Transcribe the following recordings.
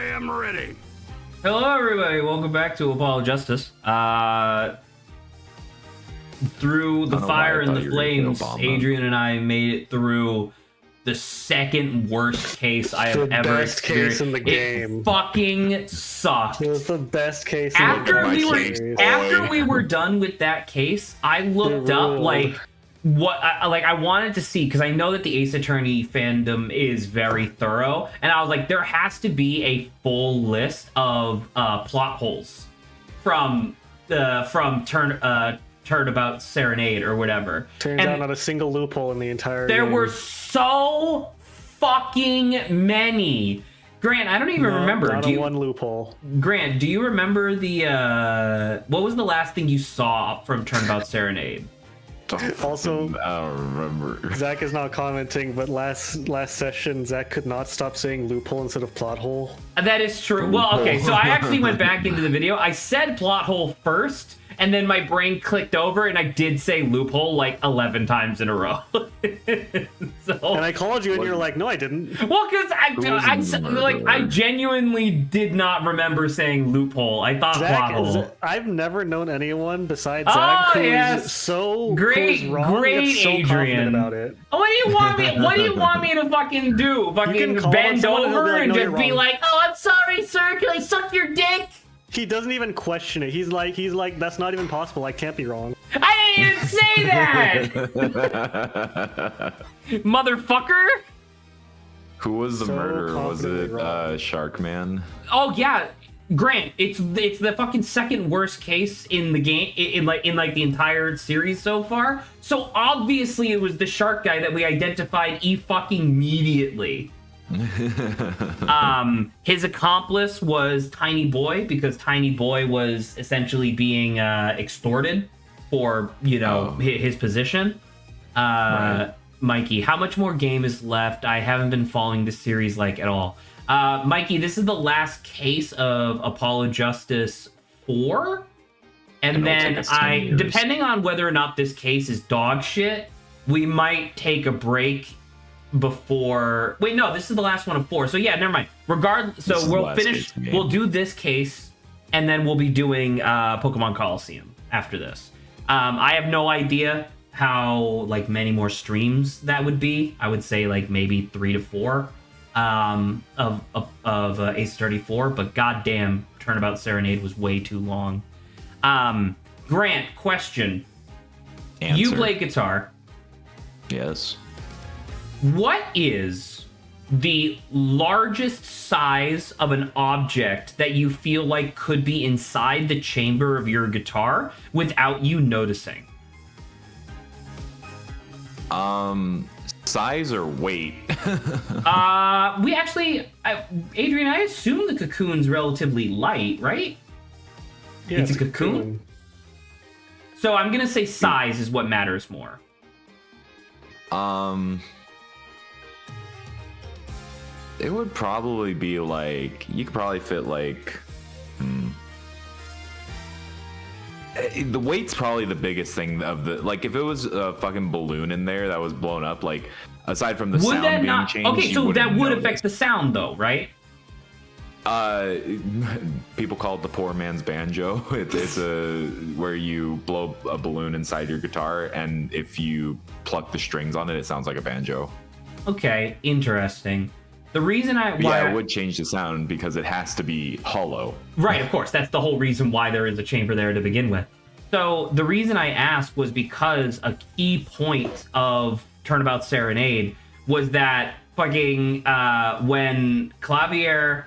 am ready. Hello, everybody. Welcome back to Apollo Justice. Through the fire and the flames, Adrian and I made it through the second worst case I have ever experienced. The best case in the game. It fucking sucked. It was the best case After in we were done with that case, I looked up like what I wanted to see, because I know that the Ace Attorney fandom is very thorough, and I was like, there has to be a full list of plot holes from Turnabout Serenade or whatever. Turns out not a single loophole in the entire There game. were so fucking many. Grant, I don't even remember. Not one loophole. Grant, do you remember the what was the last thing you saw from Turnabout Serenade? Also, I don't remember. Zach is not commenting, but last session, Zach could not stop saying loophole instead of plot hole. That is true. Well, okay, so I actually went back into the video. I said plot hole first, and then my brain clicked over, and I did say loophole like 11 times in a row. And I called you, and you're like, "No, I didn't." Well, because I genuinely did not remember saying loophole. I thought plot hole. I've never known anyone besides Zach who's so wrong, yet so Adrian. confident about it. What do you want me? What do you want me to fucking do? Fucking bend over and just be like, "Oh, I'm sorry, sir. Can I suck your dick?" He doesn't even question it. He's like, that's not even possible. I can't be wrong. I didn't even say that, motherfucker. Who was the murderer? Was it Sharkman? Oh yeah, Grant. It's the fucking second worst case in the game in the entire series so far. So obviously it was the shark guy that we identified fucking immediately. His accomplice was Tiny Boy, because Tiny Boy was essentially being extorted for his position. Right. Mikey, how much more game is left? I haven't been following this series at all. Mikey, this is the last case of Apollo Justice 4, and then depending on whether or not this case is dog shit, we might take a break before. Wait, no, this is the last one of 4. So yeah, never mind. So we'll finish. We'll do this case, and then we'll be doing Pokemon Coliseum after this. I have no idea how many more streams that would be. I would say maybe 3 to 4 of Ace 34, but goddamn, Turnabout Serenade was way too long. Grant, question. Answer. You play guitar. Yes. What is the largest size of an object that you feel like could be inside the chamber of your guitar without you noticing? Size or weight? We actually, Adrian, I assume the cocoon's relatively light, right? Yeah, it's a cocoon. So I'm gonna say size is what matters more. It would probably be you could probably fit the weight's probably the biggest thing of the if it was a fucking balloon in there that was blown up, aside from the sound being changed. Okay, so that would affect the sound though, right? People call it the poor man's banjo. It's where you blow a balloon inside your guitar, and if you pluck the strings on it, it sounds like a banjo. Okay, interesting. The reason it would change the sound because it has to be hollow. Right, of course. That's the whole reason why there is a chamber there to begin with. So the reason I asked was because a key point of Turnabout Serenade was that fucking when Clavier,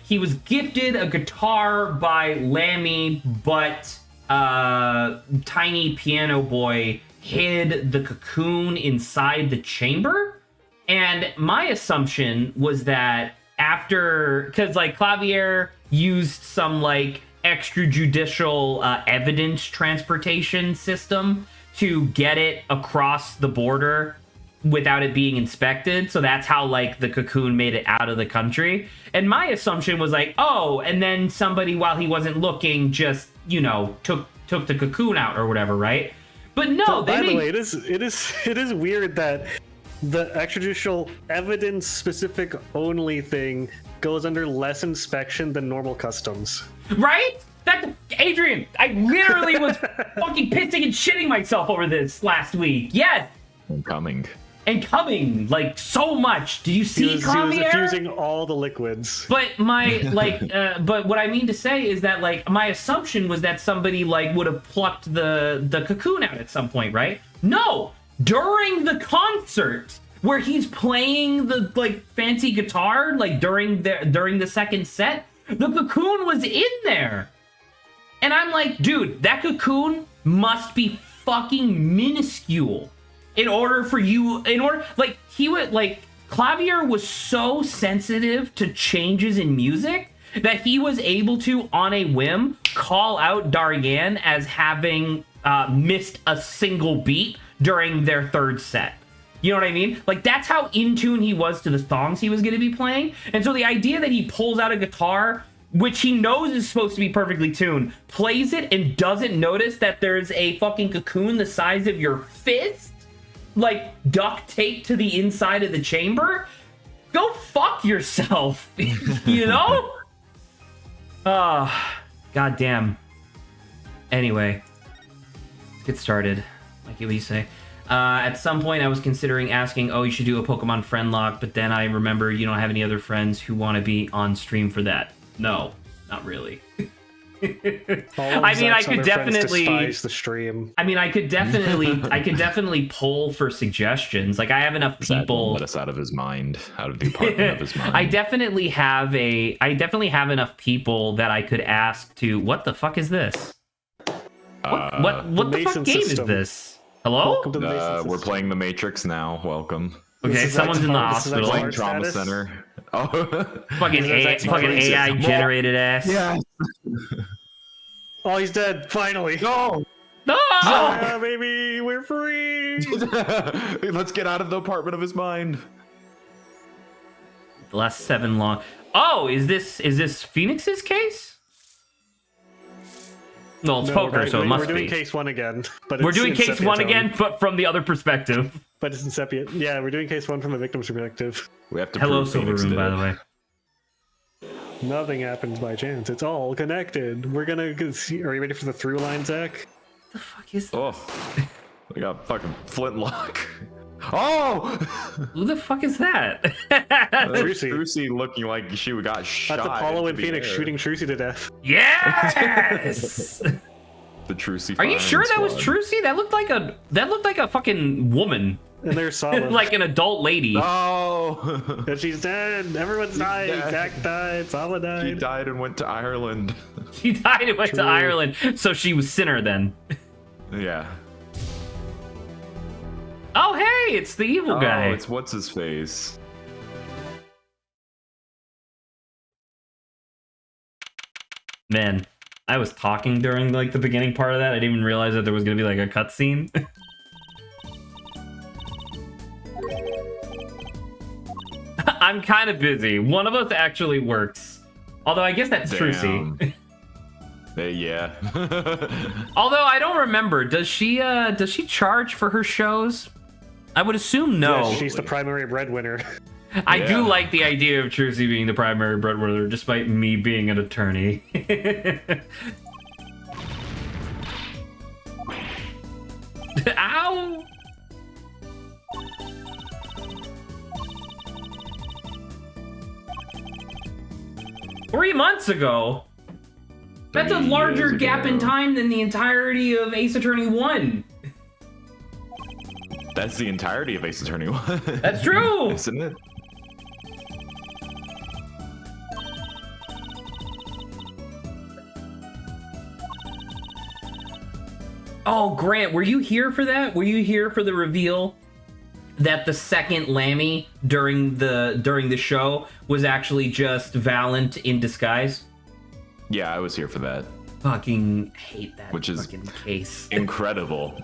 he was gifted a guitar by Lammy, but Tiny Piano Boy hid the cocoon inside the chamber. And my assumption was that because Clavier used some extrajudicial evidence transportation system to get it across the border without it being inspected. So that's how the cocoon made it out of the country. And my assumption was and then somebody, while he wasn't looking, just took the cocoon out or whatever, right? But no, so, by the way, it is weird that the extrajudicial evidence specific only thing goes under less inspection than normal customs. Right? Adrian, I literally was fucking pissing and shitting myself over this last week. Yes. I'm coming. And coming, like, so much. Did you see He was Javier? diffusing all the liquids. But but what I mean to say is that, like, my assumption was that somebody, like, would have plucked the cocoon out at some point, right? No! During the concert, where he's playing the, like, fancy guitar, like, during the second set, the cocoon was in there. And I'm like, dude, that cocoon must be fucking minuscule Clavier was so sensitive to changes in music that he was able to, on a whim, call out Daryan as having missed a single beat during their third set. You know what I mean? Like, that's how in tune he was to the songs he was going to be playing. And so the idea that he pulls out a guitar, which he knows is supposed to be perfectly tuned, plays it and doesn't notice that there's a fucking cocoon the size of your fist, like, duct taped to the inside of the chamber, go fuck yourself. You know? Goddamn. Anyway, let's get started. Mikey, what do you say? At some point, I was considering asking, you should do a Pokemon friend lock, but then I remember you don't have any other friends who want to be on stream for that. No, not really. I mean, I could definitely despise the stream. I mean, I could definitely poll for suggestions. Like, I have enough people. Let us out of his mind, out of the apartment of his mind. I definitely have enough people that I could ask to. What the fuck is this? What the fuck game is this? Hello? We're playing the Matrix now. Welcome. Okay, someone's in the hospital. Playing Trauma Center. Oh, fucking AI generated ass. Yeah. Oh, he's dead. Finally. No. No. Yeah, baby, we're free. Let's get out of the apartment of his mind. The last 7 long. Oh, is this Phoenix's case? No, it's poker, so it must be. We're doing case 1 again, but we're doing case 1 again, but from the other perspective. But it's in sepia. Yeah, we're doing case 1 from the victim's perspective. We have to. Hello, Silveroon, by the way. Nothing happens by chance. It's all connected. We're gonna see. Are you ready for the through line, Zach? What the fuck is that? Oh, we got fucking flintlock. Oh, who the fuck is that? Trucy looking like she got shot. That's Apollo and Phoenix shooting Trucy to death. Yes. The Trucy. Are you sure that was Trucy? That looked like a fucking woman. And they're solid. Like an adult lady. Oh. And she's dead. Everyone's died. Zach died. Sala died. She died and went to Ireland. She died and went to Ireland. So she was Sinner then. Yeah. Oh, hey, it's the evil guy. Oh, it's what's his face. Man, I was talking during like the beginning part of that. I didn't even realize that there was gonna be like a cutscene. I'm kind of busy. One of us actually works. Although I guess that's Trucy. Yeah. Although I don't remember, does she charge for her shows? I would assume no. Yes, she's the primary breadwinner. I do like the idea of Trucy being the primary breadwinner, despite me being an attorney. Ow! 3 months ago? That's a larger gap in time than the entirety of Ace Attorney 1. That's the entirety of Ace Attorney 1. That's true! Isn't it? Oh, Grant, were you here for that? Were you here for the reveal that the second Lammy during the show was actually just Valent in disguise? Yeah, I was here for that. Fucking hate that Which is fucking case. Incredible.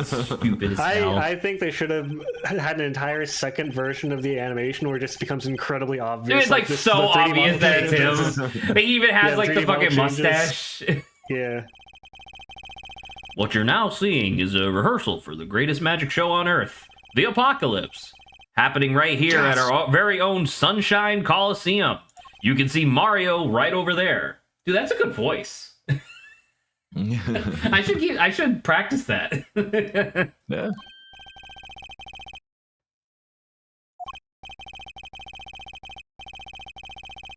Stupid as hell. I think they should have had an entire second version of the animation where it just becomes incredibly obvious. It's like so obvious that it's him. He even has like the fucking mustache. Yeah. What you're now seeing is a rehearsal for the greatest magic show on Earth, the Apocalypse, happening right here at our very own Sunshine Coliseum. You can see Mario right over there. Dude, that's a good voice. I should practice that. Yeah.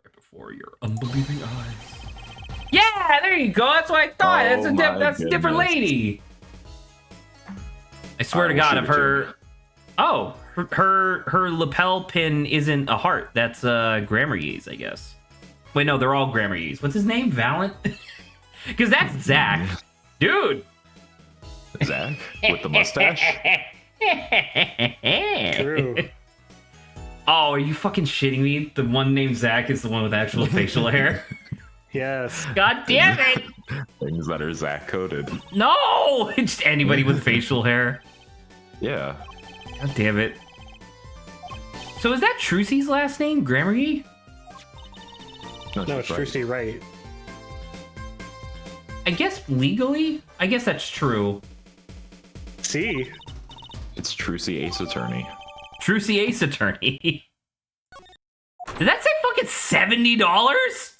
Right before your unbelieving eyes. Yeah, there you go. That's what I thought. Oh That's a different goodness. lady. I swear to we'll God, shoot if it her, oh, her lapel pin isn't a heart. That's Grammar Yeez, I guess. Wait, no, they're all Grammar Yeez. What's his name? Valent? Because that's Zach, dude. Zach with the mustache. True. Oh, are you fucking shitting me? The one named Zach is the one with actual facial hair. Yes. God damn it! Things that are Zach coded. No, just anybody with facial hair. Yeah. God damn it. So is that Trucy's last name, Grammary? No, it's she's right. Trucy right. I guess legally, I guess that's true. See? It's Trucy Ace Attorney. Trucy Ace Attorney. Did that say fucking $70?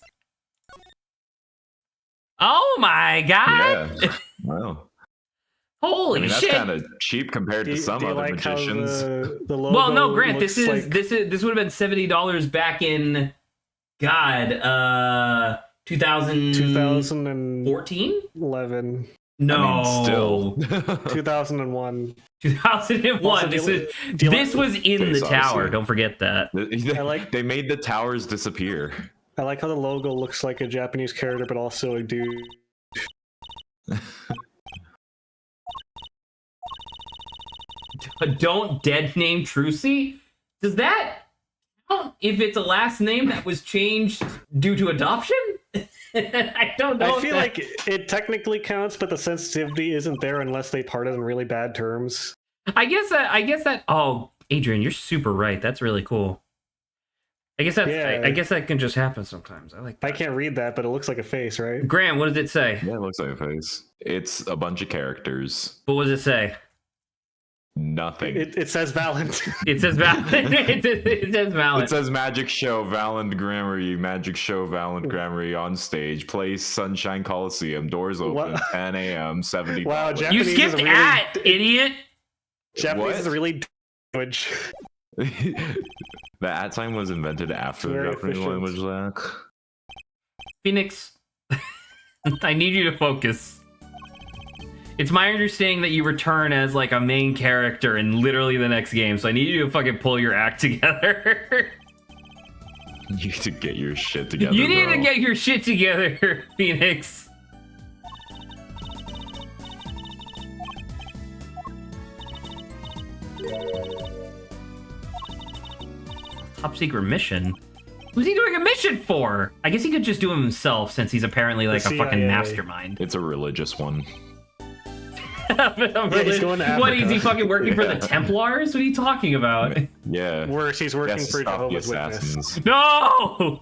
Oh my god! Yeah. Wow. Holy I mean, that's shit! kind of cheap compared to some Do you other like magicians. how the logo Well, no, Grant, looks this like would have been $70 back in 2014. 2011, No, Still. 2001. 2001. Also, This do you this like- was in the Face tower. Odyssey. Don't forget that. I like- They made the towers disappear. I like how the logo looks like a Japanese character, but also a dude. Don't dead name Trucy. Does that count if it's a last name that was changed due to adoption? I don't know. I if feel that- like it technically counts, but the sensitivity isn't there unless they parted on really bad terms. I guess that. Oh, Adrian, you're super right. That's really cool. I guess that's. Yeah. I guess that can just happen sometimes. I like that. I can't read that, but it looks like a face, right? Grant, what does it say? Yeah, it looks like a face. It's a bunch of characters. What does it say? Nothing. It says Valent. It says Valent. it says Valent. It says Magic Show, Valent Grammary, Magic Show, Valent Grammary on stage, place Sunshine Coliseum, doors open, What? 10 a.m., 70. Wow, you Japanese skipped is really, at, idiot. Japanese What? is a really language. The at sign was invented after the Very Japanese efficient. language, Zach. Phoenix, I need you to focus. It's my understanding that you return as like a main character in literally the next game, so I need you to fucking pull your act together. You need to get your shit together. You need bro. to get your shit together, Phoenix. Top secret mission? Who's he doing a mission for? I guess he could just do it himself since he's apparently like a The fucking CIA. mastermind. It's a religious one. he's going to What, is Africa. he fucking working for the Yeah. Templars? What are you talking about? Yeah. Worse, he's working Yes, for stop the Jehovah's Witness. assassins. No!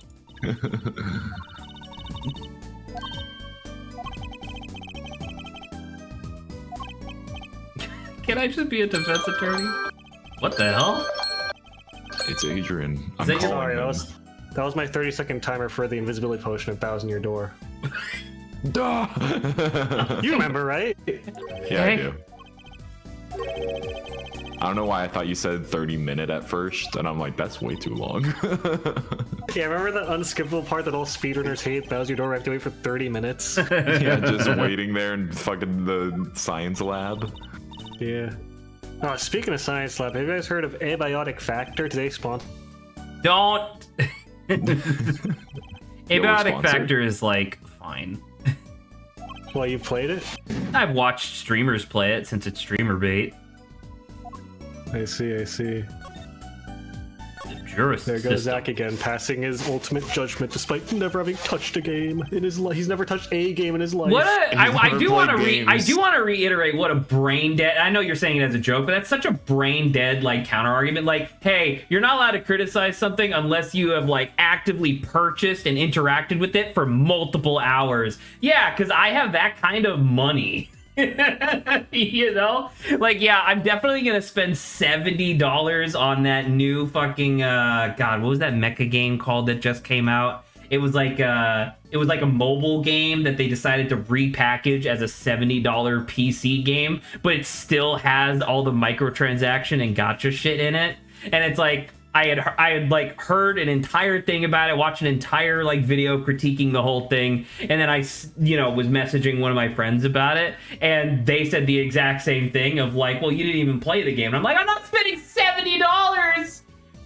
Can I just be a defense attorney? What the hell? It's Adrian. I'm that your- calling Sorry, him. that was my 30-second timer for the invisibility potion at Thousand Year Door. Duh! You remember, right? Yeah, I Okay. do. I don't know why I thought you said 30-minute at first, and I'm like, that's way too long. Yeah, remember that unskippable part that all speedrunners hate? Thousand Year Door, we have to wait for 30 minutes. Yeah, just waiting there in fucking the science lab. Yeah. Oh, speaking of science lab, have you guys heard of abiotic factor? Today sponsor. Don't. Abiotic sponsor. Factor is like fine. Well, you played it? I've watched streamers play it since it's streamer bait. I see. The jurist There goes system. Zach again, passing his ultimate judgment despite never having touched a game in his life. He's never touched a game in his life. What a, I never do want to played I games. do want to reiterate what a brain dead. I know you're saying it as a joke, but that's such a brain dead like counter argument. Like, hey, you're not allowed to criticize something unless you have like actively purchased and interacted with it for multiple hours. Yeah, because I have that kind of money. You know, like, yeah, I'm definitely gonna spend $70 on that new fucking God, what was that mecha game called that just came out? It was like a mobile game that they decided to repackage as a $70 PC game, but it still has all the microtransaction and gotcha shit in it. And it's like, I had like heard an entire thing about it, watched an entire like video critiquing the whole thing, and then I, you know, was messaging one of my friends about it, and they said the exact same thing of like, well, you didn't even play the game. And I'm like, I'm not spending $70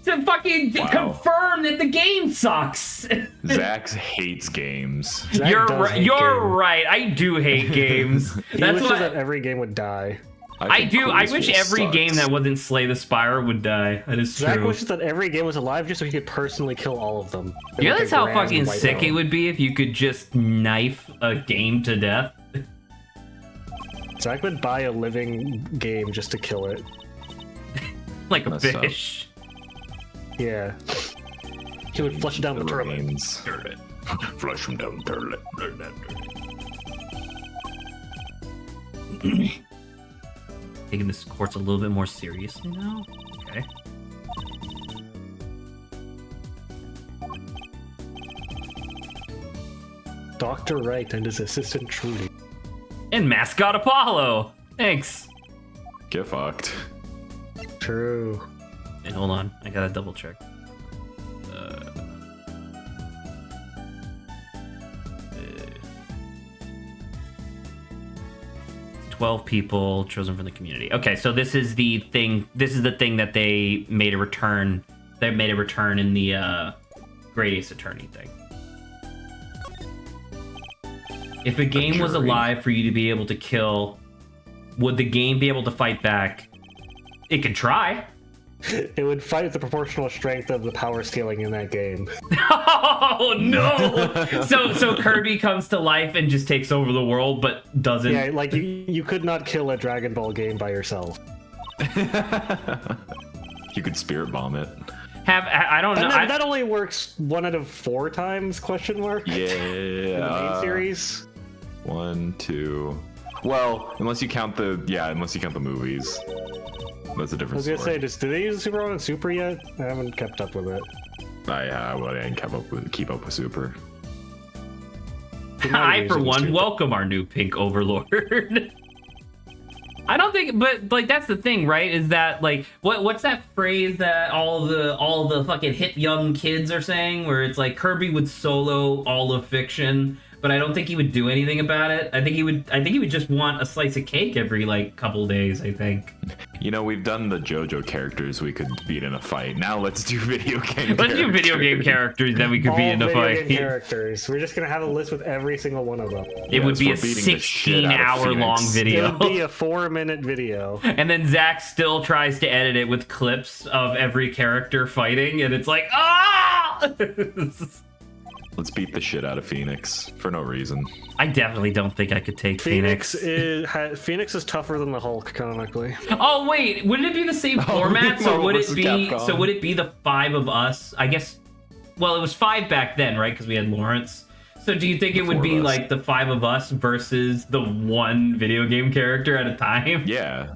to fucking confirm that the game sucks. Zax hates games. You're right. I do hate games. That's why that every game would die. I do. I wish every game that wasn't Slay the Spire would die. That is true. Zach wishes that every game was alive just so he could personally kill all of them. You realize how fucking sick it would be if you could just knife a game to death? Zach would buy a living game just to kill it. Like a fish. Yeah. He would flush it down the toilet. Flush him down the toilet. Taking this course a little bit more seriously now? Okay. Dr. Wright and his assistant Trudy. And Mascot Apollo! Thanks. Get fucked. True. Hey, hold on. I gotta double check. 12 people chosen from the community. Okay, so this is the thing. This is the thing that they made a return. They made a return in the Great Ace Attorney thing. If a game was alive for you to be able to kill, would the game be able to fight back? It could try. It would fight with the proportional strength of the power scaling in that game. Oh no! So Kirby comes to life and just takes over the world, but doesn't. Yeah, like you could not kill a Dragon Ball game by yourself. You could spirit bomb it. I don't know. That only works 1 out of 4 times? Question mark. Yeah. In the main series. 1, 2. Well, unless you count the movies. That's a different story. I was gonna say, do they use Super on Super yet? I haven't kept up with it. I didn't keep up with Super. I, for one, welcome our new pink overlord. I don't think, but like that's the thing, right? Is that like what's that phrase that all the fucking hip young kids are saying, where it's like Kirby would solo all of fiction, but I don't think he would do anything about it. I think he would just want a slice of cake every like couple days, I think. You know, we've done the JoJo characters we could beat in a fight. Now let's do video game Let's do video game characters that we could beat in a fight. Game characters. We're just gonna have a list with every single one of them. It would be a 16-hour long video. It would be a 4-minute video. And then Zach still tries to edit it with clips of every character fighting, and it's like, ah! Let's beat the shit out of Phoenix for no reason. I definitely don't think I could take Phoenix. Phoenix is tougher than the Hulk canonically. Oh wait, wouldn't it be the same format? So would it be? Capcom. So would it be the 5 of us? I guess. Well, it was 5 back then, right? Because we had Lawrence. So do you think it would be like the 5 of us versus the 1 video game character at a time? Yeah.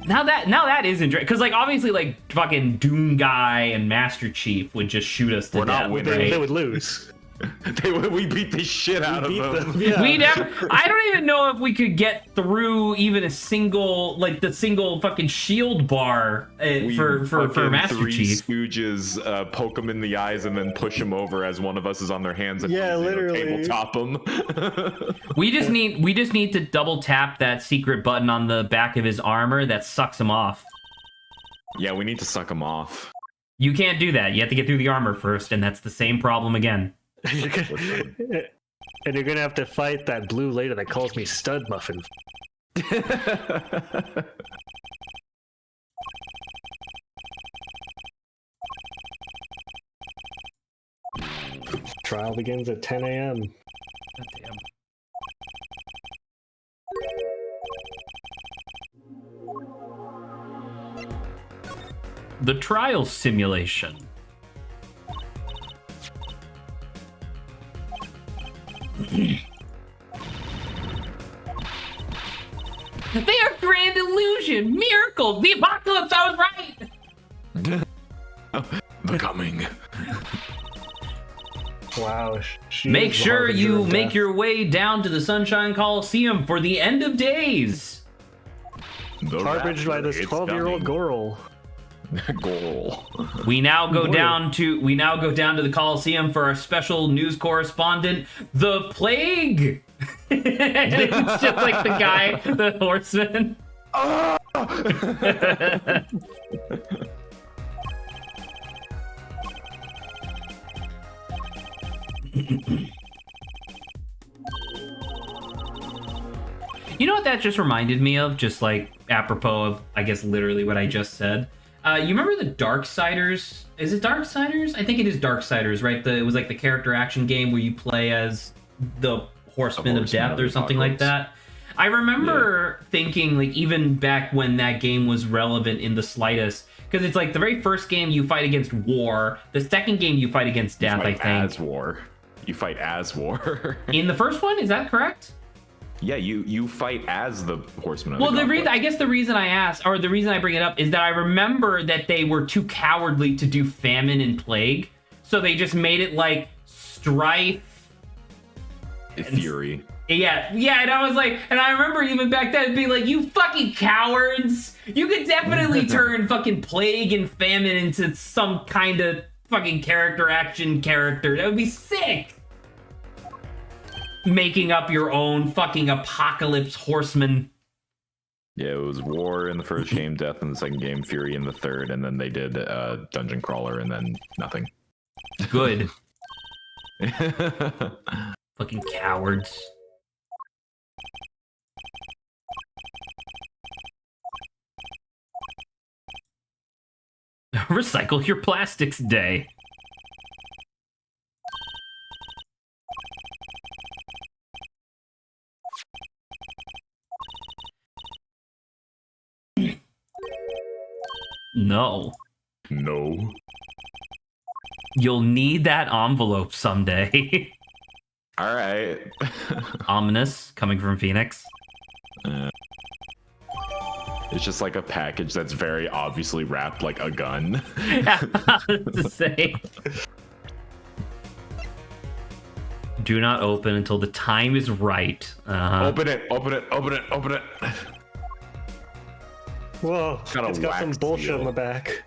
Now that is interesting, because like obviously like fucking Doom Guy and Master Chief would just shoot us to death. Not winning. Right? They would lose. We beat the shit out of them. Yeah. I don't even know if we could get through even the single fucking shield bar for Master Chief. Stooges poke them in the eyes and then push them over as one of us is on their hands and literally tabletop them. we just need to double tap that secret button on the back of his armor that sucks him off. Yeah, we need to suck him off. You can't do that. You have to get through the armor first, and that's the same problem again. And you're gonna have to fight that blue lady that calls me Stud Muffin. Trial begins at 10 a.m. Damn. The trial simulation. They are grand illusion, miracle, the apocalypse. I was right. Becoming. Wow. Make sure you make your way down to the Sunshine Coliseum for the end of days. Harbinged by this 12-year-old girl. Goal. We now go down to the Coliseum for our special news correspondent, the Plague. It's just like the guy, the horseman. You know what that just reminded me of? Just like apropos of, I guess, literally what I just said. You remember the Darksiders? Is it Darksiders? I think it is Darksiders, right? It was like the character action game where you play as the Horseman of Death or something like that. I remember thinking, like, even back when that game was relevant in the slightest, because it's like the very first game you fight against war, the second game you fight against death, I think. As war. You fight as war. In the first one, is that correct? Yeah, you fight as the Horseman of Well, the I guess the reason I asked, or the reason I bring it up, is that I remember that they were too cowardly to do famine and plague, so they just made it like strife, fury. Yeah, and I was like, and I remember even back then being like, you fucking cowards! You could definitely turn fucking plague and famine into some kind of fucking action character. That would be sick! Making up your own fucking apocalypse horseman. Yeah, it was war in the first game, death in the second game, fury in the third, and then they did dungeon crawler, and then nothing. Good. Fucking cowards. Recycle your plastics day. No. No. You'll need that envelope someday. All right. Ominous, coming from Phoenix. It's just like a package that's very obviously wrapped like a gun. To say. Do not open until the time is right. Open it. Whoa, it's got some bullshit on the back.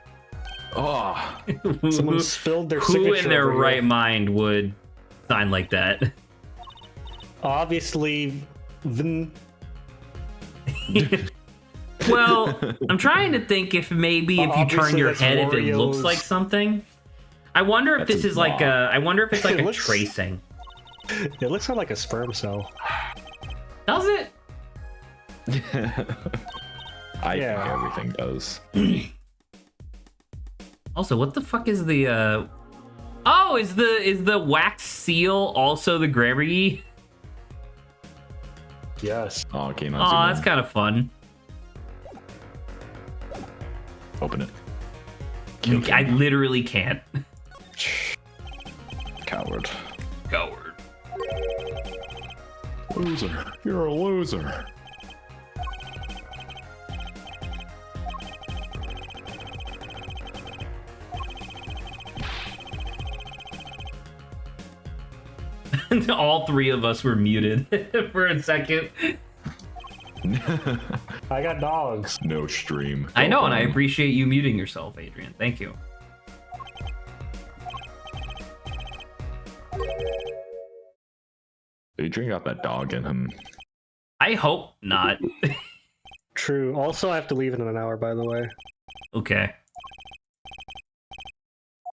Oh. Someone spilled their signature. Who in their right mind would sign like that? Obviously, Well, I'm trying to think if maybe if you turn your head, if it looks like something. I wonder if this is like a. I wonder if it's like a tracing. It looks like a sperm cell. Does it? I think everything does. Also, what the fuck is the? Oh, is the wax seal also the Gregory? Yes. Oh, okay. Oh, that's kind of fun. Open it. I literally can't. Coward. Loser. You're a loser. All three of us were muted for a second. I got dogs. No stream. I know, and I appreciate you muting yourself, Adrian. Thank you. Adrian got that dog in him. I hope not. True. Also, I have to leave in an hour, by the way. Okay.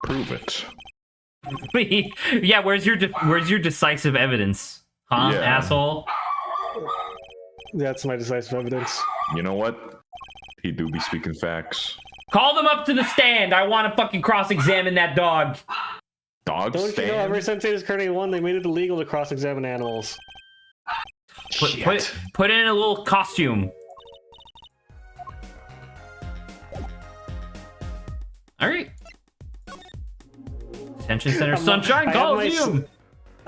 Prove it. Yeah, where's your decisive evidence? Huh, asshole? That's my decisive evidence. You know what? He do be speaking facts. Call them up to the stand. I want to fucking cross-examine that dog. Dog Don't stand? you know, ever since it is currently 1, they made it illegal to cross-examine animals. Put in a little costume. All right. Detention Center, Sunshine Coliseum.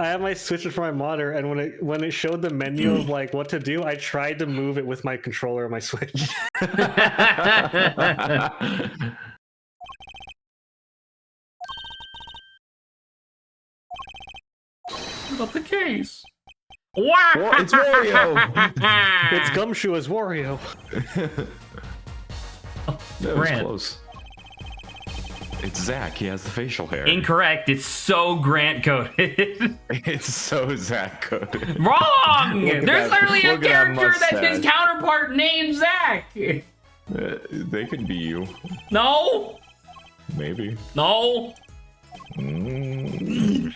I have my Switch in front of my monitor, and when it showed the menu of like what to do, I tried to move it with my controller on my Switch. What about the case? Wow! It's Wario. It's Gumshoe as Wario. That was Grant. close. It's Zach. He has the facial hair. Incorrect. It's so Grant coded. It's so Zach coded. Wrong! Look at There's that- literally a look at that character that's his mustache. counterpart named Zach. They could be you, No! maybe. No! Mm.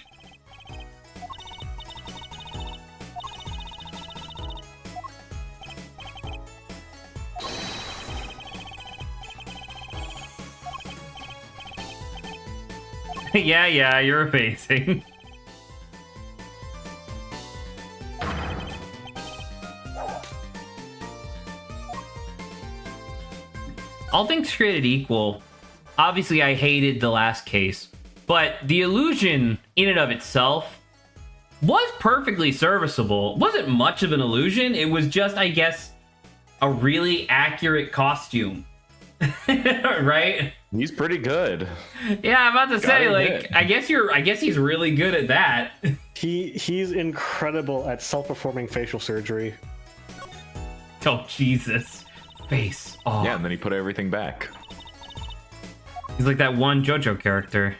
Yeah, you're amazing. All things created equal, obviously I hated the last case, but the illusion in and of itself was perfectly serviceable. It wasn't much of an illusion, it was just, I guess, a really accurate costume. Right? He's pretty good. Yeah, I'm about to say, Gotta like, admit. I guess he's really good at that. He's incredible at self-performing facial surgery. Oh, Jesus. Face. Oh, Yeah, and then he put everything back. he's like that one JoJo character.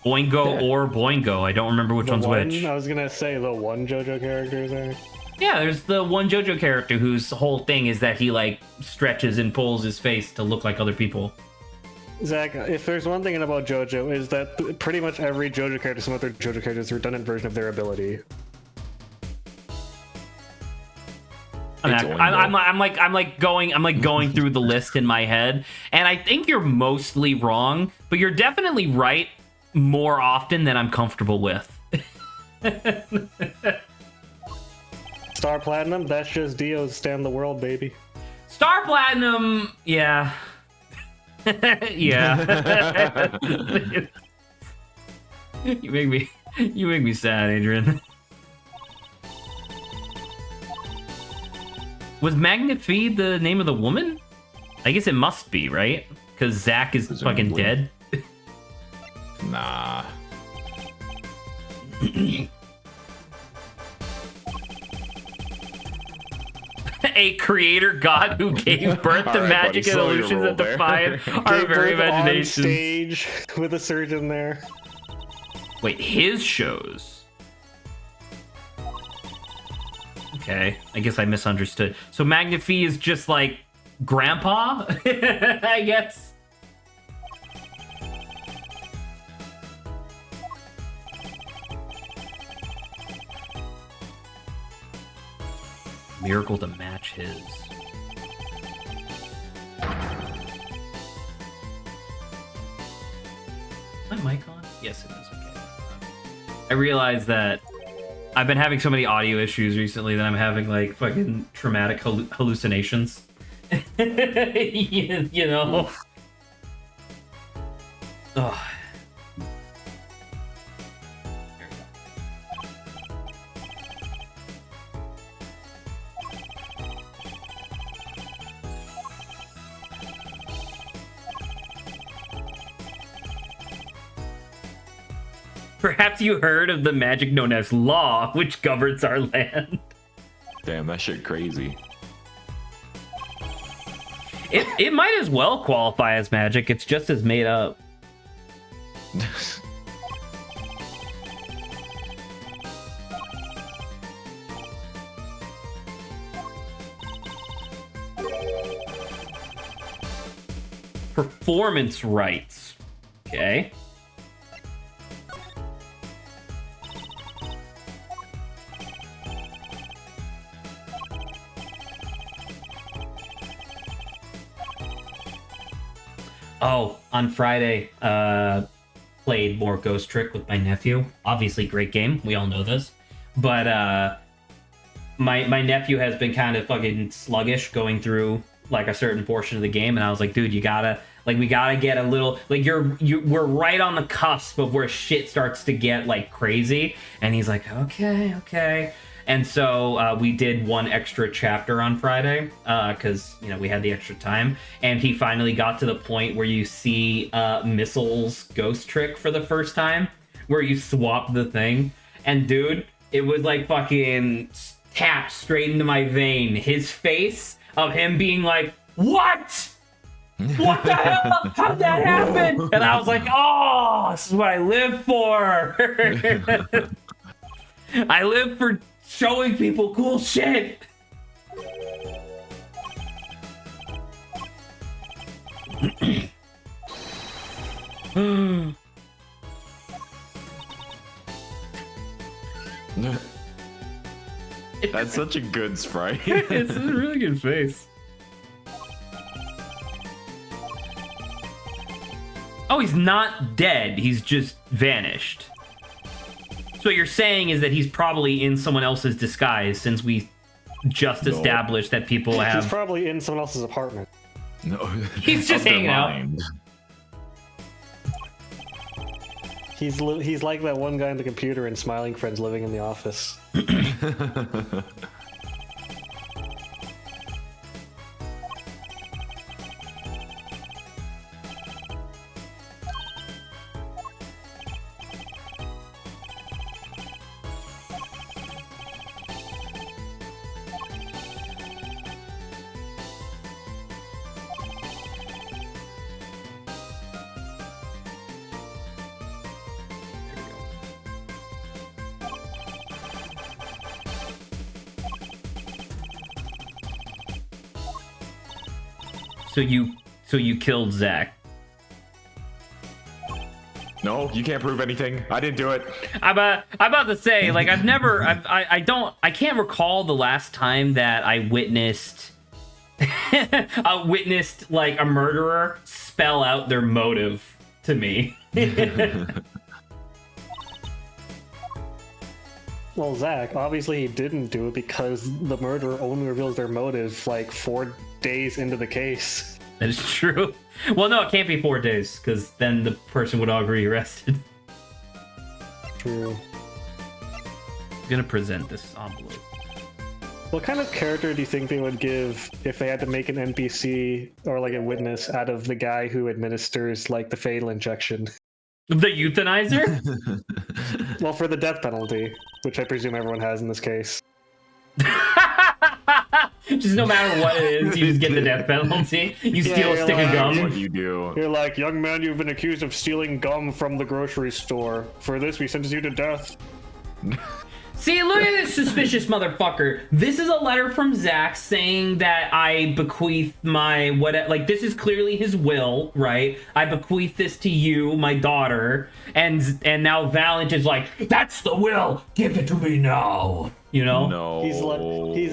Boingo Yeah. or Boingo. I don't remember which The one's one, which. I was gonna say the one JoJo character is there. Yeah, there's the one JoJo character whose whole thing is that he, like, stretches and pulls his face to look like other people. Zach, if there's one thing about JoJo, is that pretty much every JoJo character, some other JoJo character, is a redundant version of their ability. It's I'm like going through the list in my head, and I think you're mostly wrong, but you're definitely right more often than I'm comfortable with. Star Platinum, that's just Dio's Stand the World, baby. Star Platinum, yeah. Yeah. you make me sad, Adrian. Was Magnifi the name of the woman? I guess it must be, right? Because Zack is fucking Presumably. dead. Nah. A creator god who gave birth to All right, magic buddy, and slow your illusions roll that there. defy our Gave very birth on imaginations. stage with a surgeon there. Wait, his shows? Okay, I guess I misunderstood. So Magnifi is just like grandpa, I guess. Miracle to match his. My mic on? Yes, it is. Okay. I realize that I've been having so many audio issues recently that I'm having like fucking traumatic hallucinations. you know. Oh. There we go. Perhaps you heard of the magic known as law, which governs our land. Damn, that shit crazy. It might as well qualify as magic. It's just as made up. Performance rights. Okay. Oh, on Friday, played more Ghost Trick with my nephew. Obviously, great game. We all know this. But my nephew has been kind of fucking sluggish going through like a certain portion of the game, and I was like, dude, you gotta Like, we gotta get a little, like, we're right on the cusp of where shit starts to get, like, crazy. And he's like, okay. And so we did one extra chapter on Friday because, you know, we had the extra time. And he finally got to the point where you see Missile's ghost trick for the first time, where you swap the thing. And, dude, it was like fucking tapped straight into my vein. His face of him being like, what? What the hell? How'd that happen? And I was like, oh, this is what I live for. I live for showing people cool shit. That's such a good sprite. It's a really good face. Oh, he's not dead. He's just vanished. So what you're saying is that he's probably in someone else's disguise, since we just established that people have... He's probably in someone else's apartment. No, he's just hanging out. He's like that one guy on the computer in Smiling Friends living in the office. So you killed Zach. No, you can't prove anything. I didn't do it. I'm about to say, like, I can't recall the last time that I witnessed like a murderer spell out their motive to me. Well, Zach, obviously he didn't do it because the murderer only reveals their motive like 4 days into the case. That is true. Well, no, it can't be 4 days, because then the person would already be arrested. True. I'm gonna present this envelope. What kind of character do you think they would give if they had to make an NPC or like a witness out of the guy who administers like the fatal injection? The euthanizer? Well, for the death penalty, which I presume everyone has in this case. Just no matter what it is, you just get the death penalty. You steal a stick of gum. What you do. You're like, young man, you've been accused of stealing gum from the grocery store. For this, we sentence you to death. See, look at this suspicious motherfucker. This is a letter from Zach saying that I bequeath my like, this is clearly his will, right? I bequeath this to you, my daughter, and now Valiant is like, that's the will. Give it to me now. You know? No. He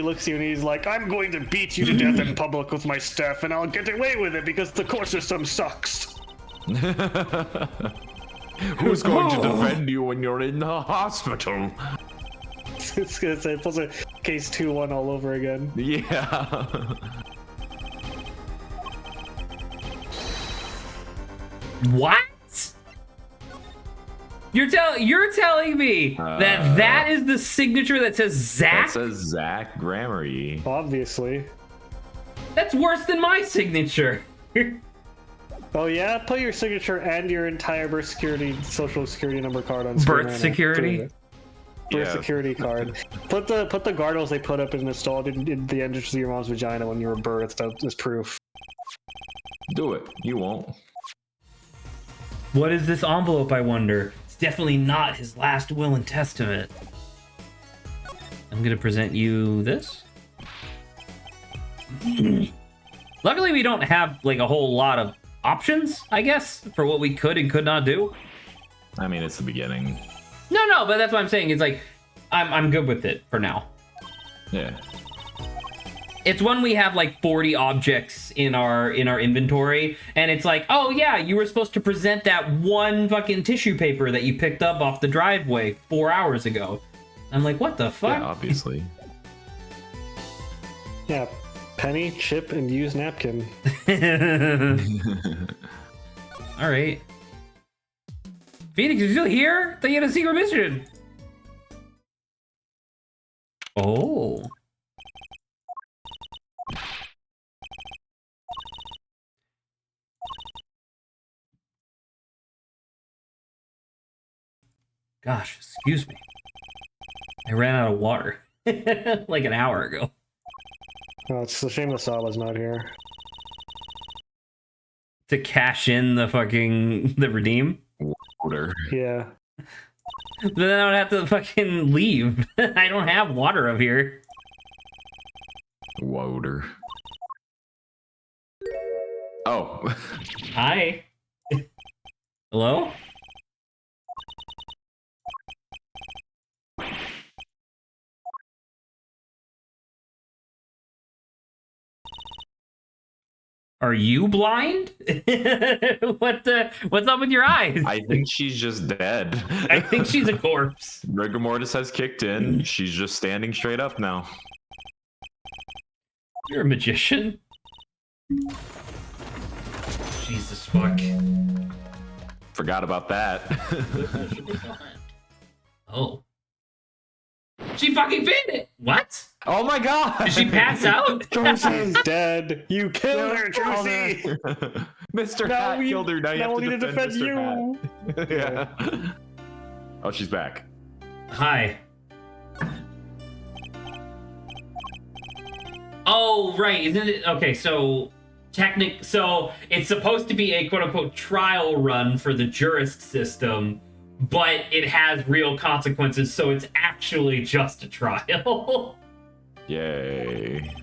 looks at you and he's like, I'm going to beat you to death in public with my staff, and I'll get away with it because the court system sucks. Who's going to defend you when you're in the hospital? It's gonna say, it's a case 2-1 all over again. Yeah. What? You're telling me that is the signature that says Zach? That says Zach Grammary. Obviously. That's worse than my signature. Oh yeah? Put your signature and your entire social security number card on screen. Birth security? Birth security card. Put the guardrails they put up and installed in the entrance of your mom's vagina when you were birthed as proof. Do it. You won't. What is this envelope, I wonder? It's definitely not his last will and testament. I'm gonna present you this. Luckily, we don't have like a whole lot of options, I guess, for what we could and could not do. I mean, it's the beginning. No, but that's what I'm saying. It's like, I'm good with it for now. Yeah. It's when we have like 40 objects in our inventory, and it's like, oh yeah, you were supposed to present that one fucking tissue paper that you picked up off the driveway 4 hours ago. I'm like, what the fuck? Yeah, obviously. Yeah. Penny, chip, and use napkin. All right. Phoenix, you still here? I thought you had a secret mission. Oh. Gosh, excuse me. I ran out of water like an hour ago. Oh, it's a shame Masala's not here. To cash in the redeem? Water. Yeah. But then I would have to fucking leave. I don't have water up here. Water. Oh. Hi. Hello? Are you blind? What's up with your eyes? I think she's just dead. I think she's a corpse. Rigor mortis has kicked in. She's just standing straight up now. You're a magician. Jesus fuck. Forgot about that. Oh. She fucking bit it! What? Oh my god! Did she pass out? Tracy's dead. You killed her, Oh, Tracy. Mr. Now Hat we- killed her. Now you now have we to need to defend defend Mr. you. Hat. Yeah. Oh, she's back. Hi. Oh, right. Isn't it? Okay, so so it's supposed to be a quote-unquote trial run for the jurist system, but it has real consequences, so it's actually just a trial. Yay.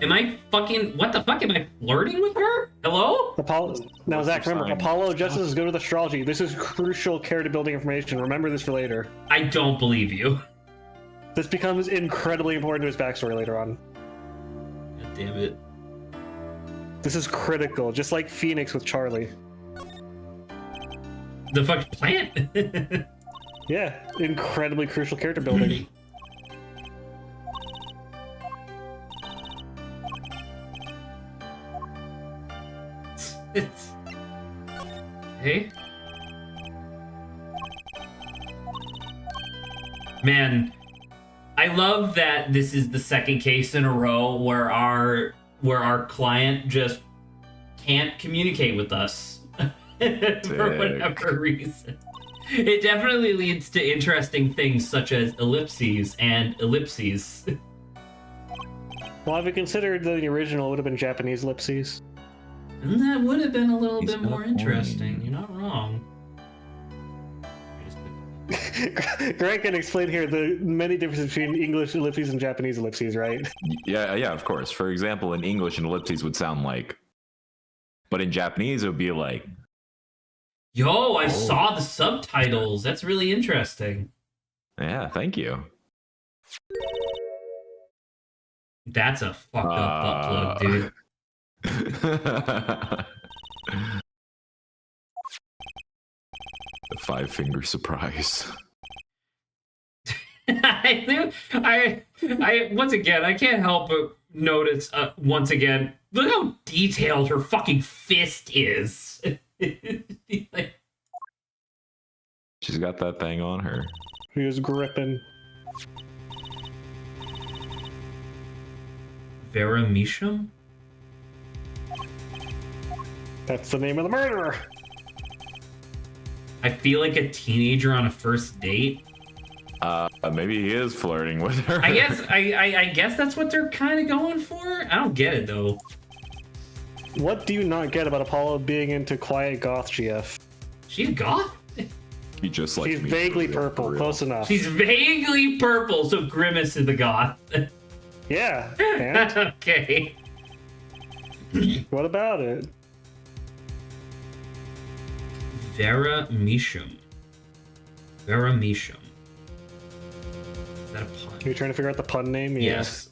Am I fucking... What the fuck? Am I flirting with her? Hello? Now, Zach, your remember, sign? Apollo Justice is good with astrology. This is crucial character building information. Remember this for later. I don't believe you. This becomes incredibly important to his backstory later on. God damn it. This is critical, just like Phoenix with Charlie. The fucking plant? Yeah, incredibly crucial character building. It's... Hey? Man, I love that this is the second case in a row where our client just can't communicate with us for whatever reason. It definitely leads to interesting things such as ellipses and ellipses. Well, if you considered the original, it would have been Japanese ellipses. And that would have been a little He's bit got a more point. interesting. You're not wrong. Grant can explain here the many differences between English ellipses and Japanese ellipses, right? Yeah, of course. For example, in English, an ellipses would sound like, but in Japanese, it would be like, Yo, I saw the subtitles. That's really interesting. yeah, thank you. That's a fucked up butt plug, dude. The 5-finger surprise. I once again, I can't help but notice once again, look how detailed her fucking fist is. Like, She's got that thing on her. He was gripping. Vera Misham? That's the name of the murderer. I feel like a teenager on a first date. Maybe he is flirting with her. I guess I guess that's what they're kind of going for. I don't get it though. What do you not get about Apollo being into quiet goth GF? She a goth? He just like She's vaguely purple, close enough. She's vaguely purple, so Grimace is the goth. Yeah, and Okay. what about it? Vera Misham. Vera Misham. Is that a pun? Are you trying to figure out the pun name? Yes.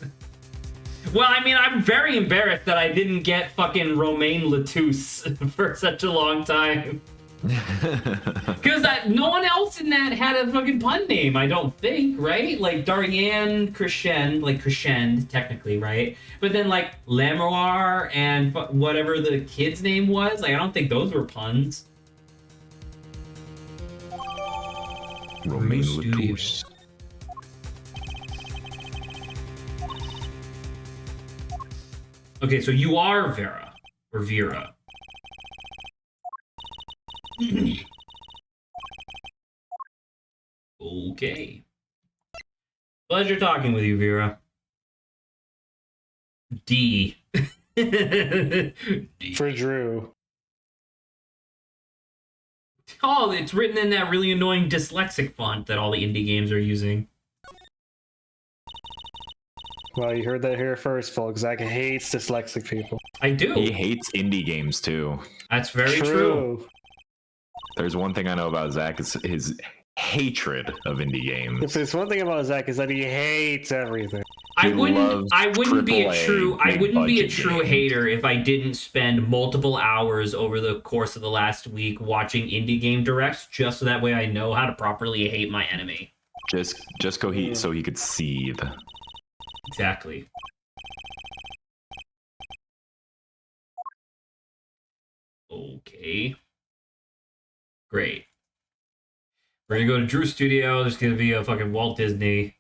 Well, I mean, I'm very embarrassed that I didn't get fucking Romaine Latouche for such a long time. Because no one else in that had a fucking pun name, I don't think, right? Like Darien Crescend, technically, right? But then like Lamoir and whatever the kid's name was, like I don't think those were puns. Romain Studio. Latouche. Okay, so you are Vera or Vera. Okay. Pleasure talking with you, Vera. D. D. For Drew. Oh, it's written in that really annoying dyslexic font that all the indie games are using. Well, you heard that here first, folks. Zach hates dyslexic people. I do. He hates indie games too. That's very true. There's one thing I know about Zach is his hatred of indie games. If there's one thing about Zach is that he hates everything. I He wouldn't loves be a AAA true big-budget hater if I didn't spend multiple hours over the course of the last week watching indie game directs just so that way I know how to properly hate my enemy. Just so he could seethe. Exactly. Okay. Great. We're gonna go to Drew Studio. There's gonna be a fucking Walt Disney.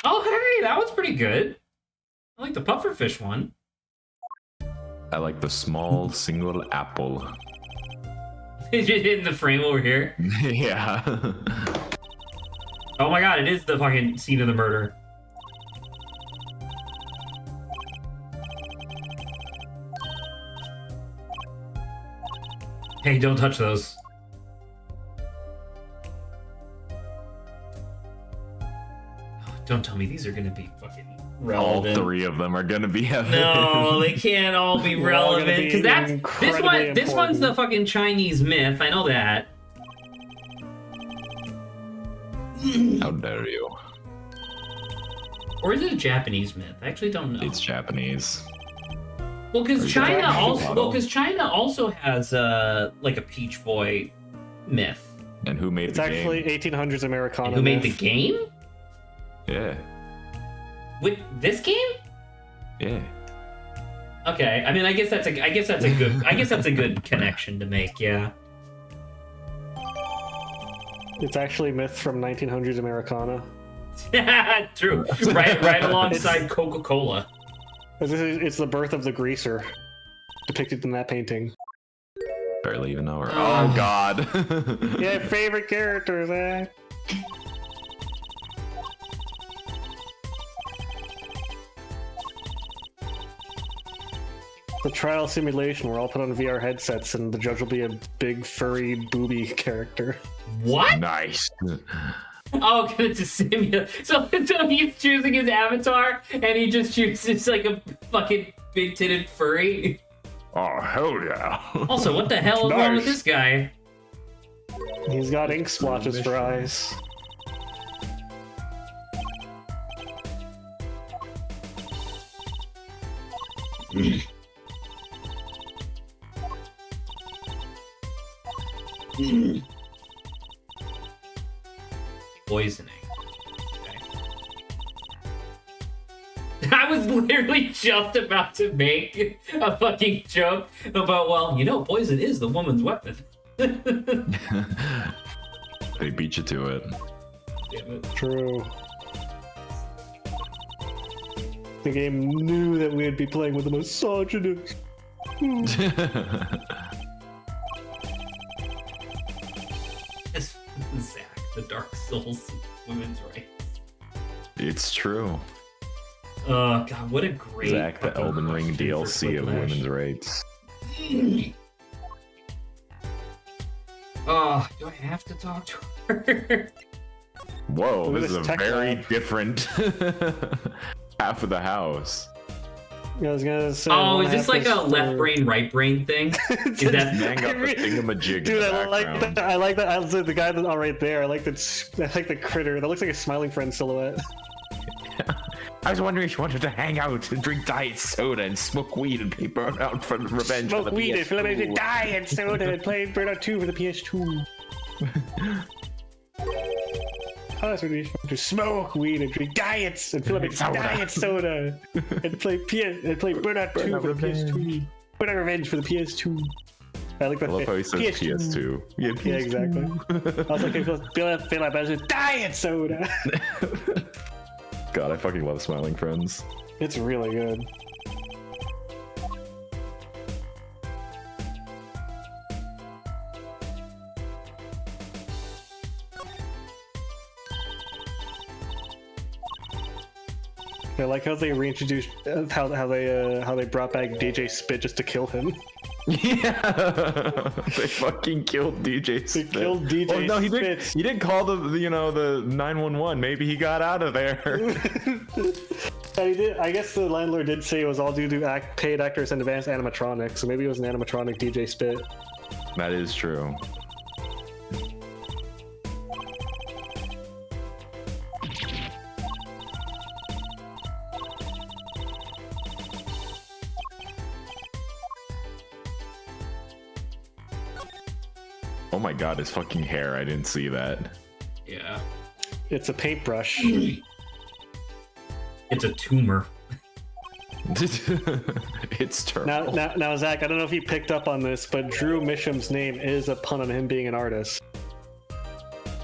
Oh, hey, that was pretty good. I like the pufferfish one. I like the small single apple. In the frame over here. Yeah. Oh my god, it is the fucking scene of the murder. Hey, don't touch those. Don't tell me these are gonna be fucking relevant. All three of them are gonna be heaven. No, they can't all be They're all gonna relevant because be that's incredibly this one's the important. fucking Chinese myth. I know that. How dare you? Or is it a Japanese myth? I actually don't know. It's Japanese. Well, because Or China Japanese also model. China has like a Peach Boy myth. And who made It's the actually game? 1800s Americana. Who made the myth. game? Yeah. With this game? Yeah. Okay, I mean, I guess that's a good connection to make. Yeah. It's actually myth from 1900s Americana. True. Right alongside Coca-Cola. It's the birth of the greaser, depicted in that painting. Barely even know her. Oh God. Yeah, favorite characters, eh? The trial simulation where I'll put on VR headsets and the judge will be a big furry booby character. What? Nice. Oh, because it's a simulator. So he's choosing his avatar, and he just chooses like a fucking big-titted furry. Oh hell yeah. Also, what the hell is wrong with Nice. this guy? He's got ink splotches for eyes. Poisoning. Okay. I was literally just about to make a fucking joke about, well, you know, poison is the woman's weapon. Damn They beat you to it. it. True. The game knew that we would be playing with a misogynist. Zach, the Dark Souls women's rights. It's true. Oh god, what a great Zach, the fucking Elden Ring question for DLC of Whiplash. women's rights. Oh, do I have to talk to her? Whoa, Look at this is this a tech very lab. different half of the house. I was gonna say. Oh, one is this half like a for- left brain, right brain thing? Is that Man got the thingamajig in Dude, the I like background. that. I like that. I was the guy that's all right there. I like the critter. That looks like a smiling friend silhouette. I was wondering if you wanted to hang out and drink diet soda and smoke weed and play Burnout for Revenge Smoke for the weed and fill PS2. with diet soda and play Burnout 2 for the PS2. I was wondering if you wanted to smoke weed and drink diets and fill up with diet soda and play Burnout 2 for the PS2. Burnout Revenge for the PS2. I love how he says PS2. Yeah, Yeah, exactly. I was like, fill up with diet soda. God, I fucking love Smiling Friends. It's really good. I like how they reintroduced how they brought back DJ Spit just to kill him. Yeah, they fucking killed DJ Spit. They killed DJ Oh no, he Spit. didn't. He didn't call the 911. Maybe he got out of there. And he did. I guess the landlord did say it was all due to paid actors and advanced animatronics. So maybe it was an animatronic DJ Spit. That is true. Oh my god, his fucking hair. I didn't see that. Yeah. It's a paintbrush. It's a tumor. It's terrible. Now, Zach, I don't know if you picked up on this, but Drew Misham's name is a pun on him being an artist.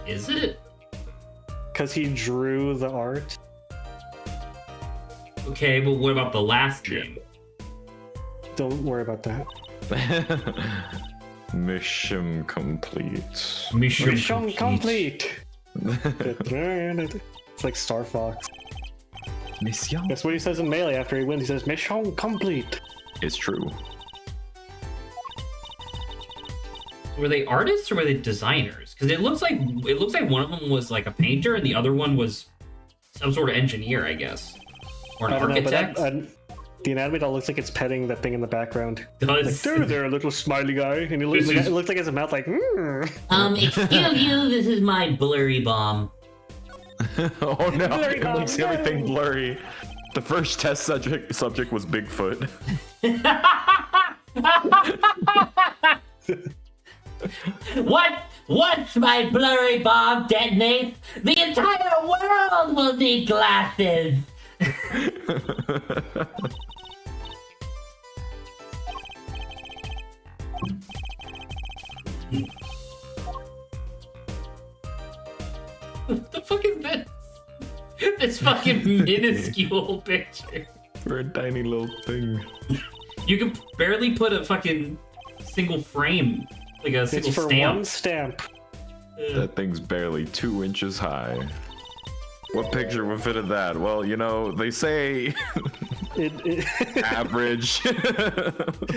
Is it? Because he drew the art. Okay, but what about the last name? Don't worry about that. Mission complete. Mission complete. It's like Star Fox. Mission. That's what he says in Melee after he wins. He says, "Mission complete." It's true. Were they artists or were they designers? Because it looks like one of them was like a painter and the other one was some sort of engineer, I guess, or an I don't know, but architect. the anatomy doll looks like it's petting that thing in the background. Does Like, there, little smiley guy, and it looks like he has a mouth like. excuse you, this is my blurry bomb. Oh no, Blurry it bomb, makes no. everything blurry. The first test subject was Bigfoot. Once my blurry bomb detonates, the entire world will need glasses. What the fuck is this? This fucking minuscule picture. For a tiny little thing. You can barely put a fucking single frame, like a single It's for stamp. one stamp. That thing's barely 2 inches high. What picture would fit in that? Well, you know, they say average.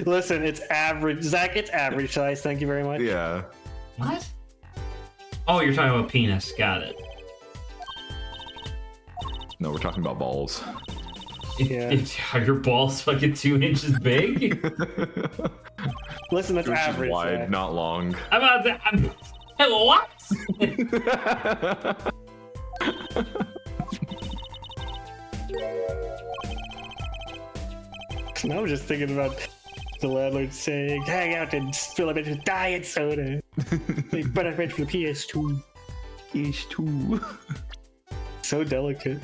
Listen, it's average. Zach, it's average size. Thank you very much. Yeah. What? Oh, you're talking about penis. Got it. No, we're talking about balls. Yeah. Are your balls fucking 2 inches big? Listen, that's 2 inches average. wide, Zach. not long. What? I was just thinking about the landlord saying, "Hang out and fill a bit of diet soda." They better rent for the PS2. PS2. So delicate.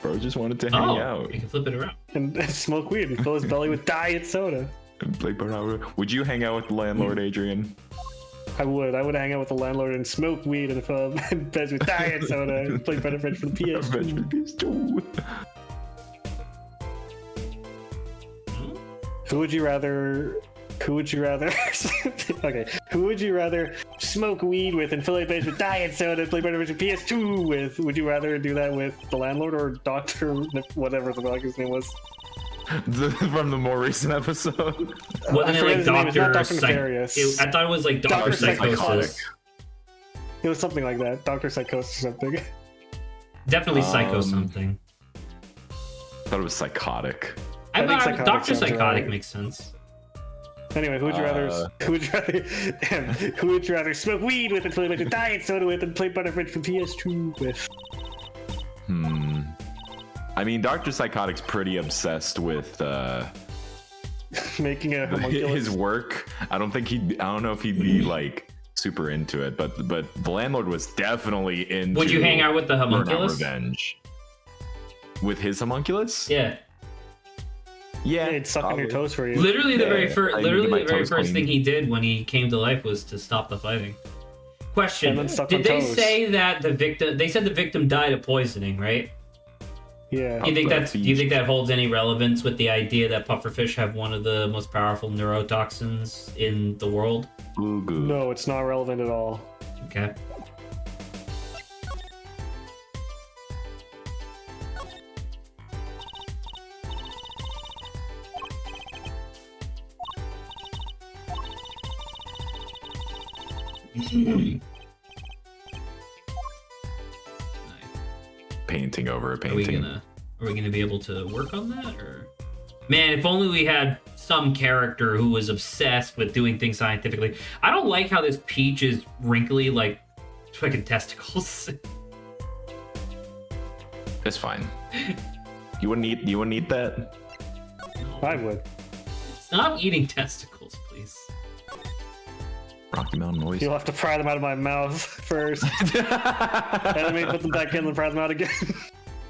Bro just wanted to hang Oh, out you can flip it around. And smoke weed and fill his belly with diet soda. and play Burnout. Would you hang out with the landlord, Adrian? I would hang out with the landlord and smoke weed and fill beds with diet soda and play Better Friends for the PS2. PS2. Who would you rather? Okay. Who would you rather smoke weed with and fill a beds with diet soda and play Better Friends for PS2 with? Would you rather do that with the landlord or Doctor whatever the fuck his name was? From the more recent episode. Wasn't it like his name. It's not Doctor Dr. Nefarious. I thought it was like Doctor Dr. Psychosis. It was something like that. Dr. Psychosis or something. Definitely Psycho something. I thought it was psychotic. I think Psychotic Doctor sounds Psychotic right. makes sense. Anyway, who would you rather smoke weed with and play a bunch of diet soda with and play Better Friends for PS2 with? I mean, Dr. Psychotic's pretty obsessed with Making a homunculus. his work. I don't know if he'd be like super into it, but the landlord was definitely into. Would you hang out with the Burnout homunculus? Revenge. With his homunculus? Yeah. Yeah, it'd suck on your toes for you. Literally the very first, I need to get my toes first thing cleaned. he did when he came to life was to stop the fighting. Question: And then suck did on they toes. say that the victim? They said the victim died of poisoning, right? Yeah. Do you think That's do you think that holds any relevance with the idea that pufferfish have one of the most powerful neurotoxins in the world? Ooh, good. No, it's not relevant at all. Okay. Painting over a Are we painting. gonna be able to work on that, or man, if only we had some character who was obsessed with doing things scientifically. I don't like how this peach is wrinkly like fucking testicles. It's fine. You wouldn't eat that? I would. Stop eating testicles, please. Rocky Mountain noise. You'll have to pry them out of my mouth first. And then maybe put them back in and pry them out again.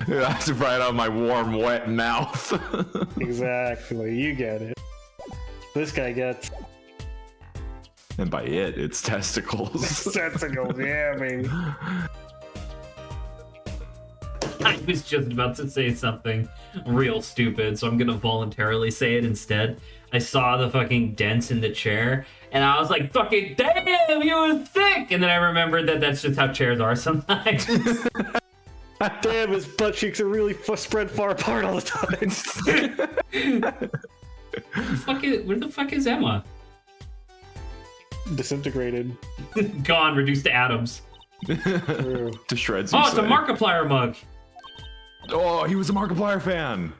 I have to pry it out of my warm, wet mouth. Exactly. You get it. This guy gets And by it's testicles. tentacles. Yeah, baby. I was just about to say something real stupid, so I'm gonna voluntarily say it instead. I saw the fucking dents in the chair, and I was like, fucking damn, you was thick! And then I remembered that that's just how chairs are sometimes. Damn, his butt cheeks are really spread far apart all the time. Where the fuck is Emma? Disintegrated. Gone, reduced to atoms. True. To shreds. You Oh, it's a say. Markiplier mug. Oh, he was a Markiplier fan.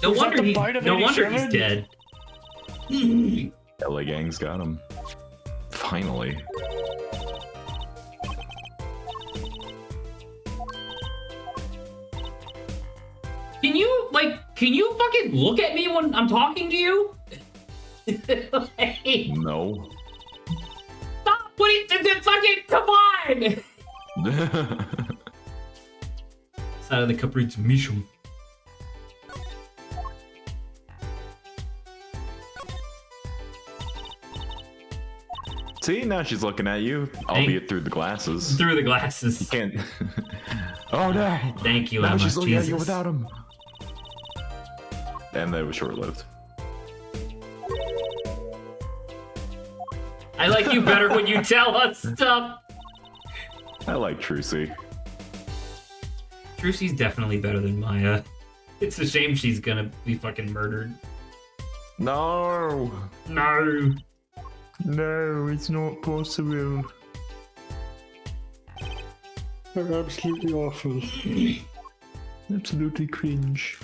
No Was that wonder, the bite of no 80 wonder he's Sherman? dead. LA Gang's got him. Finally. Can you fucking look at me when I'm talking to you? Like, No. stop! What are you fucking come on! Side of the Caprice Mishum. See, now she's looking at you, albeit through the glasses. Through the glasses. Can't. Oh no! Thank you, Now Emma. she's looking at you Jesus. without him. And that was short-lived. I like you better when you tell us stuff. I like Trucy. Trucy's definitely better than Maya. It's a shame she's gonna be fucking murdered. No. No. No, it's not possible. They're absolutely awful. Absolutely cringe.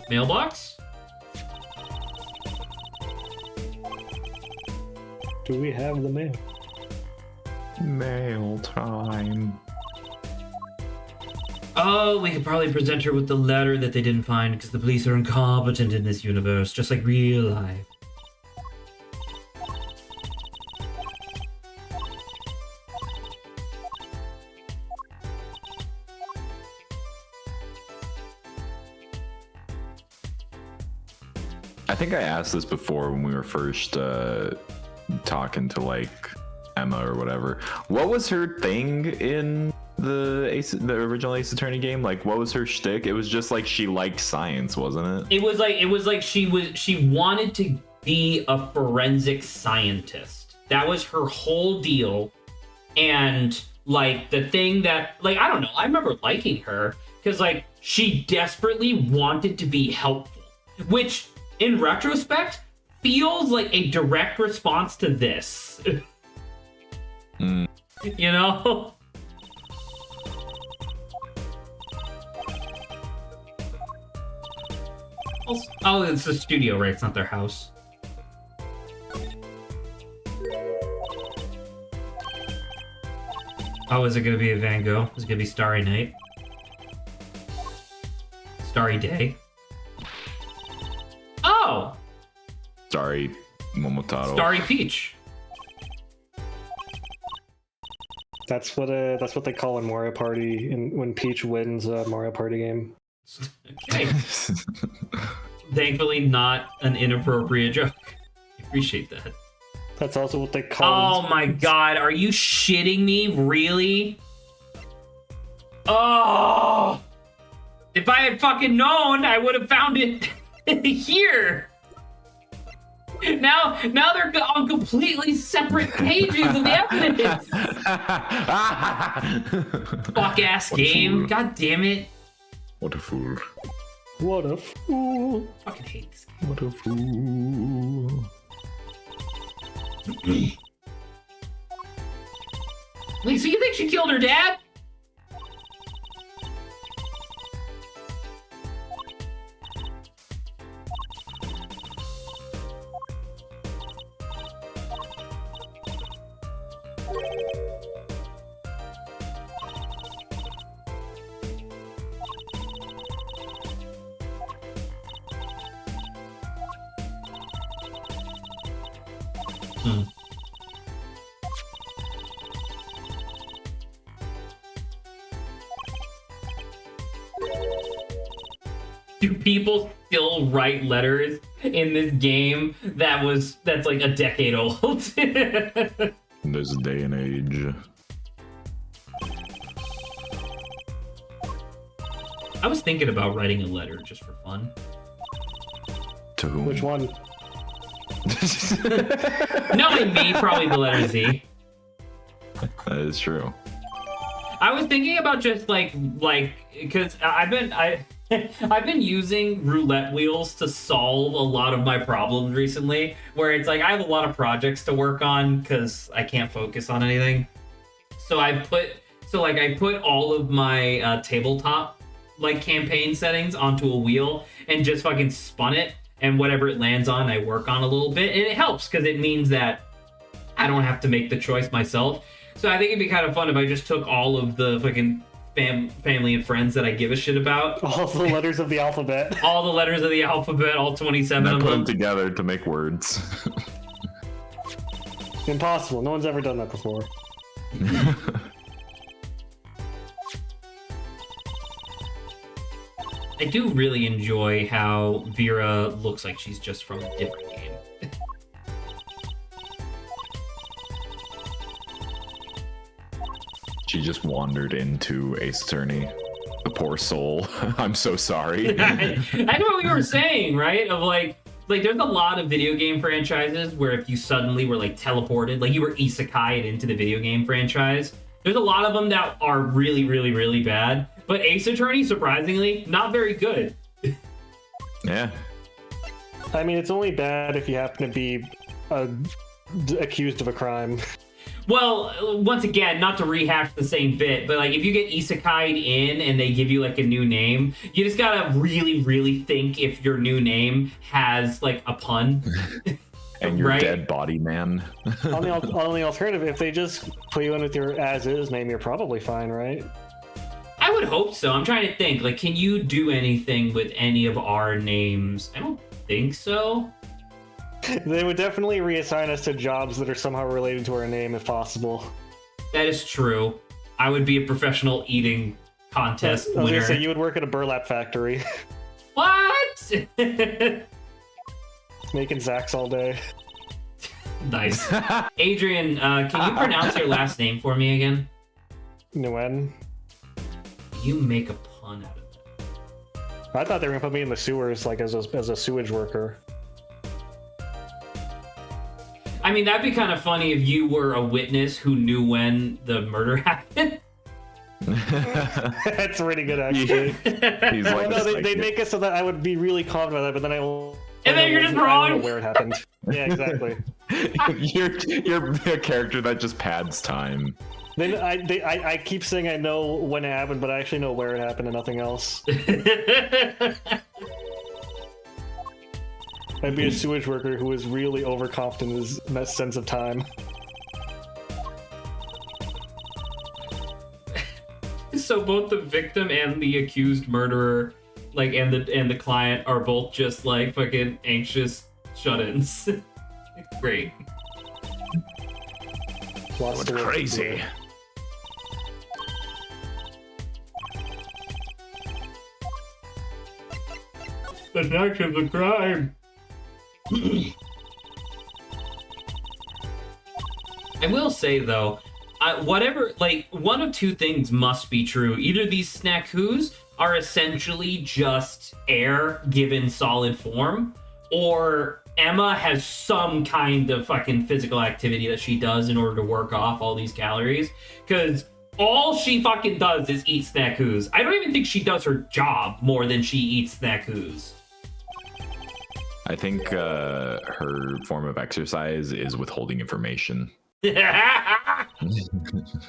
Mailbox? Do we have the mail? Mail time. Oh, we could probably present her with the letter that they didn't find because the police are incompetent in this universe, just like real life. I think I asked this before when we were first talking to like Emma or whatever. What was her thing in the original Ace Attorney game? Like, what was her shtick? It was just like she liked science, wasn't it? It was like she wanted to be a forensic scientist. That was her whole deal. And like the thing that, like, I don't know, I remember liking her because like she desperately wanted to be helpful, which in retrospect feels like a direct response to this. Mm. You know? Oh, it's the studio, right? It's not their house. Oh, is it gonna be a Van Gogh? Is it gonna be Starry Night? Starry Day? Oh! Sorry, Momotaro. Starry Peach. That's what they call in Mario Party when Peach wins a Mario Party game. Okay. Thankfully, not an inappropriate joke. I appreciate that. That's also what they call. Oh my god, are you shitting me? Really? Oh! If I had fucking known, I would have found it here. Now they're on completely separate pages of the evidence. Fuck ass game. God damn it. What a fool. What a fool. Fucking hate this game. What a fool. Lisa, you think she killed her dad? Do people still write letters in this game that's like a decade old? In this day and age. I was thinking about writing a letter just for fun. To whom? Which one? Knowing me, probably the letter Z. That is true. I was thinking about just like because I've been using roulette wheels to solve a lot of my problems recently, where it's like I have a lot of projects to work on because I can't focus on anything. So I put all of my tabletop like campaign settings onto a wheel and just fucking spun it, and whatever it lands on, I work on a little bit, and it helps because it means that I don't have to make the choice myself. So I think it'd be kind of fun if I just took all of the fucking family and friends that I give a shit about. All the letters of the alphabet. All the letters of the alphabet, all 27 And of put them. them together to make words. Impossible. No one's ever done that before. I do really enjoy how Vera looks like she's just from a different game. She just wandered into Ace Attorney. The poor soul. I'm so sorry. I know what we were saying, right? Of like there's a lot of video game franchises where if you suddenly were like teleported, like you were isekai'd into the video game franchise, there's a lot of them that are really, really, really bad. But Ace Attorney, surprisingly, not very good. Yeah. I mean, it's only bad if you happen to be accused of a crime. Well, once again, not to rehash the same bit, but like if you get isekai'd in and they give you like a new name, you just gotta really, really think if your new name has like a pun. And you're Right? dead body man. On the alternative, if they just put you in with your as-is name, you're probably fine, right? I would hope so. I'm trying to think, like, can you do anything with any of our names? I don't think so. They would definitely reassign us to jobs that are somehow related to our name if possible. That is true. I would be a professional eating contest I was winner. gonna say, you would work at a burlap factory. What? Making Zax all day. Nice. Adrian, can you pronounce your last name for me again? Nguyen. You make a pun out of it. I thought they were gonna put me in the sewers, like as a sewage worker. I mean, that'd be kind of funny if you were a witness who knew when the murder happened. That's really good, actually. He's like, No, they make it so that I would be really calm about that, but then I will. And then you're just I don't wrong. know where it happened. Yeah, exactly. you're a character that just pads time. Then I keep saying I know when it happened, but I actually know where it happened and nothing else. I'd be a sewage worker who was really overconfident in his sense of time. so both the victim and the accused murderer, like, and the client are both just like fucking anxious shut-ins. Great. Lots What's to work crazy? The act of the crime. I will say though, whatever, like, one of two things must be true. Either these snackoos are essentially just air given solid form, or Emma has some kind of fucking physical activity that she does in order to work off all these calories. Because all she fucking does is eat snackoos. I don't even think she does her job more than she eats snackoos. I think her form of exercise is withholding information.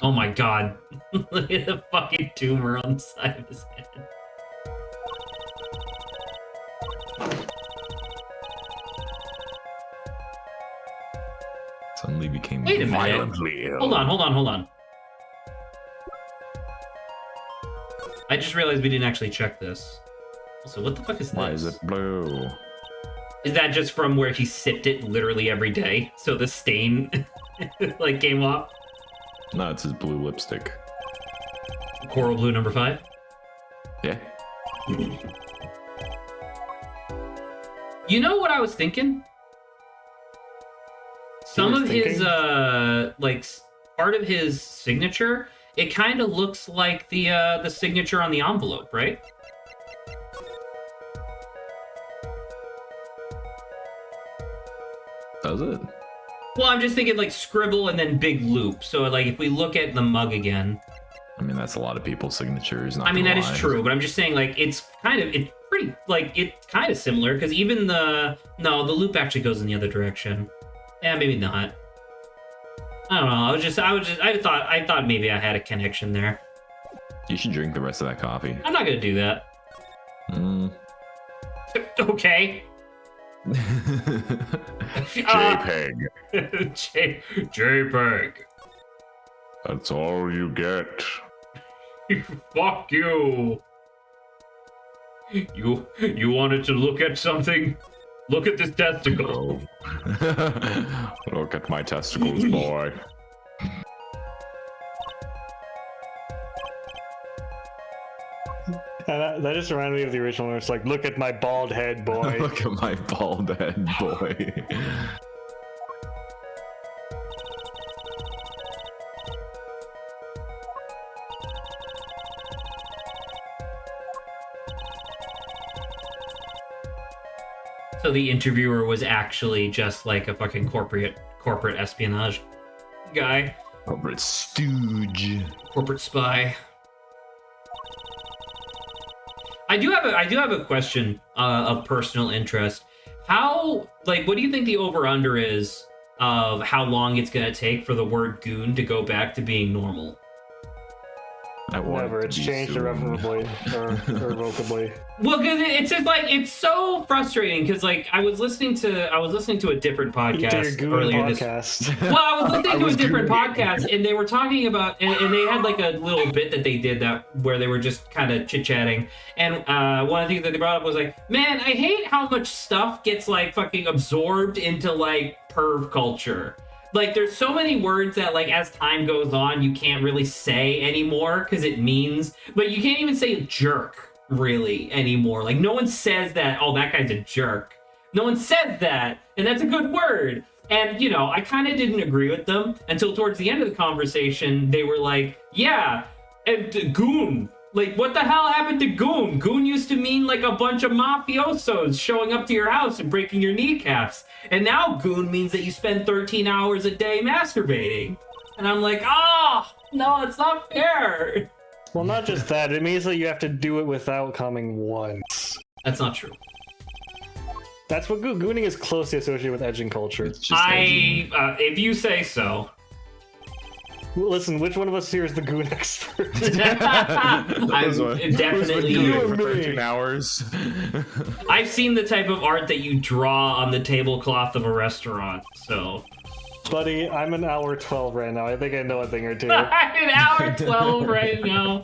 Oh my god. Look at the fucking tumor on the side of his head. Suddenly became Wait a minute. violently ill. Hold on. I just realized we didn't actually check this. So what the fuck is this? Why is it blue? Is that just from where he sipped it literally every day? So the stain like came off? No, it's his blue lipstick. Coral blue number 5? Yeah. You know what I was thinking? Some of his like part of his signature, it kind of looks like the signature on the envelope, right? Does it? Well, I'm just thinking like scribble and then big loop. So like if we look at the mug again. I mean, that's a lot of people's signatures. I mean, that is true, but I'm just saying like it's pretty like it's kind of similar because even the loop actually goes in the other direction. Yeah, maybe not. I don't know. I thought maybe I had a connection there. You should drink the rest of that coffee. I'm not gonna do that. Okay. JPEG. JPEG. That's all you get. Fuck you. You wanted to look at something? Look at this testicle. Oh. Look at my testicles, boy. That just reminded me of the original where it's like, look at my bald head, boy. Look at my bald head, boy. So the interviewer was actually just like a fucking corporate espionage guy. Corporate stooge. Corporate spy. I do have a question of personal interest. What do you think the over-under is of how long it's gonna take for the word goon to go back to being normal? Never. It's changed irrevocably or irrevocably. Well, because it's just like it's so frustrating. Because like I was listening to a different podcast earlier podcast. Well, I was listening to a different podcast, and they were talking about, and they had like a little bit that they did where they were just kind of chit chatting. And one of the things that they brought up was like, man, I hate how much stuff gets like fucking absorbed into like perv culture. Like, there's so many words that, like, as time goes on, you can't really say anymore because it means, but you can't even say jerk, really, anymore. Like, no one says that, oh, that guy's a jerk. No one says that, and that's a good word. And, you know, I kind of didn't agree with them until towards the end of the conversation, they were like, yeah, and goon. Like, what the hell happened to goon? Goon used to mean, like, a bunch of mafiosos showing up to your house and breaking your kneecaps. And now goon means that you spend 13 hours a day masturbating. And I'm like, oh, no, it's not fair. Well, not just that. It means that you have to do it without coming once. That's not true. That's what gooning is closely associated with edging culture. It's just edging. If you say so. Listen, which one of us here is the goon expert? I'm definitely you for 13 hours. I've seen the type of art that you draw on the tablecloth of a restaurant, so. Buddy, I'm an hour 12 right now. I think I know a thing or two. I'm an hour 12 right now.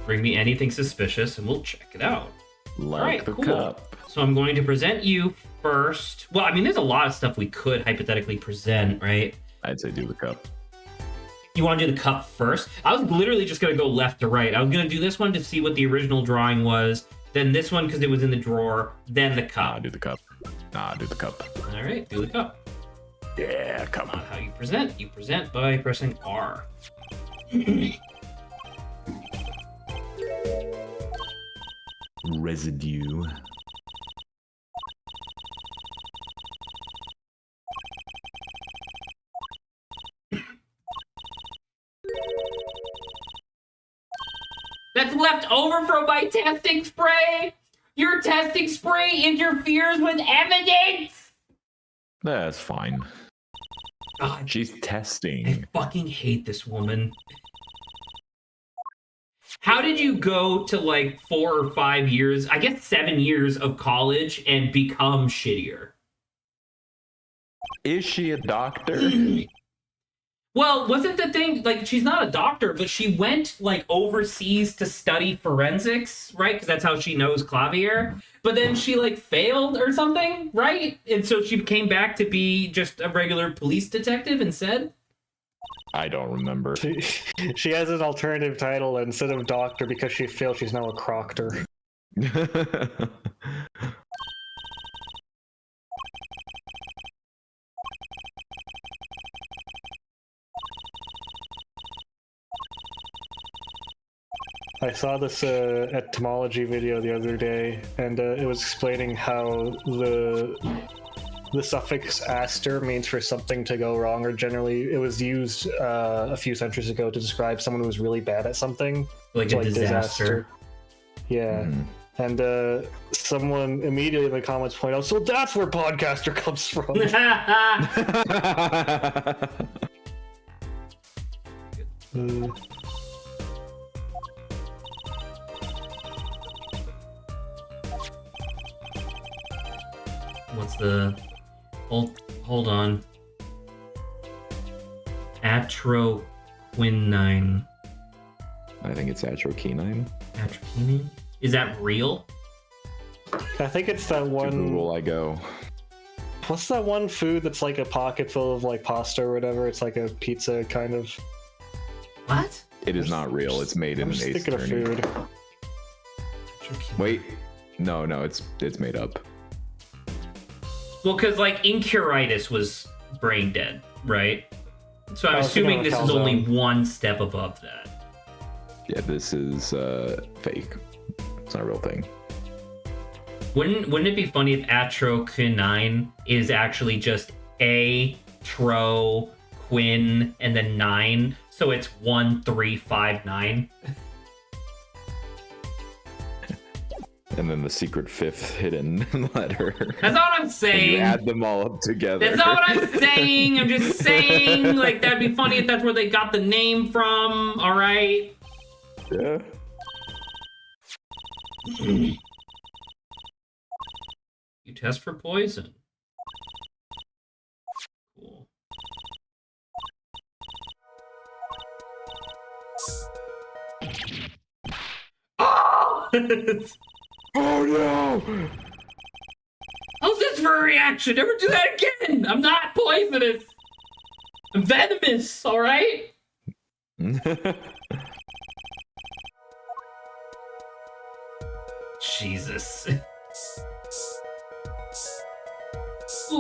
Bring me anything suspicious and we'll check it out. Like All right, the cool. cup. So I'm going to present you first. Well, I mean, there's a lot of stuff we could hypothetically present, right? I'd say do the cup. You want to do the cup first? I was literally just going to go left to right. I was going to do this one to see what the original drawing was, then this one because it was in the drawer, then the cup. Do the cup. Do the cup. All right, do the cup. Yeah, cup. Not how you present. You present by pressing R. Residue. That's left over from my testing spray. Your testing spray interferes with evidence. That's fine. God, She's I testing. fucking hate this woman. How did you go to like 4 or 5 years, I guess 7 years of college and become shittier? Is she a doctor? Well, wasn't the thing, like, she's not a doctor, but she went, like, overseas to study forensics, right? Because that's how she knows Clavier. But then she, like, failed or something, right? And so she came back to be just a regular police detective instead? I don't remember. She has an alternative title instead of doctor because she failed. She's now a croctor. I saw this etymology video the other day, and it was explaining how the suffix "aster" means for something to go wrong, or generally it was used a few centuries ago to describe someone who was really bad at something, Like a disaster. Yeah. And someone immediately in the comments point out, so that's where podcaster comes from. What's the... Hold on. Atroquinine. I think it's atroquinine. Atroquinine? Is that real? I think it's that To one. Google I go. What's that one food that's like a pocket full of like pasta or whatever? It's like a pizza kind of. What? It is not real. It's made in I'm an just Ace thinking of Attorney. food. Wait. No, it's made up. Well, because like Incuritis was brain dead, right? So I'm I was thinking assuming of this is only calzone. one step above that. Yeah, this is fake. It's not a real thing. Wouldn't it be funny if atroquinine is actually just A-tro-quin and then 9, so it's 1359? And then the secret fifth hidden letter. That's not what I'm And you saying. add them all up together. That's not what I'm saying. I'm just saying, like, that'd be funny if that's where they got the name from. All right. Yeah. You test for poison. Cool. Oh! Oh no! How's this for a reaction? Never do that again! I'm not poisonous! I'm venomous, alright? Jesus.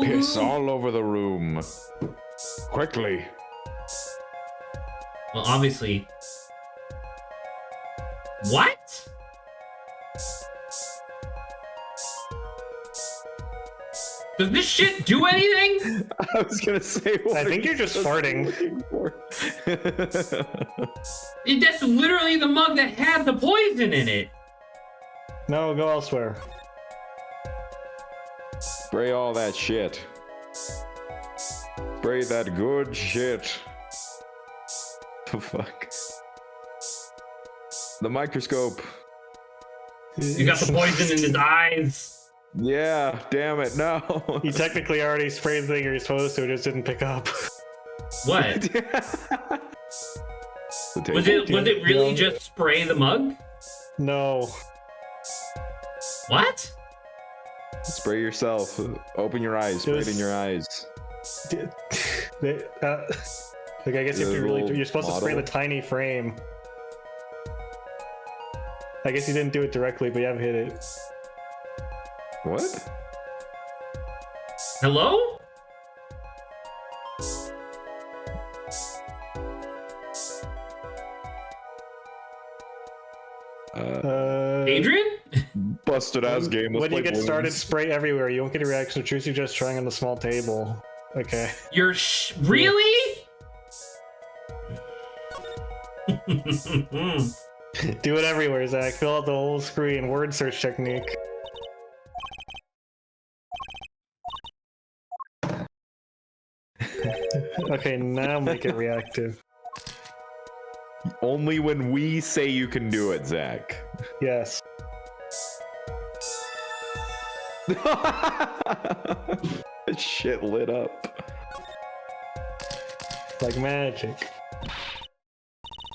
Piss all over the room. Quickly. Well, obviously. What? Does this shit do anything? I was gonna say. What I think you're just farting. That's literally the mug that had the poison in it. No, go elsewhere. Spray all that shit. Spray that good shit. The fuck? The microscope. You got the poison in his eyes. Yeah, damn it, no. You technically already sprayed the thing you're supposed to, it just didn't pick up. What? The Was table. it really Yeah. just spray the mug? No. What? Spray yourself. Open your eyes. Spray it in your eyes. Like I guess you have to really. You're supposed to spray the tiny frame. I guess you didn't do it directly, but you have hit it. What? Hello? Adrian? Busted ass game. When you get started, spray everywhere. You won't get a reaction to True Suggest trying on the small table. Okay. You're really? Do it everywhere, Zach. Fill out the whole screen. Word search technique. Okay, now make it reactive. Only when we say you can do it, Zach. Yes. Shit lit up. Like magic.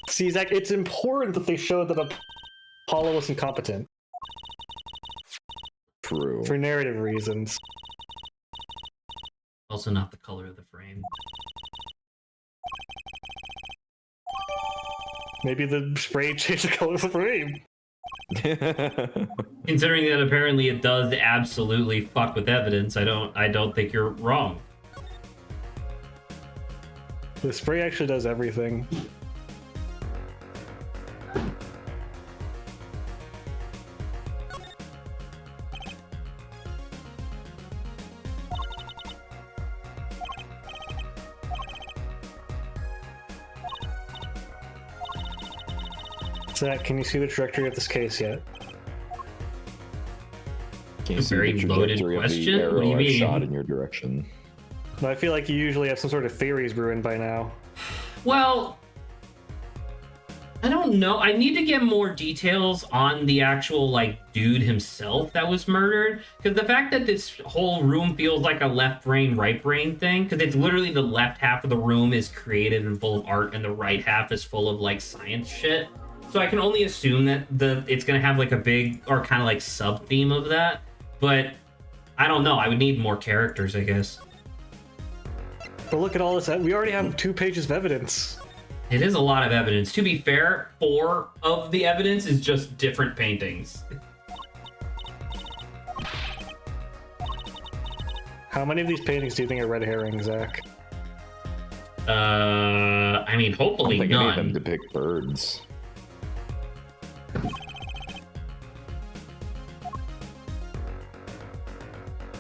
See, Zach, it's important that they show that Apollo was incompetent. True. For narrative reasons. Also not the color of the frame. Maybe the spray changed the color of the frame. Considering that apparently it does absolutely fuck with evidence, I don't think you're wrong. The spray actually does everything. Zach, can you see the trajectory of this case yet? Can't A very loaded question? What do you mean? Shot in your direction. I feel like you usually have some sort of theories brewing by now. Well, I don't know. I need to get more details on the actual, like, dude himself that was murdered. Because the fact that this whole room feels like a left brain, right brain thing, because it's literally the left half of the room is creative and full of art, and the right half is full of, like, science shit. So I can only assume that it's going to have, like, a big, or kind of, like, sub-theme of that. But I don't know. I would need more characters, I guess. But look at all this. We already have 2 pages of evidence. It is a lot of evidence. To be fair, 4 of the evidence is just different paintings. How many of these paintings do you think are red herrings, Zach? I mean, hopefully I don't think none. any of them depict birds.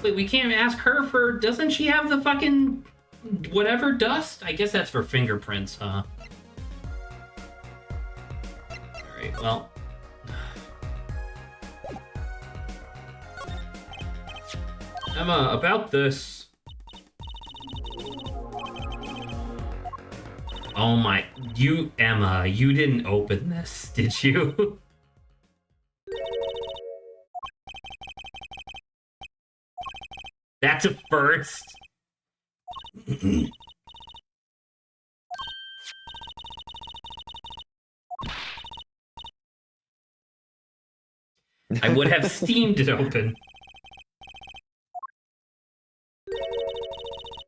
Wait, we can't ask her for... Doesn't she have the fucking... whatever dust? I guess that's for fingerprints, huh? Alright, well... Emma, about this... Oh my... Emma, you didn't open this, did you? That's a first. I would have steamed it open.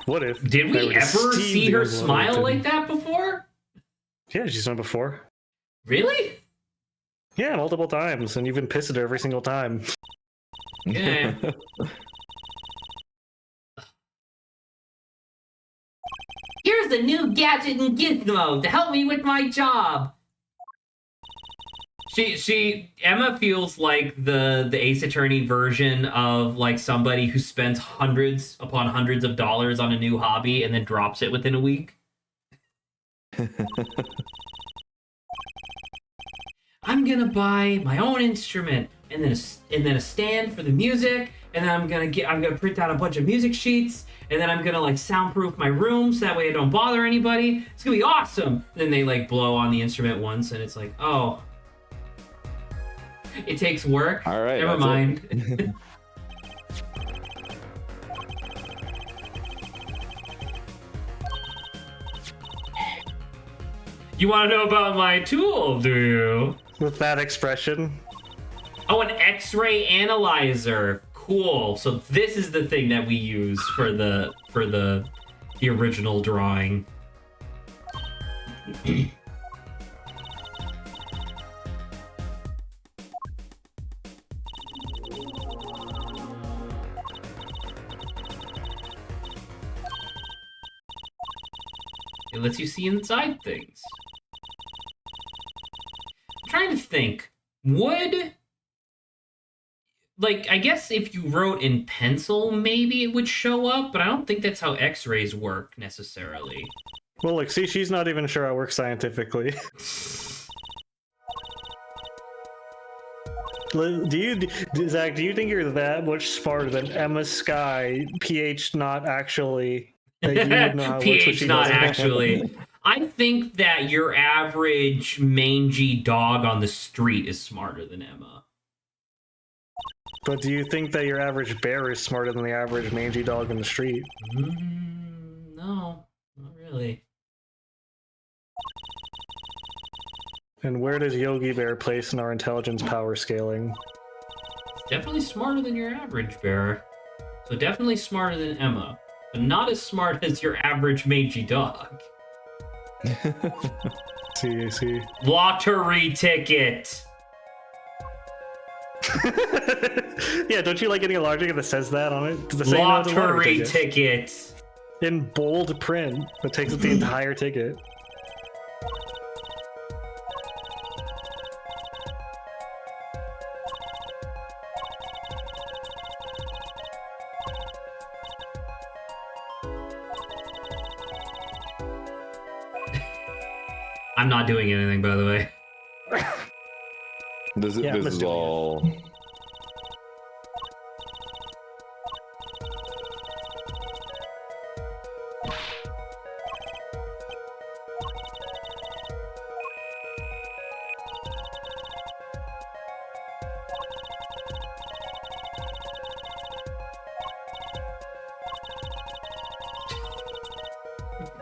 What if? Did we ever see her smile like that before? Yeah, she's done it before. Really? Yeah, multiple times, and you've been pissed at her every single time. Yeah. Here's a new gadget and gizmo to help me with my job. Emma feels like the Ace Attorney version of like somebody who spends hundreds upon hundreds of dollars on a new hobby and then drops it within a week. I'm gonna buy my own instrument and then a stand for the music, and then I'm gonna print out a bunch of music sheets, and then I'm gonna like soundproof my room so that way I don't bother anybody. It's gonna be awesome. Then they like blow on the instrument once, and it's like, oh, it takes work. All right, never mind. You want to know about my tool, do you? With that expression. Oh, an X-ray analyzer. Cool. So this is the thing that we use for the original drawing. It lets you see inside things. I'm trying to think. I guess if you wrote in pencil, maybe it would show up, but I don't think that's how X-rays work necessarily. Well, look, see, she's not even sure how it works scientifically. Zach, do you think you're that much smarter than Emma Sky, PH not actually? That you would know how it works, PH not actually. I think that your average mangy dog on the street is smarter than Emma. But do you think that your average bear is smarter than the average mangy dog in the street? No, not really. And where does Yogi Bear place in our intelligence power scaling? It's definitely smarter than your average bear. So definitely smarter than Emma. But not as smart as your average mangy dog. See. Lottery ticket! Yeah, don't you like getting a lottery ticket that says that on it? Does it say lottery ticket! In bold print that takes up the entire ticket. I'm not doing anything, by the way. This is all.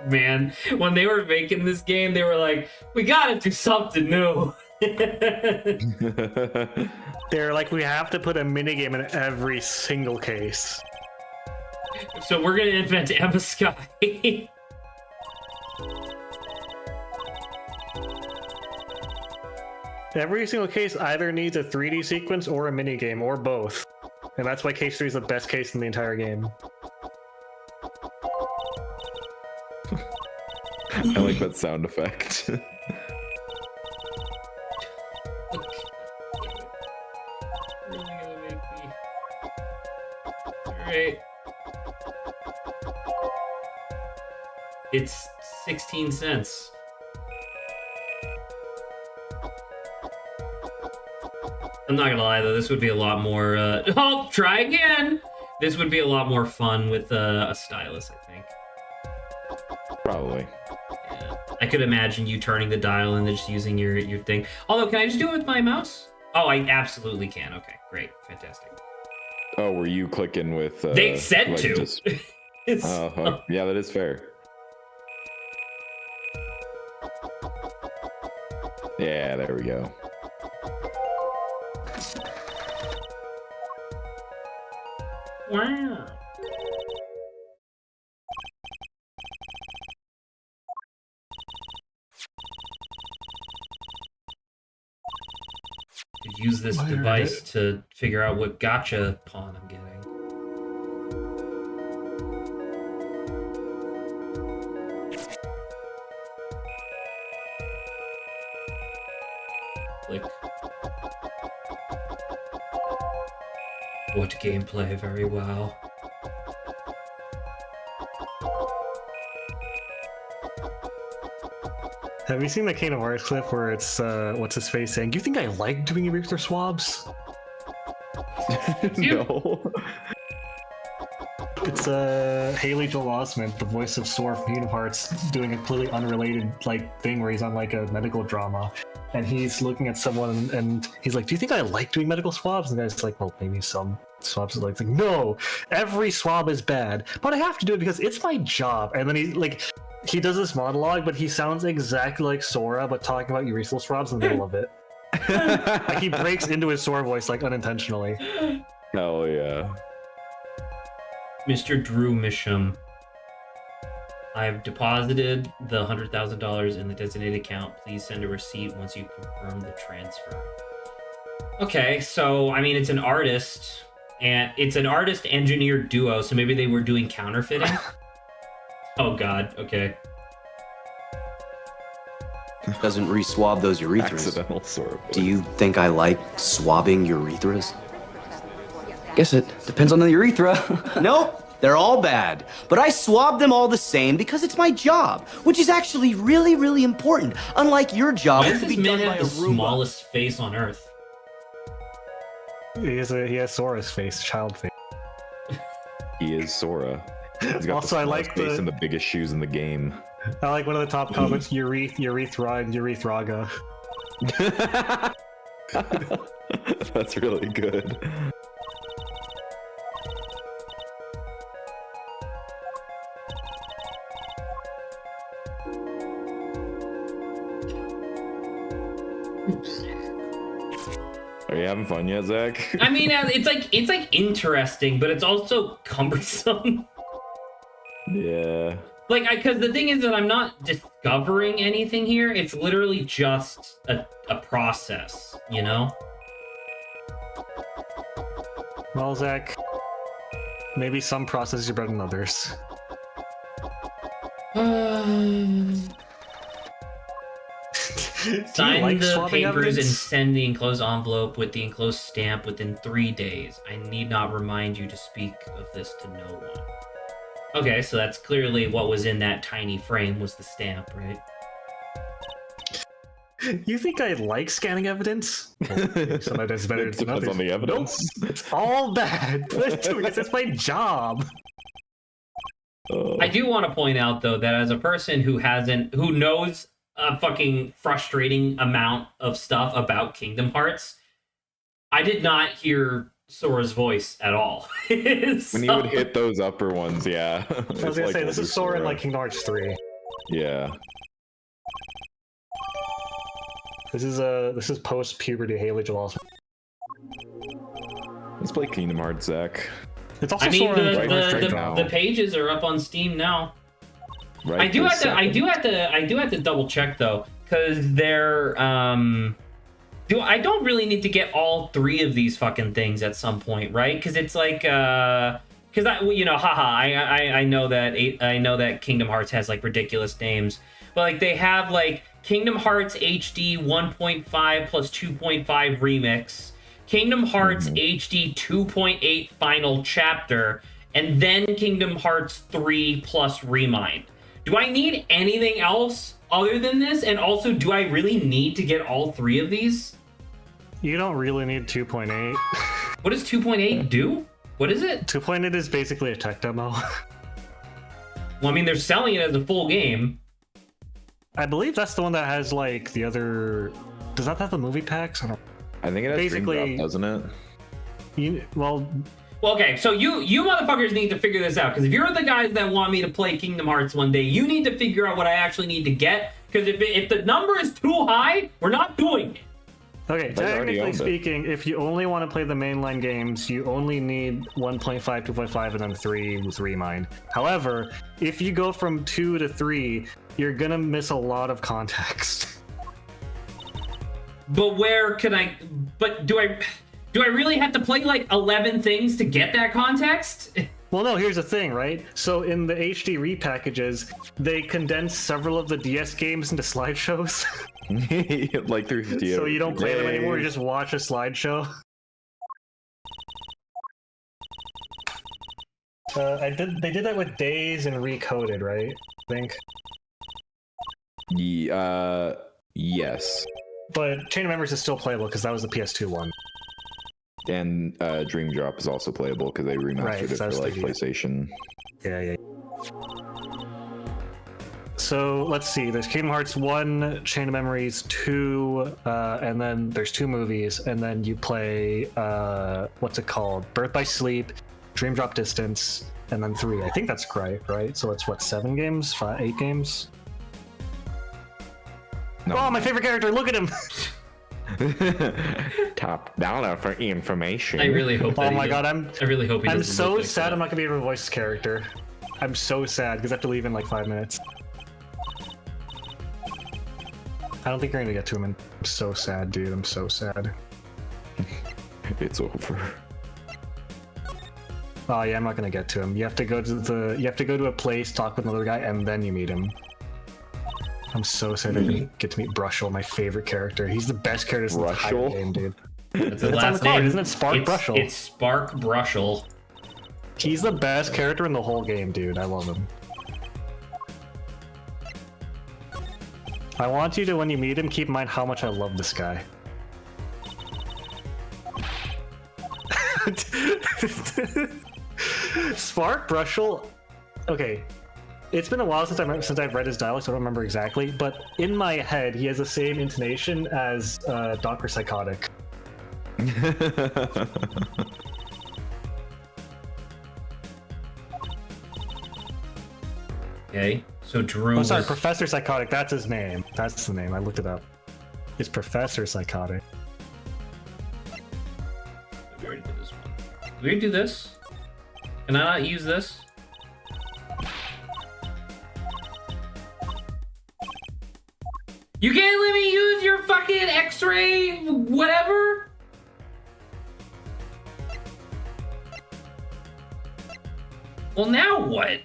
Man, when they were making this game, they were like, we gotta do something new. They're like, we have to put a minigame in every single case. So we're gonna invent Emma Sky. Every single case either needs a 3D sequence or a minigame, or both. And that's why case 3 is the best case in the entire game. I like that sound effect. Really gonna make me. Alright. It's 16 cents. I'm not gonna lie though, this would be a lot more oh, try again! This would be a lot more fun with a stylus, I think. Probably. Yeah. I could imagine you turning the dial and then just using your thing. Although, can I just do it with my mouse? Oh, I absolutely can. Okay, great. Fantastic. Oh, were you clicking with... they said like to. Just... yeah, that is fair. Yeah, there we go. Wow. Could use this device to figure out what gotcha pawn I'm getting. Click. What gameplay, very well. Have you seen the Kingdom Hearts clip where it's what's his face saying, "Do you think I like doing eraser swabs?" No. It's Haley Joel Osment, the voice of Sora from Kingdom Hearts, doing a completely unrelated thing where he's on a medical drama, and he's looking at someone and he's like, "Do you think I like doing medical swabs?" And the guy's like, "Well, maybe some swabs." Are like, "No, every swab is bad, but I have to do it because it's my job." And then he does this monologue, but he sounds exactly like Sora, but talking about urethral swabs in the middle of it. Like he breaks into his Sora voice like unintentionally. Hell yeah. Mr. Drew Misham. I've deposited the $100,000 in the designated account. Please send a receipt once you confirm the transfer. Okay, so I mean, it's an artist, and it's an artist-engineer duo, so maybe they were doing counterfeiting. Oh God. Okay. Doesn't re-swab those urethras. Accidental Sora. Do you think I like swabbing urethras? Guess it depends on the urethra. Nope, they're all bad. But I swab them all the same because it's my job, which is actually really, really important. Unlike your job, Why which does would this be man done by have a the Roomba. smallest face on Earth? He has Sora's face, child face. He is Sora. He's got Also, the I smallest like face the- and the biggest shoes in the game. I like one of the top comments, urethra and urethraga. That's really good. Are you having fun yet, Zach? I mean, it's like interesting, but it's also cumbersome. Yeah. Like, because the thing is that I'm not discovering anything here. It's literally just a process, you know? Well, Zach, maybe some processes are better than others. Do you Sign like the swapping papers and evidence? send the enclosed envelope with the enclosed stamp within 3 days. I need not remind you to speak of this to no one. Okay, so that's clearly what was in that tiny frame was the stamp, right? You think I like scanning evidence? Well, some evidence is better It than depends others. on the evidence. Nope, it's all bad. It's my job. I do want to point out though that as a person who knows a fucking frustrating amount of stuff about Kingdom Hearts, I did not hear Sora's voice at all. When you would hit those upper ones, yeah. I was gonna say, this is Sora in like Kingdom Hearts 3. Yeah. This is post-puberty Haley Joel Osment. Let's play Kingdom Hearts, Zach. It's also I mean, Sora in Kingdom Hearts 3 the now. the pages are up on Steam now. Right. I do this have second. to double check though, because they're I don't really need to get all 3 of these fucking things at some point, right? Because it's like because I know that Kingdom Hearts has like ridiculous names, but like they have like Kingdom Hearts HD 1.5 plus 2.5 remix, Kingdom Hearts HD 2.8 final chapter, and then Kingdom Hearts 3 plus Remind. Do I need anything else other than this? And also, do I really need to get all 3 of these? You don't really need 2.8. What does 2.8 do? What is it? 2.8 is basically a tech demo. Well, I mean, they're selling it as a full game. I believe that's the one that has like the other. Does that have the movie packs? I don't. I think it has Basically- Dream Drop, doesn't it? Well, Well, okay, so you motherfuckers need to figure this out, because if you're the guys that want me to play Kingdom Hearts one day, you need to figure out what I actually need to get, because if the number is too high, we're not doing it. okay, They already technically owned it. speaking, if you only want to play the mainline games, you only need 1.5, 2.5, and then 3 with Remind. However, if you go from 2 to 3, you're gonna miss a lot of context. But where can I... But do I really have to play like 11 things to get that context? Well, no, here's the thing, right? So in the HD repackages, they condense several of the DS games into slideshows. Like 350. So you don't play them anymore, you Yay. just watch a slideshow. They did that with Days and Recoded, right? I think. Yes. But Chain of Memories is still playable because that was the PS2 one. And Dream Drop is also playable because they remastered Right, it so for that's like the- PlayStation. Yeah. So let's see. There's Kingdom Hearts 1, Chain of Memories 2, and then there's 2 movies, and then you play what's it called? Birth by Sleep, Dream Drop Distance, and then 3. I think that's correct, right? So it's what, 7 games? 8 games? No. Oh, my favorite character! Look at him! Top dollar for information. I really hope. That Oh my god, I really hope he. I'm doesn't so look like sad that. I'm not gonna be able to voice this character. I'm so sad because I have to leave in like 5 minutes. I don't think you're gonna get to him. I'm so sad, dude. I'm so sad. It's over. Oh yeah, I'm not gonna get to him. You have to go to a place, talk with another guy, and then you meet him. I'm so sad I didn't get to meet Brushel, my favorite character. He's the best character in the entire Brushel? game, dude. That's his It's on last the card, name. isn't it? Spark Brushel. It's Spark Brushel. He's the best character in the whole game, dude. I love him. I want you to, when you meet him, keep in mind how much I love this guy. Spark Brushel. Okay, it's been a while since I've read his dialogue, so I don't remember exactly. But in my head, he has the same intonation as Dr. Psychotic. Okay, so Drew. Oh, sorry, was- Professor Psychotic. That's his name. That's the name. I looked it up. It's Professor Psychotic. We already did this one. Did we do this? Can I not use this? You can't let me use your fucking X-ray whatever? Well, now what?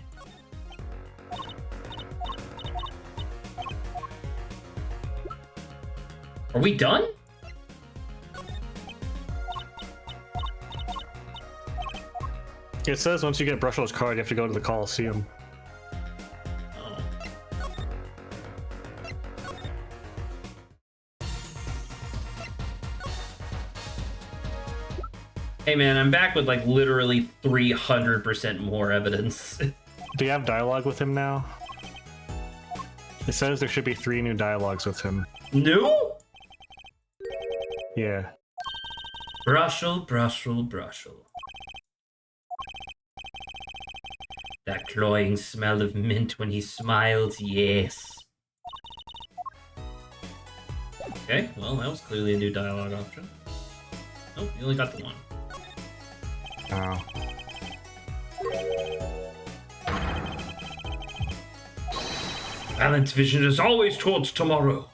Are we done? It says once you get Brushel's card, you have to go to the Coliseum. Oh. Hey man, I'm back with like literally 300% more evidence. Do you have dialogue with him now? It says there should be 3 new dialogues with him. No? Yeah. Brushel, Brushel, Brushel. That cloying smell of mint when he smiles, yes. Okay, well, that was clearly a new dialogue option. Nope, you only got the one. Oh. Balance vision is always towards tomorrow.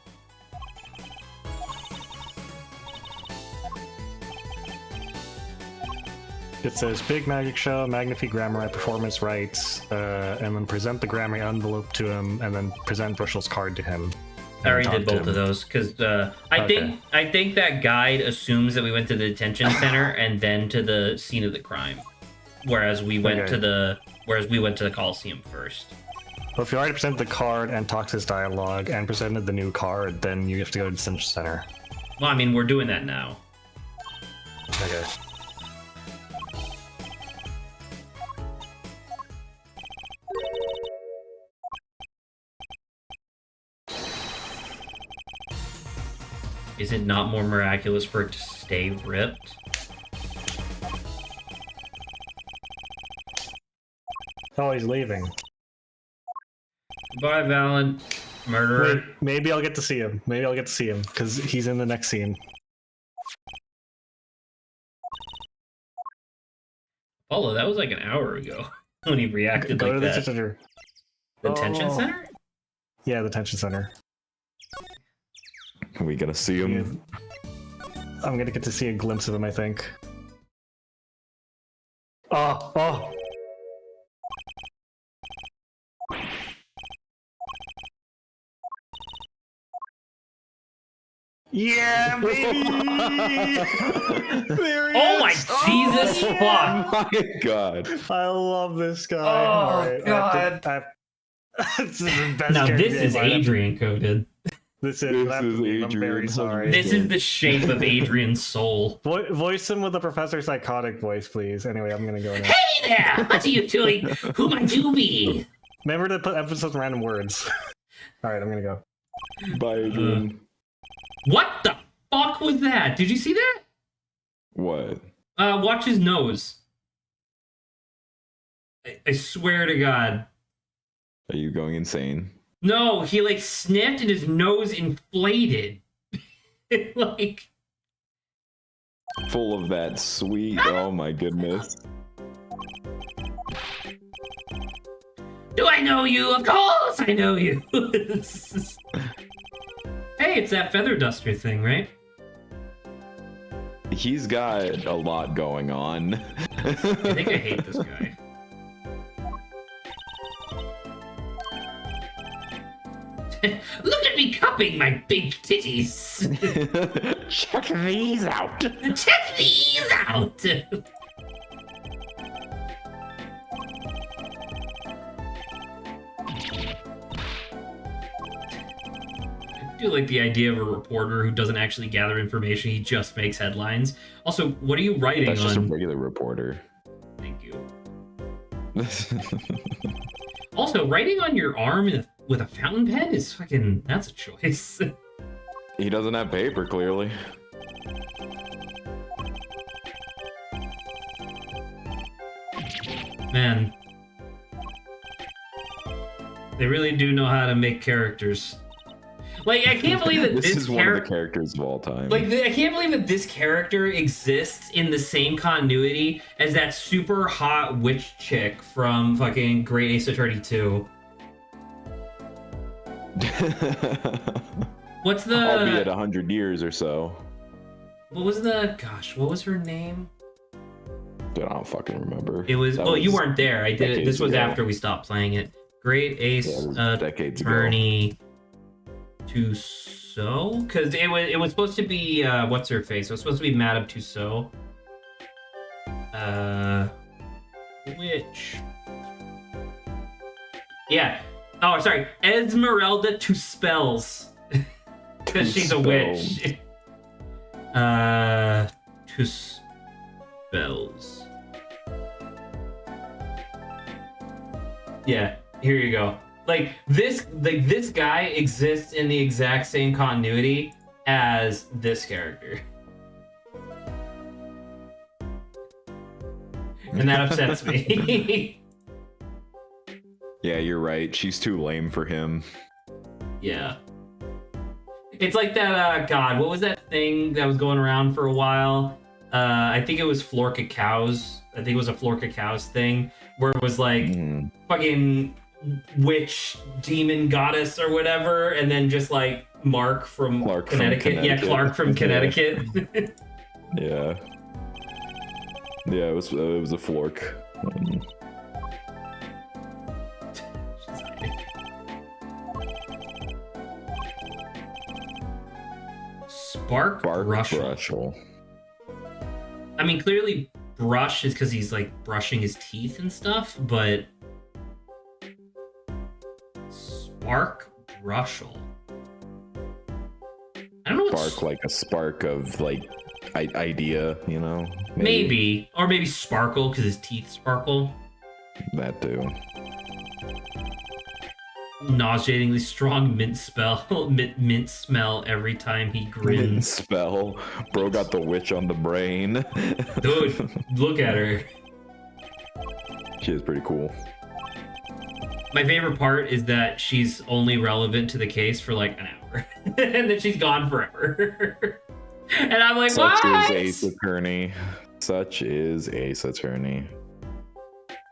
It says big magic show, magnifique grammar, performance rights, and then present the grammar envelope to him, and then present Brushel's card to him. I already Talk did to both him. of those because Okay. I think that guide assumes that we went to the detention center and then to the scene of the crime, whereas we went Okay. to the Coliseum first. Well, if you already presented the card and talked his dialogue and presented the new card, then you have to go to the detention center. Well, I mean, we're doing that now. Okay. Is it not more miraculous for it to stay ripped? Oh, he's leaving. Goodbye, Valen. Murderer. Wait, maybe I'll get to see him. Maybe I'll get to see him because he's in the next scene. Apollo, that was like an hour ago when he reacted Go like to the that. detention center. The detention Oh. center? Yeah, the detention center. Are we gonna see him? I'm gonna get to see a glimpse of him, I think. Oh. Yeah, baby! There he Oh my is! Jesus yeah! fuck! My God. I love this guy. Oh, Alright, God. this is the best Now character this is design. Adrian coded. This This is is I'm very Adrian. sorry. This is the shape of Adrian's soul. Voice him with a Professor Psychotic voice, please. Anyway, I'm gonna go now. Hey there! What are you doing? Who might you be? Remember to put emphasis on random words. Alright, I'm gonna go. Bye, Adrian. What the fuck was that? Did you see that? What? Watch his nose. I swear to God. Are you going insane? No, he like sniffed and his nose inflated. Like, Full of that sweet. Oh my goodness. do I know you? Of course I know you. Hey, it's that feather duster thing, right? He's got a lot going on. I think I hate this guy. Look at me cupping my big titties. Check these out. Check these out. I do like the idea of a reporter who doesn't actually gather information, he just makes headlines. Also, what are you writing That's on? just a regular reporter. Thank you. Also, writing on your arm with a fountain pen is fucking, that's a choice. He doesn't have paper, clearly. Man. They really do know how to make characters. Like, I can't believe that This is one of the characters of all time. Like, I can't believe that this character exists in the same continuity as that super hot witch chick from fucking Great Ace Attorney 2. What's the... Albeit 100 years or so. What was the... Gosh, what was her name? Dude, I don't fucking remember. It was... That Well, you weren't there. I did it. This was ago. after we stopped playing it. Great Ace decades ago. Attorney... Tussaud? Because it was supposed to be what's her face? It was supposed to be Madame Tussaud. Which? Yeah. Oh, sorry, Esmeralda Tuspells. Because she's a witch. Tuspells. Yeah. Here you go. Like this guy exists in the exact same continuity as this character. And that upsets me. Yeah, you're right. She's too lame for him. Yeah. It's like that, God, what was that thing that was going around for a while? I think it was Florka Cows. I think it was a Florka Cows thing where it was like fucking witch, demon, goddess, or whatever, and then just like Mark from Connecticut. Yeah, Clark from Connecticut. Yeah. Yeah, it was a flork. Spark Brushel. I mean, clearly brush is because he's like brushing his teeth and stuff, but Spark Brushel. I don't know what Spark, like a spark of like idea, you know? Maybe. Or maybe sparkle because his teeth sparkle. That too. Nauseatingly strong mint smell every time he grins. Mint spell. Bro got the witch on the brain. Dude, look at her. She is pretty cool. My favorite part is that she's only relevant to the case for like an hour. And then she's gone forever. And I'm like, Such what? is Ace Attorney. Such is Ace Attorney.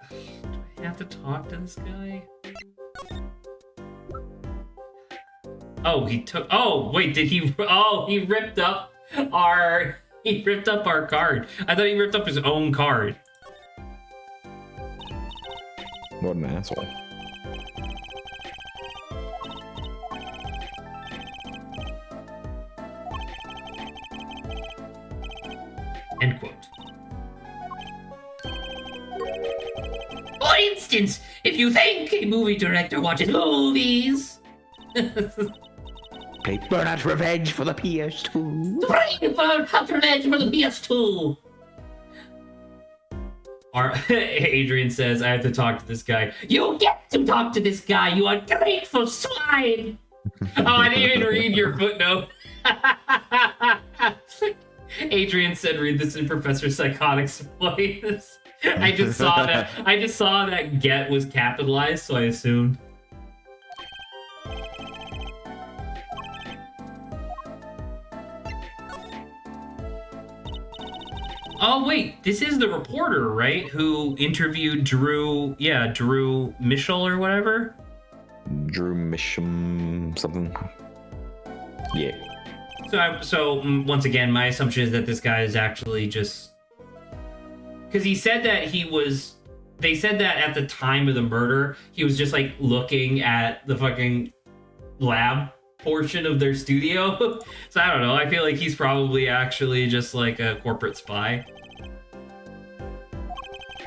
Do I have to talk to this guy? Oh, he took. Oh, wait, did he? Oh, he ripped up our. He ripped up our card. I thought he ripped up his own card. What an asshole. End quote. For instance, if you think a movie director watches movies. Play Burnout Revenge for the PS2. Bring Burnout Revenge for the PS2. Adrian says, I have to talk to this guy. You get to talk to this guy, you ungrateful swine! Oh, I didn't even read your footnote. Adrian said, read this in Professor Psychotic's voice. I just saw that get was capitalized, so I assumed. Oh wait, this is the reporter, right? Who interviewed Drew? Yeah, Drew Mitchell or whatever. Drew Misham something. Yeah. So once again, my assumption is that this guy is actually just because he said that he was. They said that at the time of the murder, he was just like looking at the fucking lab portion of their studio. So I don't know. I feel like he's probably actually just like a corporate spy.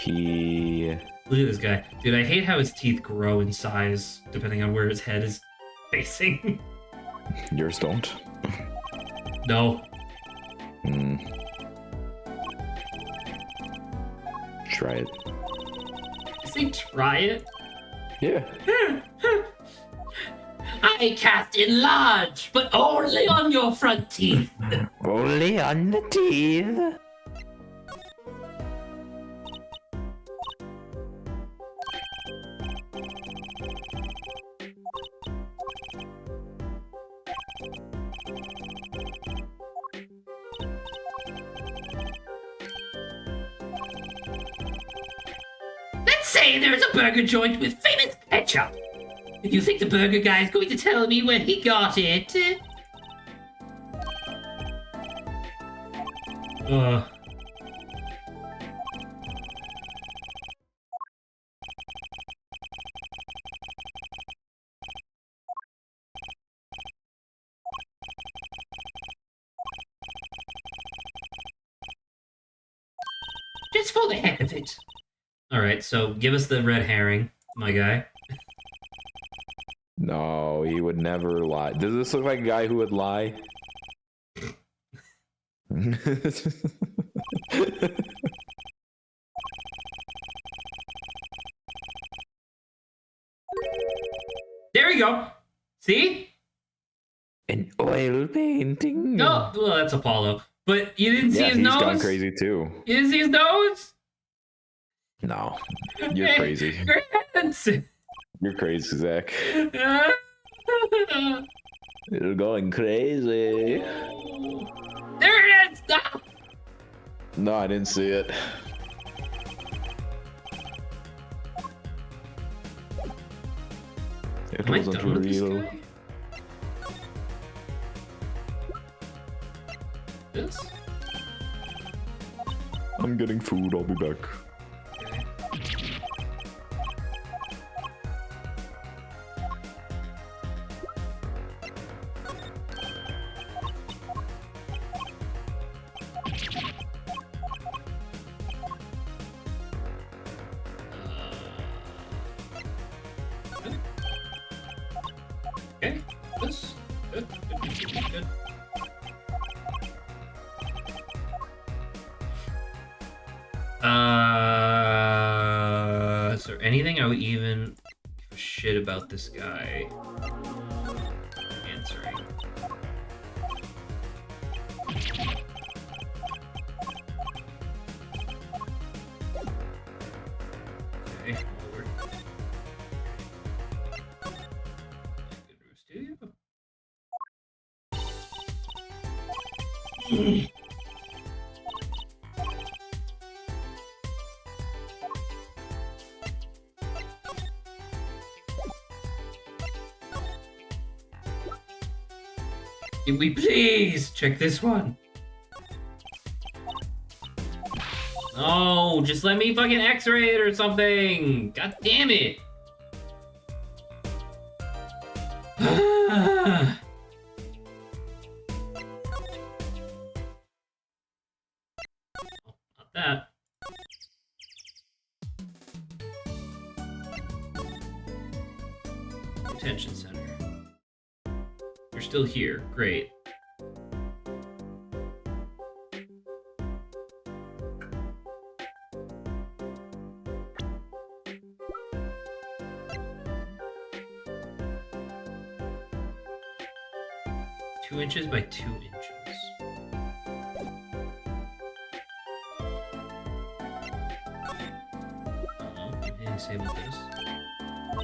Look at this guy. Dude, I hate how his teeth grow in size depending on where his head is facing. Yours don't. No. Try it. Say try it? Yeah. I cast enlarge, but only on your front teeth. Only on the teeth. Let's say there's a burger joint with famous ketchup. You think the burger guy is going to tell me where he got it? Just for the heck of it. Alright, so give us the red herring, my guy. No, he would never lie. Does this look like a guy who would lie? There we go. See? An oil painting. No, well, that's Apollo. But you didn't see his he's nose? gone crazy too. You didn't see his nose? No, you're crazy. Grant! You're crazy, Zach. You're going crazy. There it is! Stop! No, I didn't see it. It Am I wasn't done with this real. guy? This? I'm getting food. I'll be back. Okay. Okay, this. Good. Good. Is there anything I would even give a shit about this guy answering? Okay, forward. Good news to you. Can we please check this one? No, just let me fucking x-ray it or something. God damn it. Not that. Detention center. You're still here. Great. Two inches by 2 inches. Anything to say about this? No.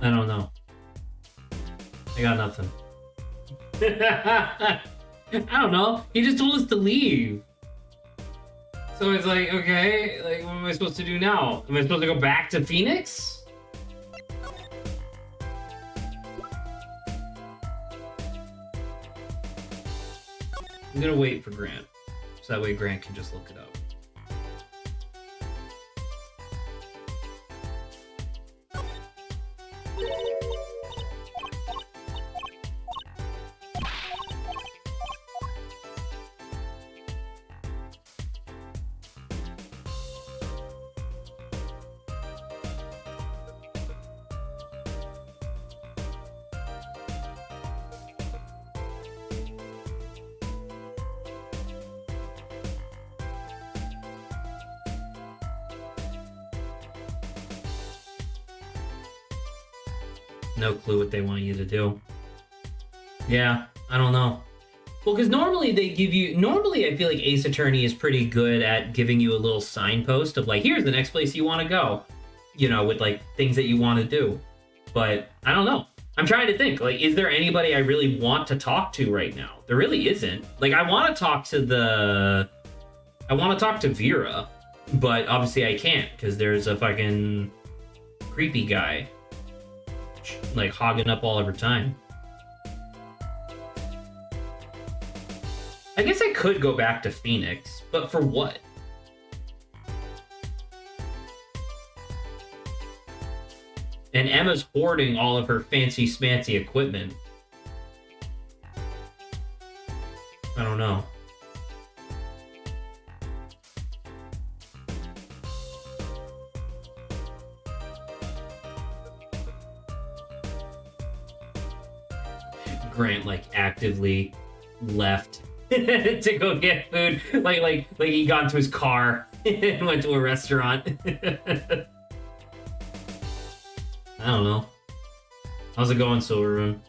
I don't know. I got nothing. I don't know. He just told us to leave. So it's like, okay, like, what am I supposed to do now? Am I supposed to go back to Phoenix? I'm gonna wait for Grant. So that way Grant can just look it up. No clue what they want you to do. Yeah, I don't know. Well, because normally they give you... Normally I feel like Ace Attorney is pretty good at giving you a little signpost of like, here's the next place you want to go. You know, with like things that you want to do. But I don't know. I'm trying to think. Like, is there anybody I really want to talk to right now? There really isn't. Like, I want to talk to the... I want to talk to Vera. But obviously I can't because there's a fucking creepy guy. Like hogging up all of her time. I guess I could go back to Phoenix, but for what? And Emma's hoarding all of her fancy smancy equipment. I don't know. Grant like actively left to go get food, like he got into his car and went to a restaurant. I don't know. How's it going, Silvermoon?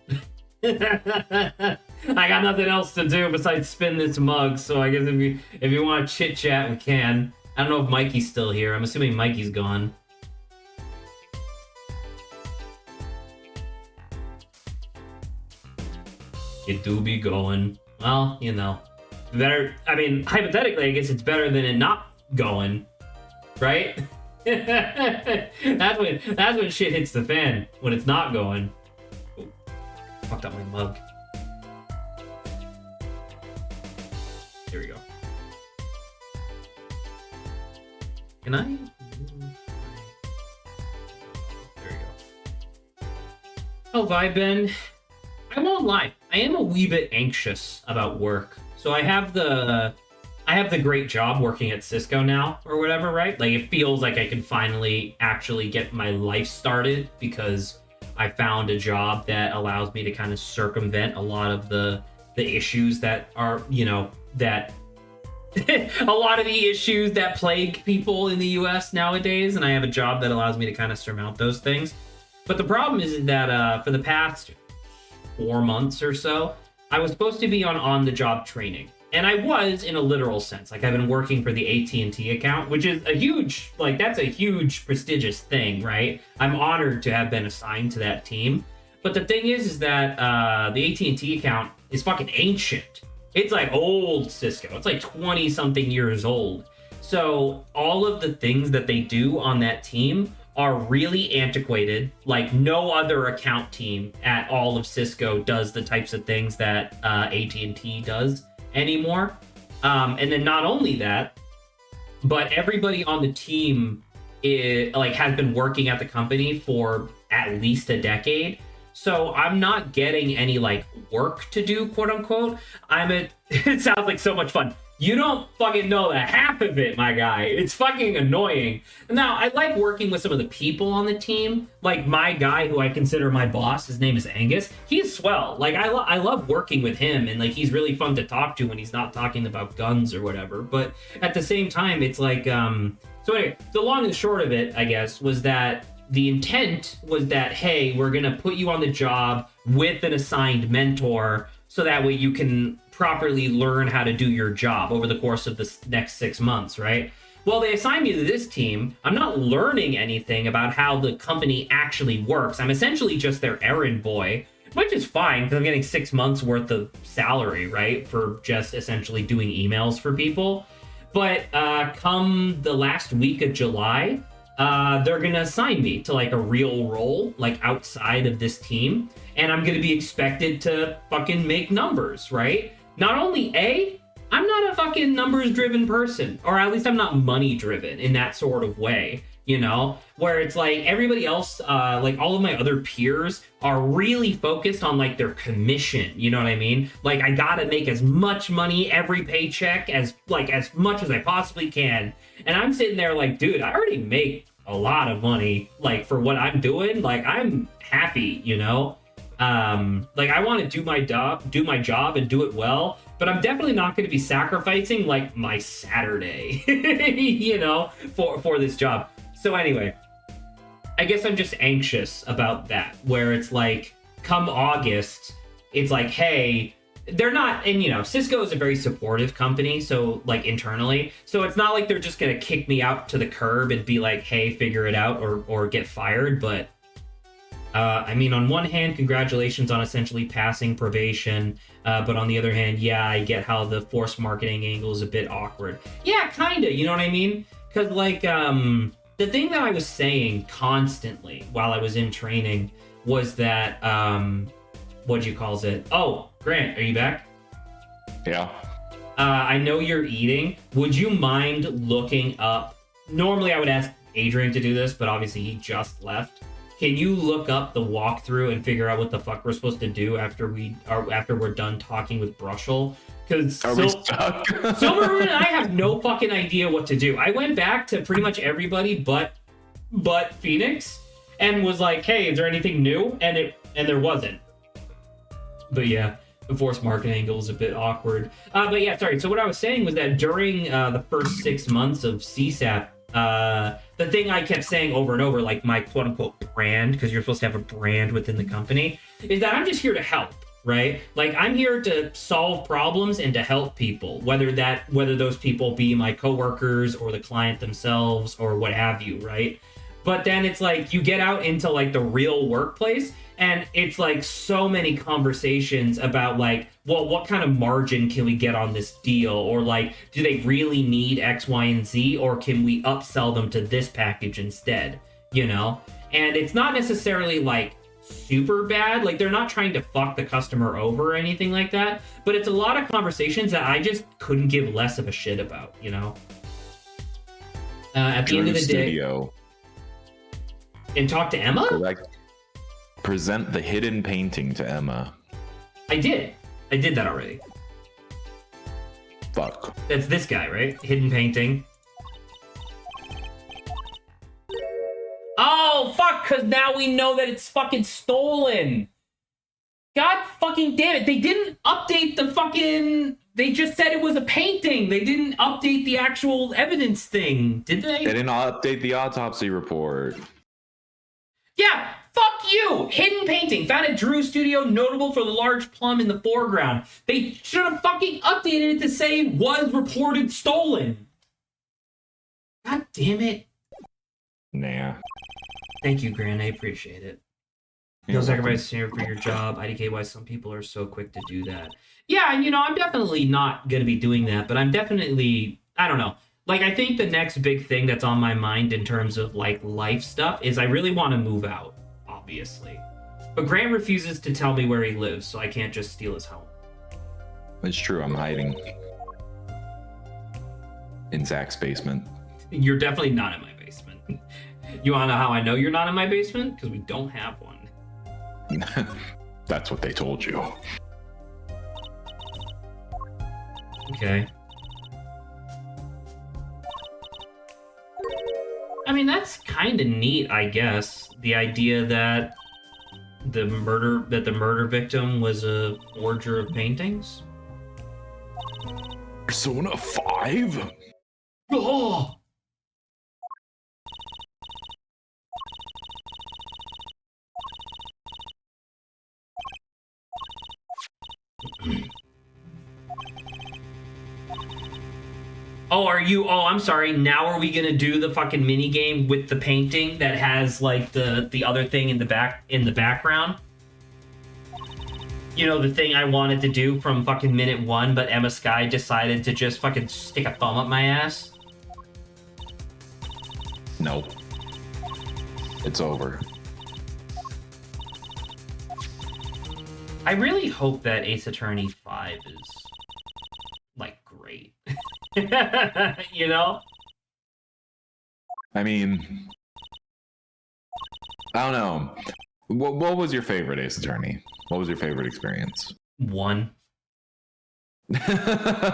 I got nothing else to do besides spin this mug, so I guess if you want to chit chat, we can. I don't know if Mikey's still here. I'm assuming Mikey's gone. You do be going. Well, you know, better. I mean, hypothetically, I guess it's better than it not going, right? that's when shit hits the fan, when it's not going. Oh, fucked up my mug. Here we go. Can I? There we go. Oh, vibe, Ben. I won't lie. I am a wee bit anxious about work. So I have the great job working at Cisco now, or whatever, right? Like, it feels like I can finally actually get my life started because I found a job that allows me to kind of circumvent a lot of the issues that are, you know, that a lot of the issues that plague people in the US nowadays, and I have a job that allows me to kind of surmount those things. But the problem is that for the past 4 months or so, I was supposed to be on the job training, and I was in a literal sense. Like, I've been working for the AT&T account, which is a huge, like, that's a huge prestigious thing, right? I'm honored to have been assigned to that team. But the thing is that the AT&T account is fucking ancient. It's like old Cisco. It's like 20 something years old. So all of the things that they do on that team are really antiquated. Like, no other account team at all of Cisco does the types of things that AT&T does anymore. And then not only that, but everybody on the team has been working at the company for at least a decade. So I'm not getting any like work to do, quote unquote. It sounds like so much fun. You don't fucking know the half of it, my guy. It's fucking annoying. Now, I like working with some of the people on the team. Like my guy who I consider my boss, his name is Angus. He's swell. Like I love working with him, and like he's really fun to talk to when he's not talking about guns or whatever. But at the same time, it's like so anyway, the long and short of it, I guess, was that the intent was that, hey, we're gonna put you on the job with an assigned mentor so that way you can properly learn how to do your job over the course of the next 6 months, right? Well, they assigned me to this team. I'm not learning anything about how the company actually works. I'm essentially just their errand boy, which is fine because I'm getting 6 months worth of salary, right? For just essentially doing emails for people. But come the last week of July, they're going to assign me to like a real role, like outside of this team. And I'm going to be expected to fucking make numbers, right? Not only I'm not a fucking numbers driven person, or at least I'm not money driven in that sort of way, you know, where it's like everybody else, like all of my other peers are really focused on like their commission. You know what I mean? Like I got to make as much money every paycheck as much as I possibly can. And I'm sitting there like, dude, I already make a lot of money, like for what I'm doing. Like I'm happy, you know? Like I want to do my job and do it well, but I'm definitely not going to be sacrificing like my Saturday, you know, for this job. So anyway, I guess I'm just anxious about that, where it's like come August, it's like, hey, they're not, and you know, Cisco is a very supportive company, so like internally, so it's not like they're just going to kick me out to the curb and be like, hey, figure it out or get fired, but I mean, on one hand, congratulations on essentially passing probation. But on the other hand, yeah, I get how the forced marketing angle is a bit awkward. Yeah, kind of, you know what I mean? Because, like, the thing that I was saying constantly while I was in training was that, what'd you calls it? Oh, Grant, are you back? Yeah. I know you're eating. Would you mind looking up... Normally, I would ask Adrian to do this, but obviously he just left. Can you look up the walkthrough and figure out what the fuck we're supposed to do after we're done talking with Brushel? Because we stuck? Silverman and I have no fucking idea what to do. I went back to pretty much everybody but Phoenix and was like, hey, is there anything new? And there wasn't. But yeah, the forced market angle is a bit awkward. But yeah, sorry. So what I was saying was that during the first 6 months of CSAP, the thing I kept saying over and over, like my quote unquote brand, because you're supposed to have a brand within the company, is that I'm just here to help, right? Like I'm here to solve problems and to help people, whether those people be my coworkers or the client themselves or what have you, right? But then it's like you get out into like the real workplace and it's like so many conversations about like, well, what kind of margin can we get on this deal? Or like, do they really need X, Y, and Z? Or can we upsell them to this package instead? You know? And it's not necessarily like super bad. Like they're not trying to fuck the customer over or anything like that. But it's a lot of conversations that I just couldn't give less of a shit about, you know? At the end of the day. And talk to Emma? Correct. Present the hidden painting to Emma. I did that already. Fuck. That's this guy, right? Hidden painting. Oh, fuck, because now we know that it's fucking stolen. God fucking damn it. They didn't update the fucking... They just said it was a painting. They didn't update the actual evidence thing, did they? They didn't update the autopsy report. Yeah, fuck you! Hidden painting found at Drew Studio, notable for the large plum in the foreground. They should have fucking updated it to say was reported stolen. God damn it. Nah. Thank you, Grant. I appreciate it. No sacrifice here for your job. IDK, why some people are so quick to do that. Yeah, and you know, I'm definitely not going to be doing that, but I'm definitely, I don't know. Like, I think the next big thing that's on my mind in terms of, like, life stuff is I really want to move out, obviously. But Grant refuses to tell me where he lives, so I can't just steal his home. It's true, I'm hiding. In Zach's basement. You're definitely not in my basement. You want to know how I know you're not in my basement? Because we don't have one. That's what they told you. Okay. I mean, that's kind of neat, I guess. The idea that the murder victim was a forger of paintings. Persona 5? Oh! Oh, I'm sorry. Now are we gonna do the fucking mini game with the painting that has like the other thing in the background? You know, the thing I wanted to do from fucking minute 1, but Emma Sky decided to just fucking stick a thumb up my ass? No. It's over. I really hope that Ace Attorney 5 is like great. You know? I mean, I don't know. What was your favorite Ace Attorney? What was your favorite experience? 1.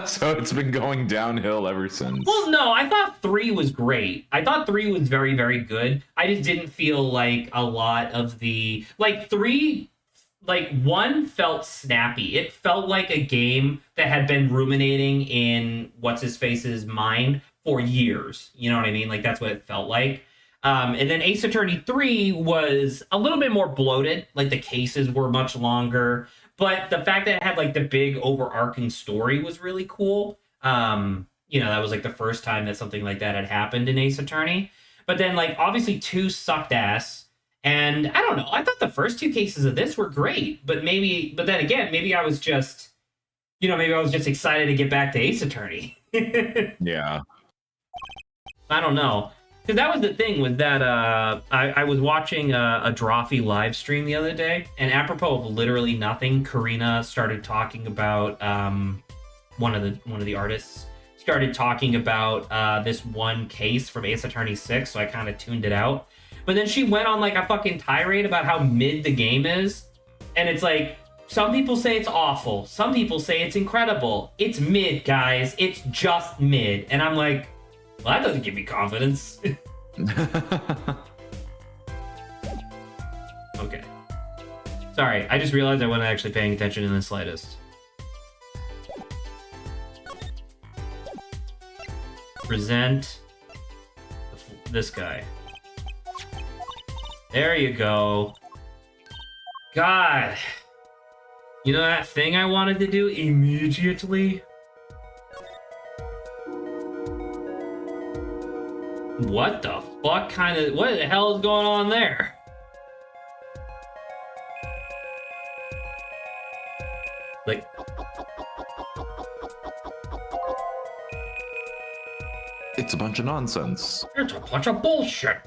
So it's been going downhill ever since. Well, no, I thought 3 was great. I thought 3 was very, very good. I just didn't feel like a lot of the... Like, 3... Like, 1 felt snappy. It felt like a game that had been ruminating in What's-His-Face's mind for years. You know what I mean? Like, that's what it felt like. And then Ace Attorney 3 was a little bit more bloated. Like, the cases were much longer. But the fact that it had, like, the big overarching story was really cool. You know, that was, like, the first time that something like that had happened in Ace Attorney. But then, like, obviously 2 sucked ass. And I don't know. I thought the first 2 cases of this were great. But then again, maybe I was just, you know, maybe I was just excited to get back to Ace Attorney. Yeah. I don't know. Because that was the thing, was that I was watching a Drawfee live stream the other day, and apropos of literally nothing, Karina started talking about one of the artists started talking about this one case from Ace Attorney 6, so I kind of tuned it out. But then she went on like a fucking tirade about how mid the game is, and it's like, some people say it's awful, some people say it's incredible. It's mid, guys. It's just mid. And I'm like, well, that doesn't give me confidence. Okay. Sorry, I just realized I wasn't actually paying attention in the slightest. Present this guy. There you go. God. You know that thing I wanted to do immediately? What the fuck what the hell is going on there? Like, it's a bunch of nonsense. it's a bunch of bullshit.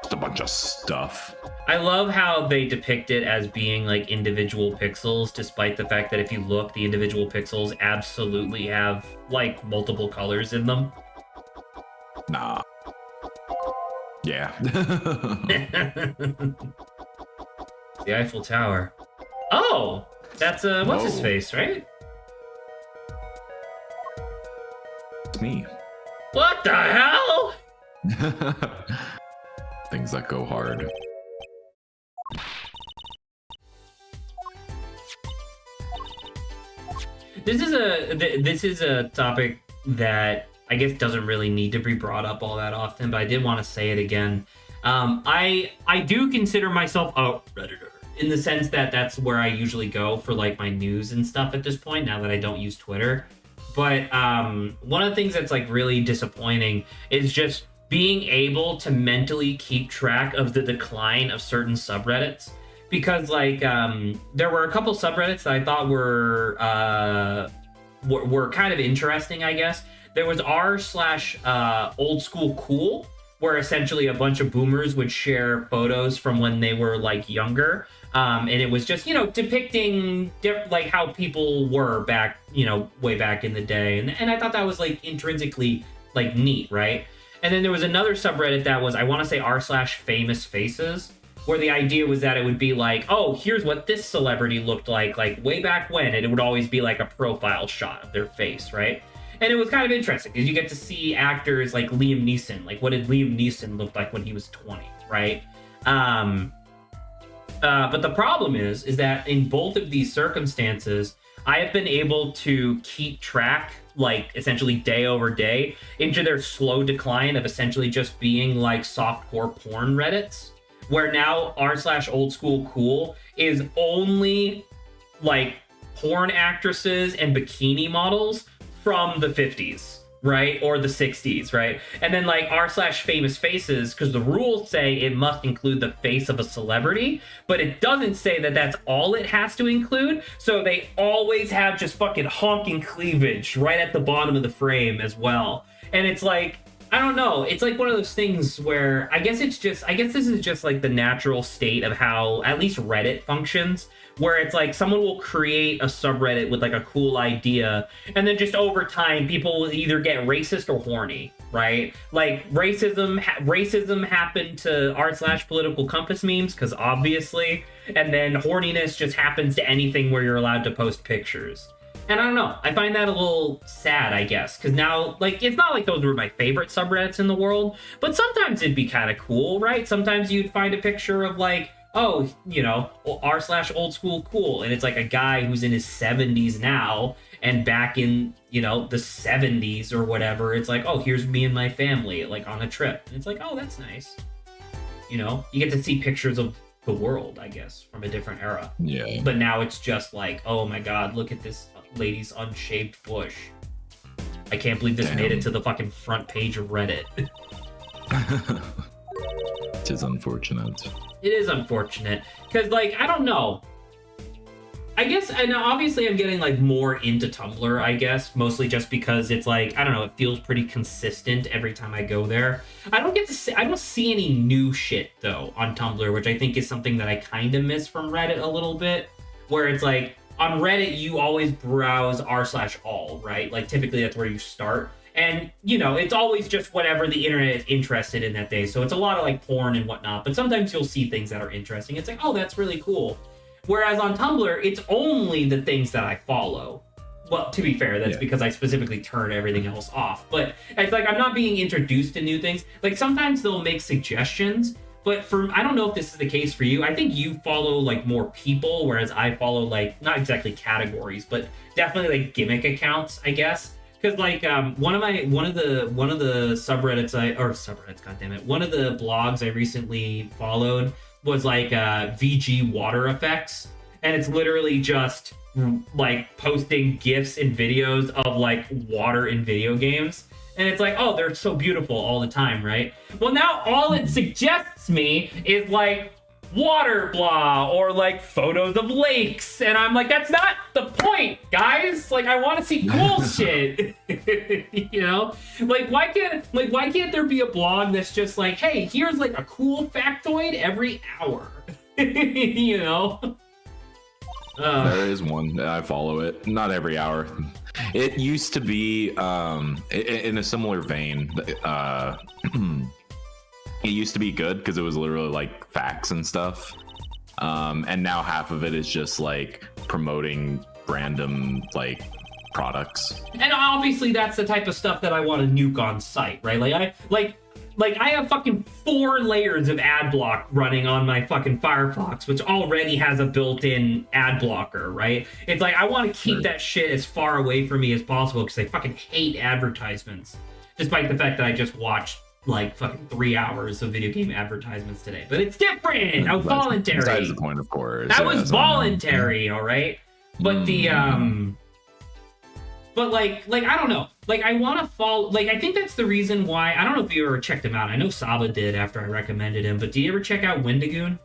It's a bunch of stuff. I love how they depict it as being like individual pixels, despite the fact that if you look, the individual pixels absolutely have like multiple colors in them. Nah. Yeah. The Eiffel Tower. Oh, that's what's his face, right? It's me. What the hell? Things that go hard. This is a topic that I guess doesn't really need to be brought up all that often, but I did want to say it again. I do consider myself a Redditor, in the sense that that's where I usually go for like my news and stuff at this point, now that I don't use Twitter. But one of the things that's like really disappointing is just being able to mentally keep track of the decline of certain subreddits. Because like there were a couple subreddits that I thought were kind of interesting, I guess. There was r/old school cool, where essentially a bunch of boomers would share photos from when they were like younger. And it was just, depicting like how people were back, way back in the day. And I thought that was like intrinsically like neat, right? And then there was another subreddit that was, I want to say r/famous faces, where the idea was that it would be like, oh, here's what this celebrity looked like way back when. And it would always be like a profile shot of their face, right? And it was kind of interesting because you get to see actors like Liam Neeson. Like, what did Liam Neeson look like when he was 20, right? But the problem is that in both of these circumstances, I have been able to keep track, like essentially day over day, into their slow decline of essentially just being like softcore porn Reddits, where now r/oldschoolcool is only like porn actresses and bikini models from the 50s, right? Or the 60s, right? And then like r/famous faces, because the rules say it must include the face of a celebrity, but it doesn't say that that's all it has to include. So they always have just fucking honking cleavage right at the bottom of the frame as well. And it's like, I don't know. It's like one of those things where I guess this is just like the natural state of how at least Reddit functions, where it's like someone will create a subreddit with like a cool idea, and then just over time people will either get racist or horny, right? Like racism happened to r/political compass memes, because obviously, and then horniness just happens to anything where you're allowed to post pictures. And I don't know, I find that a little sad, I guess, because now, like, it's not like those were my favorite subreddits in the world, but sometimes it'd be kind of cool, right? Sometimes you'd find a picture of, like, oh, r/oldschoolcool, and it's like a guy who's in his 70s now, and back in, the 70s or whatever, it's like, oh, here's me and my family, like, on a trip. And it's like, oh, that's nice. You get to see pictures of the world, I guess, from a different era. Yeah. But now it's just like, oh my god, look at this lady's unshaved bush. I can't believe this made it to the fucking front page of Reddit. It is unfortunate. It is unfortunate because, like, I don't know. I guess, and obviously I'm getting like more into Tumblr, I guess, mostly just because it's like, I don't know, it feels pretty consistent every time I go there. I don't see any new shit though on Tumblr, which I think is something that I kind of miss from Reddit a little bit, where it's like on Reddit you always browse r/all, right? Like typically that's where you start. And, it's always just whatever the internet is interested in that day. So it's a lot of like porn and whatnot, but sometimes you'll see things that are interesting. It's like, oh, that's really cool. Whereas on Tumblr, it's only the things that I follow. Well, to be fair, that's because I specifically turn everything else off. But it's like I'm not being introduced to new things. Like sometimes they'll make suggestions, but I don't know if this is the case for you. I think you follow like more people, whereas I follow like not exactly categories, but definitely like gimmick accounts, I guess. Because like one of the subreddits one of the blogs I recently followed was like VG water effects, and it's literally just like posting GIFs and videos of like water in video games, and it's like, oh, they're so beautiful all the time, right? Well, now all it suggests me is like water blah, or like photos of lakes, and I'm like, that's not the point, guys. Like I want to see cool shit. Like why can't there be a blog that's just like, hey, here's like a cool factoid every hour? There is one. I follow it. Not every hour. It used to be in a similar vein. It used to be good because it was literally like facts and stuff. And now half of it is just like promoting random like products. And obviously that's the type of stuff that I want to nuke on site, right? Like I have fucking 4 layers of ad block running on my fucking Firefox, which already has a built-in ad blocker, right? It's like I want to keep that shit as far away from me as possible because I fucking hate advertisements, despite the fact that I just watched like fucking 3 hours of video game advertisements today. But it's different. I was voluntary. That's the point, of course. That was voluntary, all right? But but like I don't know. Like I want to follow. Like I think that's the reason why. I don't know if you ever checked him out. I know Saba did after I recommended him. But do you ever check out Wendigoon?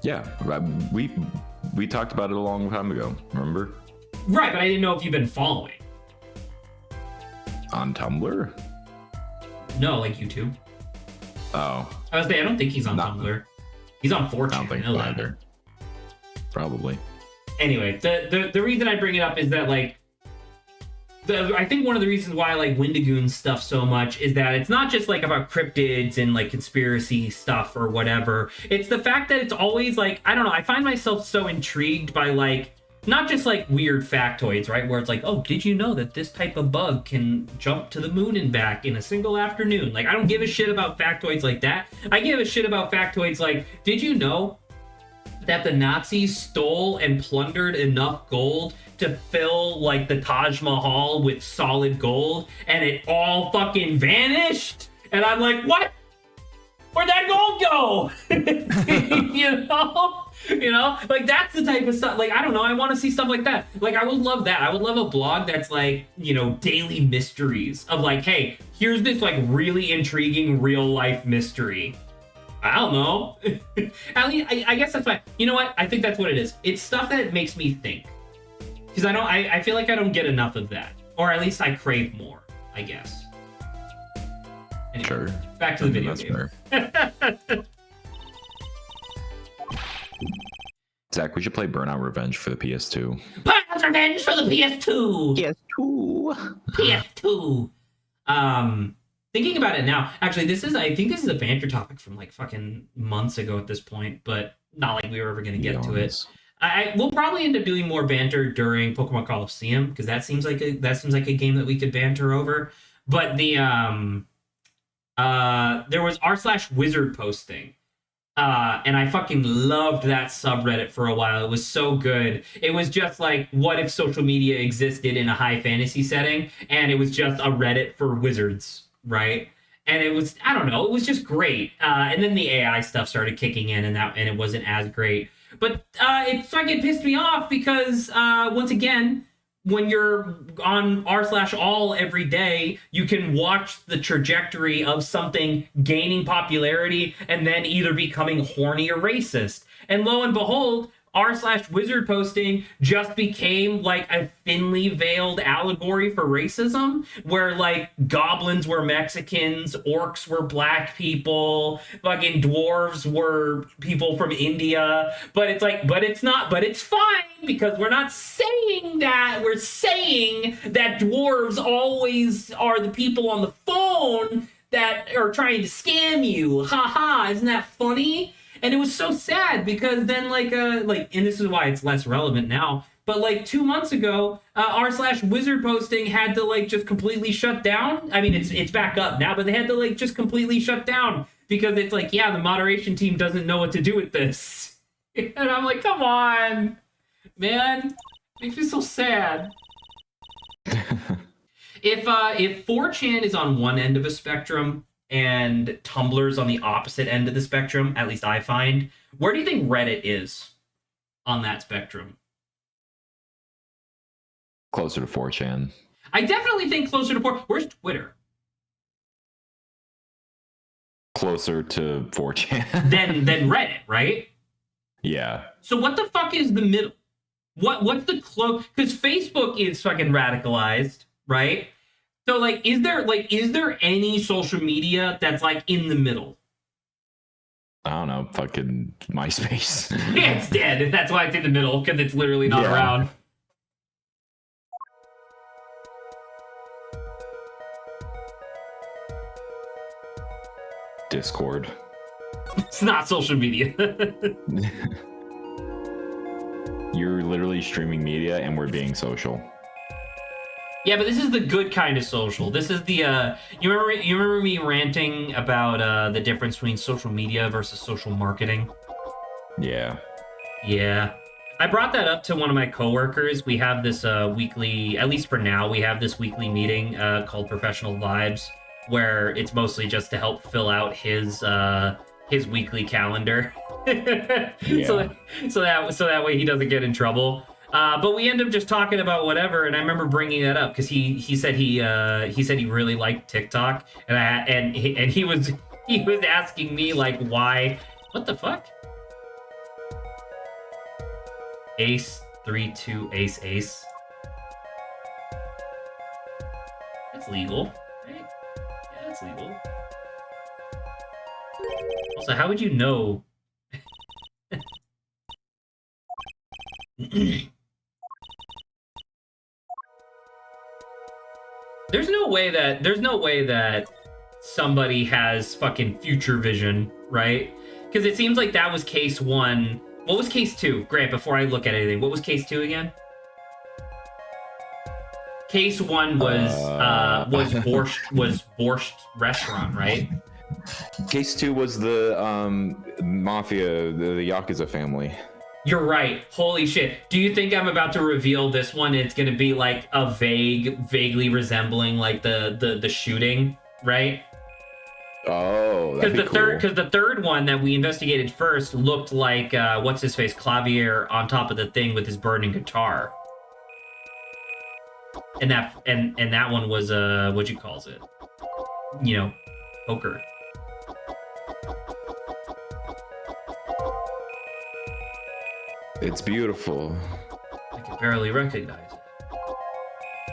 Yeah, we talked about it a long time ago. Remember? Right, but I didn't know if you've been following on Tumblr. No, like YouTube. Oh, I was saying, I don't think he's on Not- Tumblr. He's on 4chan. I don't think I know so that. either. Probably. Anyway, the reason I bring it up is that like I think one of the reasons why I like Wendigoon stuff so much is that it's not just like about cryptids and like conspiracy stuff or whatever. It's the fact that it's always like, I don't know, I find myself so intrigued by like not just like weird factoids, right? Where it's like, oh, did you know that this type of bug can jump to the moon and back in a single afternoon? Like, I don't give a shit about factoids like that. I give a shit about factoids like, did you know that the Nazis stole and plundered enough gold to fill like the Taj Mahal with solid gold and it all fucking vanished? And I'm like, what? Where'd that gold go? You know, like that's the type of stuff. Like, I don't know, I want to see stuff like that. Like, I would love that. I would love a blog that's like, you know, daily mysteries of like, hey, here's this like really intriguing real life mystery. I don't know. I guess that's fine. You know what? I think that's what it is. It's stuff that makes me think. Because I feel like I don't get enough of that. Or at least I crave more, I guess. Anyway, Sure. back to the video That's game. fair. Zach, we should play Burnout Revenge for the PS2. Burnout Revenge for the PS2! PS2! Thinking about it now, actually, I think this is a banter topic from like fucking months ago at this point, but not like we were ever going to get to it. We'll probably end up doing more banter during Pokemon Coliseum because that seems like a game that we could banter over. But the there was r/wizard posting, and I fucking loved that subreddit for a while. It was so good. It was just like, what if social media existed in a high fantasy setting, and it was just a Reddit for wizards, right? And it was, I don't know, it was just great. And then the AI stuff started kicking in, and it wasn't as great. But it fucking pissed me off because once again, when you're on r/all every day, you can watch the trajectory of something gaining popularity and then either becoming horny or racist. And lo and behold, r/wizard posting just became like a thinly veiled allegory for racism, where like goblins were Mexicans, orcs were black people, fucking dwarves were people from India. But it's like, but it's not, but it's fine because we're not saying that. We're saying that dwarves always are the people on the phone that are trying to scam you. Haha, isn't that funny? And it was so sad because then and this is why it's less relevant now, but like 2 months ago, r/wizard posting had to like just completely shut down. I mean, it's back up now, but they had to like just completely shut down because it's like, yeah, the moderation team doesn't know what to do with this. And I'm like, come on, man, makes me so sad. If 4chan is on one end of a spectrum and Tumblr's on the opposite end of the spectrum, at least I find, where do you think Reddit is on that spectrum? Closer to 4chan. I definitely think closer to 4. Where's Twitter? Closer to 4chan. Than Reddit, right? Yeah. So what the fuck is the middle? What's the close? Because Facebook is fucking radicalized, right? So like, is there any social media that's like in the middle? I don't know, fucking MySpace. Yeah, it's dead. That's why it's in the middle, because it's literally not Yeah. around. Discord. It's not social media. You're literally streaming media and we're being social. Yeah, but this is the good kind of social. This is the you remember me ranting about the difference between social media versus social marketing? Yeah. Yeah. I brought that up to one of my coworkers. We have this weekly, at least for now, we have this weekly meeting called Professional Vibes, where it's mostly just to help fill out his weekly calendar. Yeah. so that way he doesn't get in trouble. But we end up just talking about whatever, and I remember bringing that up because he said he really liked TikTok, and he was asking me like, why? What the fuck? Ace 3-2 ace. That's legal, right? Yeah, that's legal. Also, how would you know? There's no way that somebody has fucking future vision, right? Because it seems like that was case one. What was case two? Grant, before I look at anything, what was case two again? Case one was Borscht restaurant, right? Case 2 was the mafia, the Yakuza family. You're right. Holy shit. Do you think I'm about to reveal this one? It's going to be like a vaguely resembling like the shooting, right? Oh, because the third one that we investigated first looked like what's his face Clavier on top of the thing with his burning guitar, and that one was what you calls it, poker. It's beautiful. I can barely recognize it.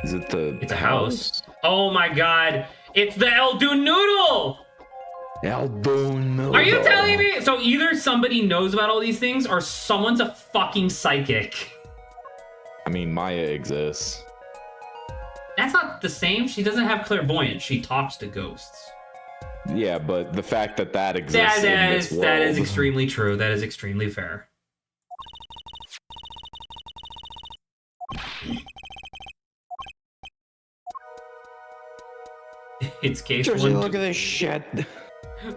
Is it the? It's a house. Oh my god! It's the Eldoon Noodle. Eldoon Noodle. Are you telling me? So either somebody knows about all these things, or someone's a fucking psychic. I mean, Maya exists. That's not the same. She doesn't have clairvoyance. She talks to ghosts. Yeah, but the fact that exists in this world. That is extremely true. That is extremely fair. It's case Jersey, one. look at this shit.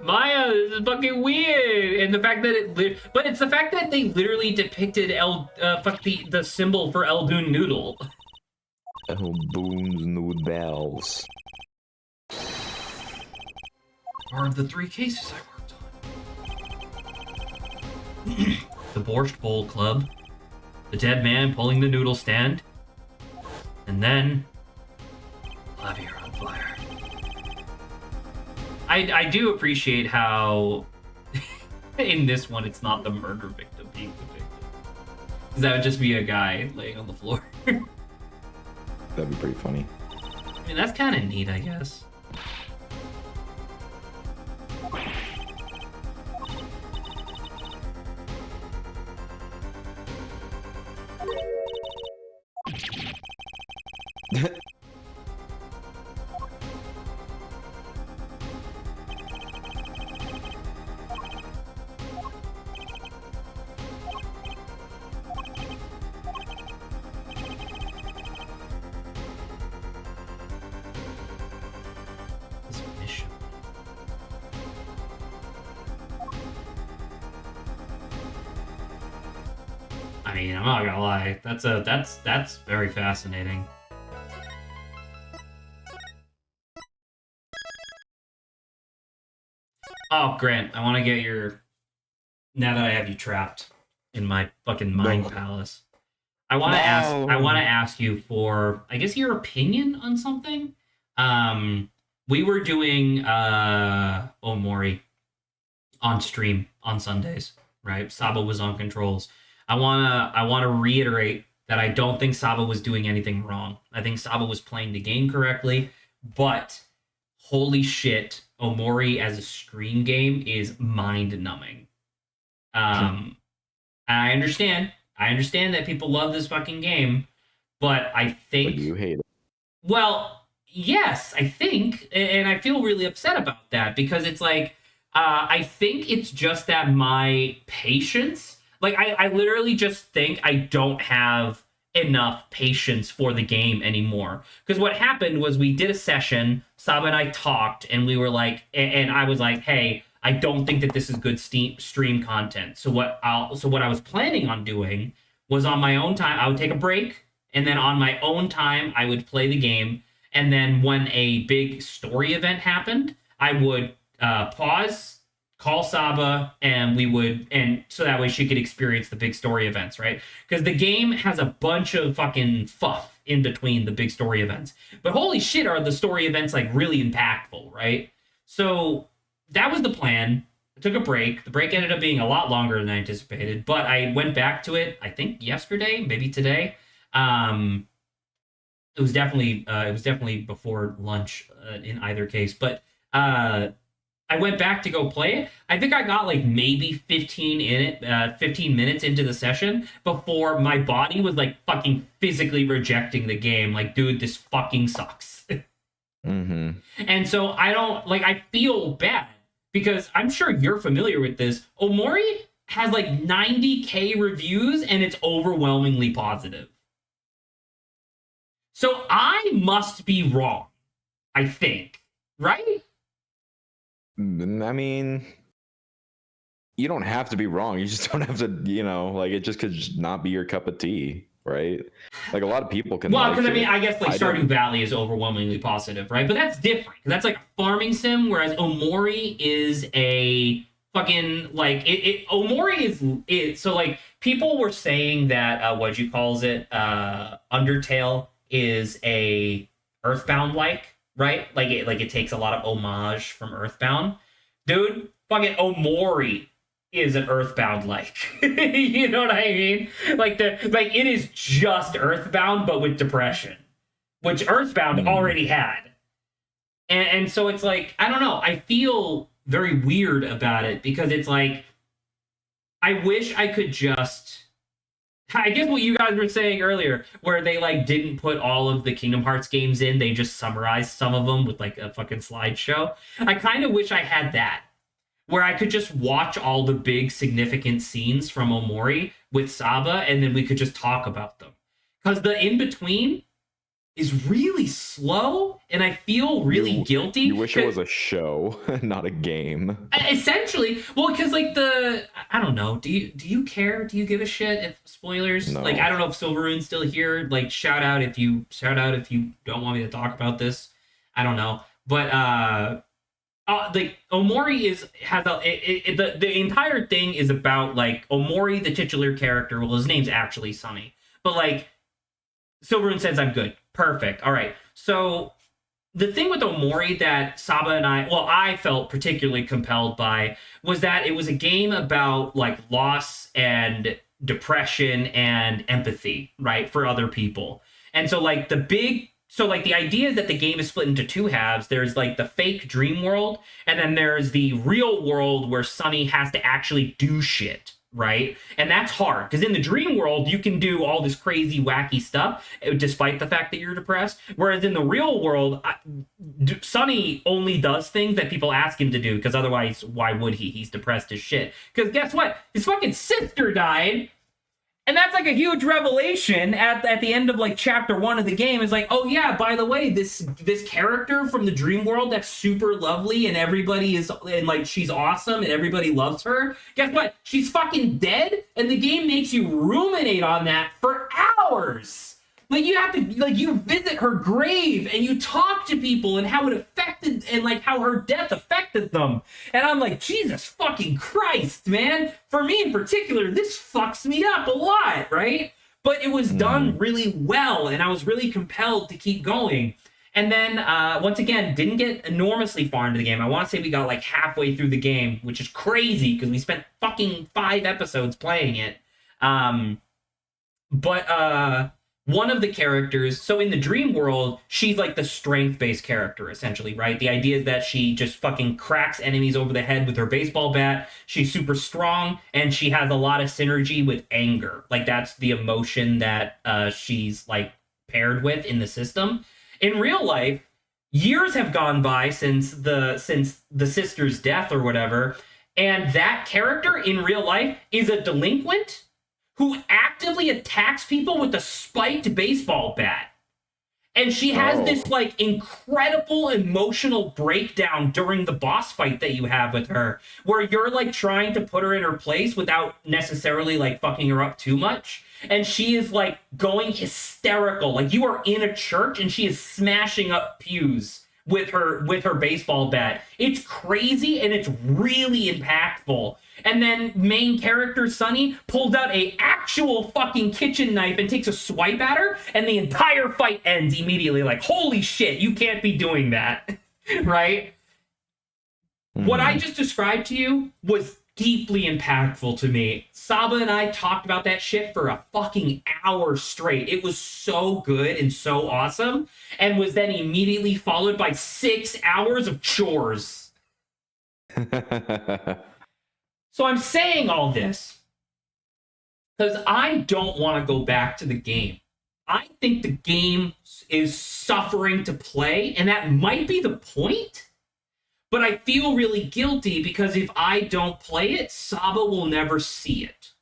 Maya, this is fucking weird, and the fact that but it's the fact that they literally depicted the symbol for Eldoon Noodle. Eldoon's Noodles. Are the three cases I worked on: the Borscht Bowl Club, the dead man pulling the noodle stand, and then Clavier on fire. I do appreciate how in this one it's not the murder victim being depicted, because that would just be a guy laying on the floor. That'd be pretty funny. I mean, that's kind of neat, I guess. I mean, I'm not gonna lie. That's very fascinating. Oh, Grant, I want to get your. Now that I have you trapped in my fucking mind palace, I want to ask. I want to ask you for, I guess, your opinion on something. We were doing Omori on stream on Sundays, right? Saba was on controls. I wanna reiterate that I don't think Saba was doing anything wrong. I think Saba was playing the game correctly, but holy shit, Omori as a stream game is mind-numbing. I understand that people love this fucking game, but I think... But you hate it. Well, yes, I think, and I feel really upset about that, because it's like, I think it's just that my patience... Like, I literally just think I don't have enough patience for the game anymore. Because what happened was we did a session, Saba and I talked, and we were like, and I was like, hey, I don't think that this is good stream content. So what I was planning on doing was, on my own time, I would take a break, and then on my own time, I would play the game. And then when a big story event happened, I would pause, call Saba, and so that way she could experience the big story events, right? Because the game has a bunch of fucking fuff in between the big story events. But holy shit, are the story events like really impactful, right? So that was the plan. I took a break. The break ended up being a lot longer than I anticipated, but I went back to it, I think yesterday, maybe today. It was definitely before lunch in either case, but I went back to go play it. I think I got like maybe 15 minutes into the session before my body was like fucking physically rejecting the game. Like, dude, this fucking sucks. Mm-hmm. And so I feel bad because I'm sure you're familiar with this. Omori has like 90K reviews and it's overwhelmingly positive. So I must be wrong, I think, right? I mean, you don't have to be wrong. You just don't have to, like it just could not be your cup of tea, right? Like a lot of people can. Well, because I mean, I guess like Stardew Valley is overwhelmingly positive, right? But that's different. That's like a farming sim, whereas Omori is a fucking like Omori is so like people were saying that what you calls it Undertale is a Earthbound like. Right? Like it takes a lot of homage from Earthbound. Dude, fucking Omori is an Earthbound like. You know what I mean? Like it is just Earthbound but with depression, which Earthbound already had. And so it's like, I don't know, I feel very weird about it because it's like I wish I could just I guess what you guys were saying earlier, where they like didn't put all of the Kingdom Hearts games in, they just summarized some of them with like a fucking slideshow. I kind of wish I had that, where I could just watch all the big significant scenes from Omori with Saba, and then we could just talk about them. Because the in between is really slow, and I feel really guilty. You wish it was a show, not a game. Essentially, well, because like I don't know. Do you care? Do you give a shit if spoilers? No. Like, I don't know if Silveroon's still here. Like, shout out if you don't want me to talk about this. I don't know, but like Omori the entire thing is about like Omori, the titular character. Well, his name's actually Sunny, but like Silveroon says I'm good. Perfect. All right. So the thing with Omori that Saba and I felt particularly compelled by was that it was a game about like loss and depression and empathy, right, for other people. And so like the idea is that the game is split into two halves. There's like the fake dream world, and then there's the real world where Sunny has to actually do shit. Right? And that's hard because in the dream world, you can do all this crazy, wacky stuff despite the fact that you're depressed. Whereas in the real world, Sunny only does things that people ask him to do because otherwise, why would he? He's depressed as shit. Because guess what? His fucking sister died. And that's like a huge revelation at the end of like chapter 1 of the game. Is like, oh yeah, by the way, this character from the dream world that's super lovely and everybody is and like she's awesome and everybody loves her. Guess what? She's fucking dead, and the game makes you ruminate on that for hours. Like you have to you visit her grave and you talk to people and how it affected and like how her death affected them. And I'm like, Jesus fucking Christ, man. For me in particular, this fucks me up a lot, right? But it was done really well, and I was really compelled to keep going. And then once again, didn't get enormously far into the game. I want to say we got like halfway through the game, which is crazy because we spent fucking 5 episodes playing it. One of the characters, so in the dream world, she's like the strength-based character, essentially, right? The idea is that she just fucking cracks enemies over the head with her baseball bat. She's super strong, and she has a lot of synergy with anger. Like, that's the emotion that she's, like, paired with in the system. In real life, years have gone by since the sister's death or whatever, and that character in real life is a delinquent who actively attacks people with a spiked baseball bat. And she has this, like, incredible emotional breakdown during the boss fight that you have with her, where you're, like, trying to put her in her place without necessarily, like, fucking her up too much. And she is, like, going hysterical. Like, you are in a church, and she is smashing up pews with her baseball bat. It's crazy, and it's really impactful. And then main character Sunny pulls out a actual fucking kitchen knife and takes a swipe at her, and the entire fight ends immediately. Like, holy shit, you can't be doing that. Right? What I just described to you was deeply impactful to me. Saba and I talked about that shit for a fucking hour straight. It was so good and so awesome, and was then immediately followed by 6 hours of chores. So I'm saying all this because I don't want to go back to the game. I think the game is suffering to play, and that might be the point. But I feel really guilty because if I don't play it, Saba will never see it.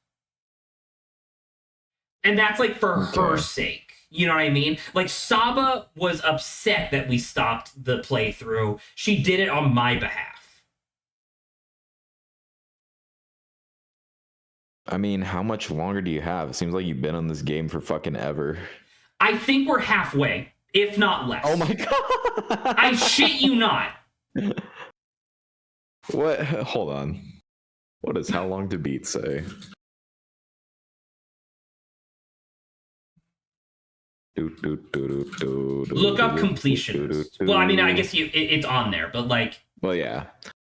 And that's like for her sake. You know what I mean? Like, Saba was upset that we stopped the playthrough. She did it on my behalf. I mean, how much longer do you have? It seems like you've been on this game for fucking ever. I think we're halfway, if not less. Oh my god! I shit you not. What? Hold on. What does how long to beat say? Look up completionist. Well, I mean, I guess it's on there, but like... Well, yeah.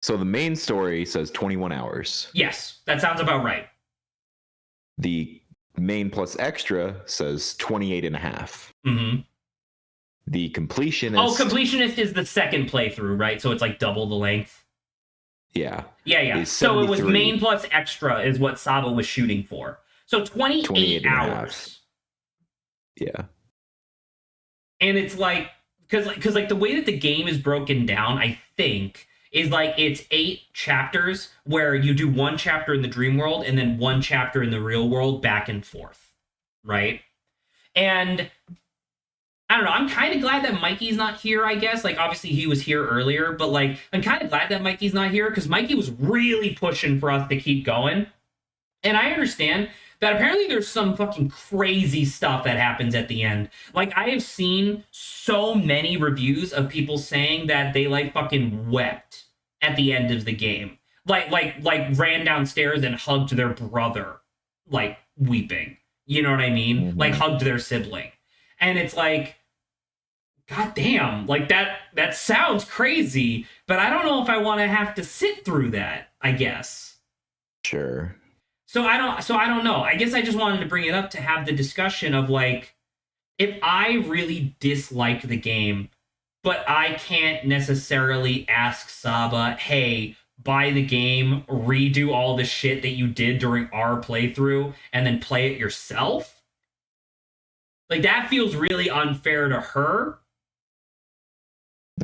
So the main story says 21 hours. Yes, that sounds about right. The main plus extra says 28 and a half. Mm-hmm. The completionist... Oh, completionist is the second playthrough, right? So it's like double the length. Yeah. Yeah. So it was main plus extra is what Saba was shooting for. So 28 hours. Yeah. And it's like, because like the way that the game is broken down, I think, is like it's 8 chapters where you do one chapter in the dream world and then one chapter in the real world back and forth, right? And I don't know, I'm kind of glad that Mikey's not here, I guess. Like, obviously he was here earlier, but like, I'm kind of glad that Mikey's not here because Mikey was really pushing for us to keep going. And I understand that apparently there's some fucking crazy stuff that happens at the end. Like, I have seen so many reviews of people saying that they like fucking wept at the end of the game. Like ran downstairs and hugged their brother, like weeping. You know what I mean? Mm-hmm. Like hugged their sibling. And it's like, God damn, like that sounds crazy, but I don't know if I want to have to sit through that, I guess. Sure. So I don't know. I guess I just wanted to bring it up to have the discussion of like, if I really dislike the game, but I can't necessarily ask Saba, hey, buy the game, redo all the shit that you did during our playthrough, and then play it yourself. Like, that feels really unfair to her.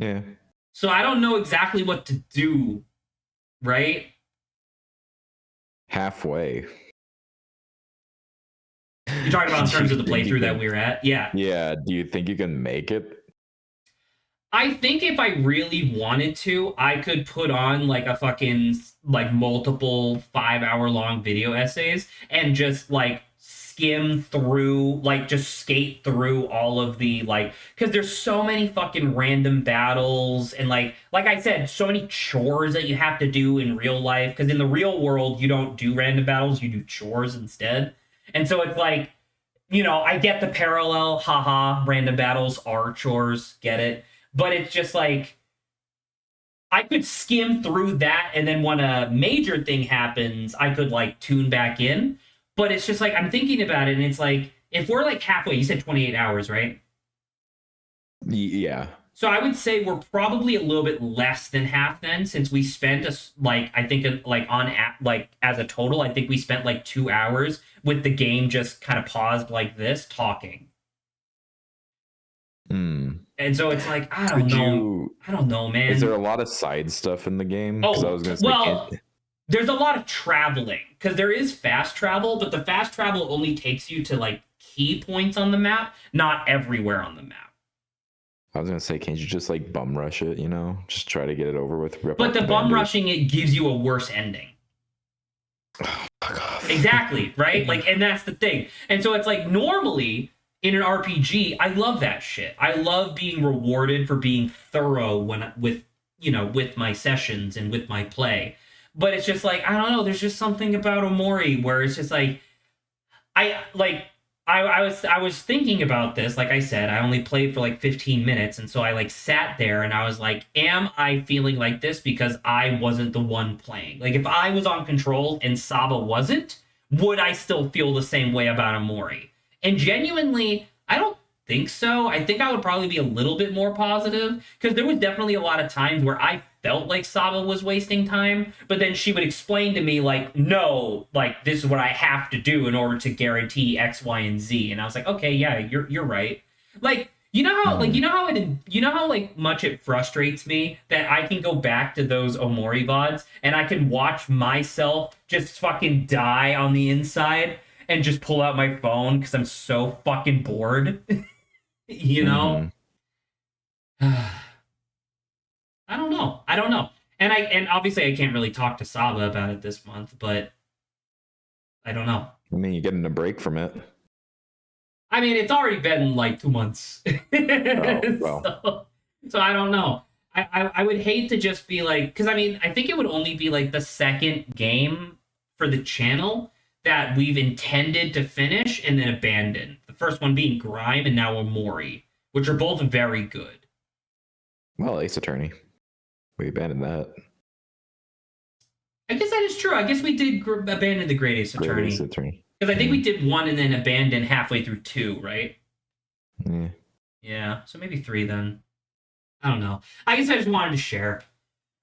Yeah. So I don't know exactly what to do, right? Halfway. You're talking about in terms of the playthrough that we're at? Yeah. Yeah, do you think you can make it? I think if I really wanted to, I could put on like a fucking like multiple 5-hour-long video essays and just like skim through, like just skate through all of the like, because there's so many fucking random battles and like I said, so many chores that you have to do in real life, because in the real world you don't do random battles, you do chores instead. And so it's like, you know, I get the parallel, haha, random battles are chores, get it, but it's just like, I could skim through that, and then when a major thing happens, I could like tune back in. But it's just like, I'm thinking about it, and it's like, if we're like halfway, you said 28 hours, right? Yeah. So I would say we're probably a little bit less than half then, since we spent I think like as a total, I think we spent like 2 hours with the game just kind of paused like this, talking. And so it's like, I don't know, man. Is there a lot of side stuff in the game? Oh, I was gonna say, well, there's a lot of traveling, because there is fast travel, but the fast travel only takes you to like key points on the map, not everywhere on the map. I was gonna say, can't you just like bum rush it? You know, just try to get it over with. But the bum rushing it gives you a worse ending. Oh, fuck off. Exactly, right? Like, and that's the thing. And so it's like, normally in an RPG, I love that shit. I love being rewarded for being thorough with my sessions and with my play. But it's just like, I don't know, there's just something about Omori where it's just like, I was thinking about this. Like I said, I only played for like 15 minutes. And so I like sat there and I was like, am I feeling like this because I wasn't the one playing? Like, if I was on control and Saba wasn't, would I still feel the same way about Omori? And genuinely, I don't think so. I think I would probably be a little bit more positive, because there was definitely a lot of times where I felt like Saba was wasting time, but then she would explain to me like, no, like this is what I have to do in order to guarantee X, Y, and Z. And I was like, okay, yeah, you're right. Like, you know how like much it frustrates me that I can go back to those Omori VODs and I can watch myself just fucking die on the inside and just pull out my phone because I'm so fucking bored. You know? I don't know. And obviously I can't really talk to Saba about it this month, but I don't know. I mean, you're getting a break from it. I mean, it's already been like 2 months. Oh, well. So I don't know. I would hate to just be like, because I mean, I think it would only be like the second game for the channel that we've intended to finish and then abandon. The first one being Grime and now Omori, which are both very good. Well, Ace Attorney. We abandoned that. I guess that is true. I guess we did abandon the Great Ace Attorney. Ace Attorney. Because I think we did 1 and then abandoned halfway through 2, right? Yeah. Yeah, so maybe 3 then. I don't know. I guess I just wanted to share.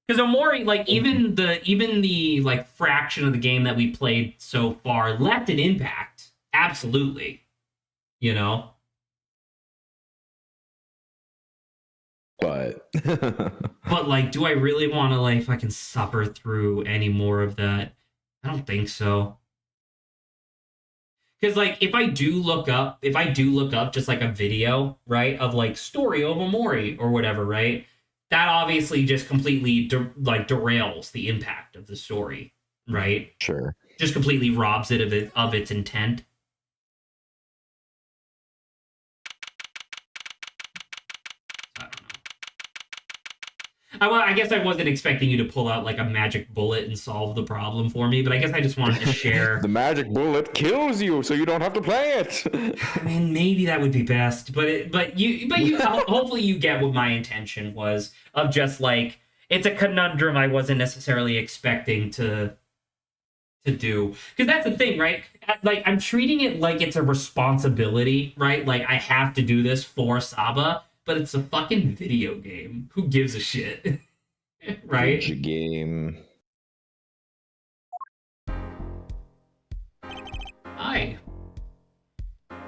Because Omori, like, even the like fraction of the game that we played so far left an impact. Absolutely. You know? But But like, do I really want to like fucking suffer through any more of that? I don't think so. Because like, if I do look up just like a video, right, of like story of Omori or whatever, right, that obviously just completely derails the impact of the story, right? Sure. Just completely robs it of its intent. I guess I wasn't expecting you to pull out like a magic bullet and solve the problem for me, but I guess I just wanted to share. The magic bullet kills you, so you don't have to play it. I mean, maybe that would be best, but you hopefully you get what my intention was of just like, it's a conundrum I wasn't necessarily expecting to do, because that's the thing, right? Like, I'm treating it like it's a responsibility, right? Like, I have to do this for Saba. But it's a fucking video game. Who gives a shit? Right? Video game. Hi.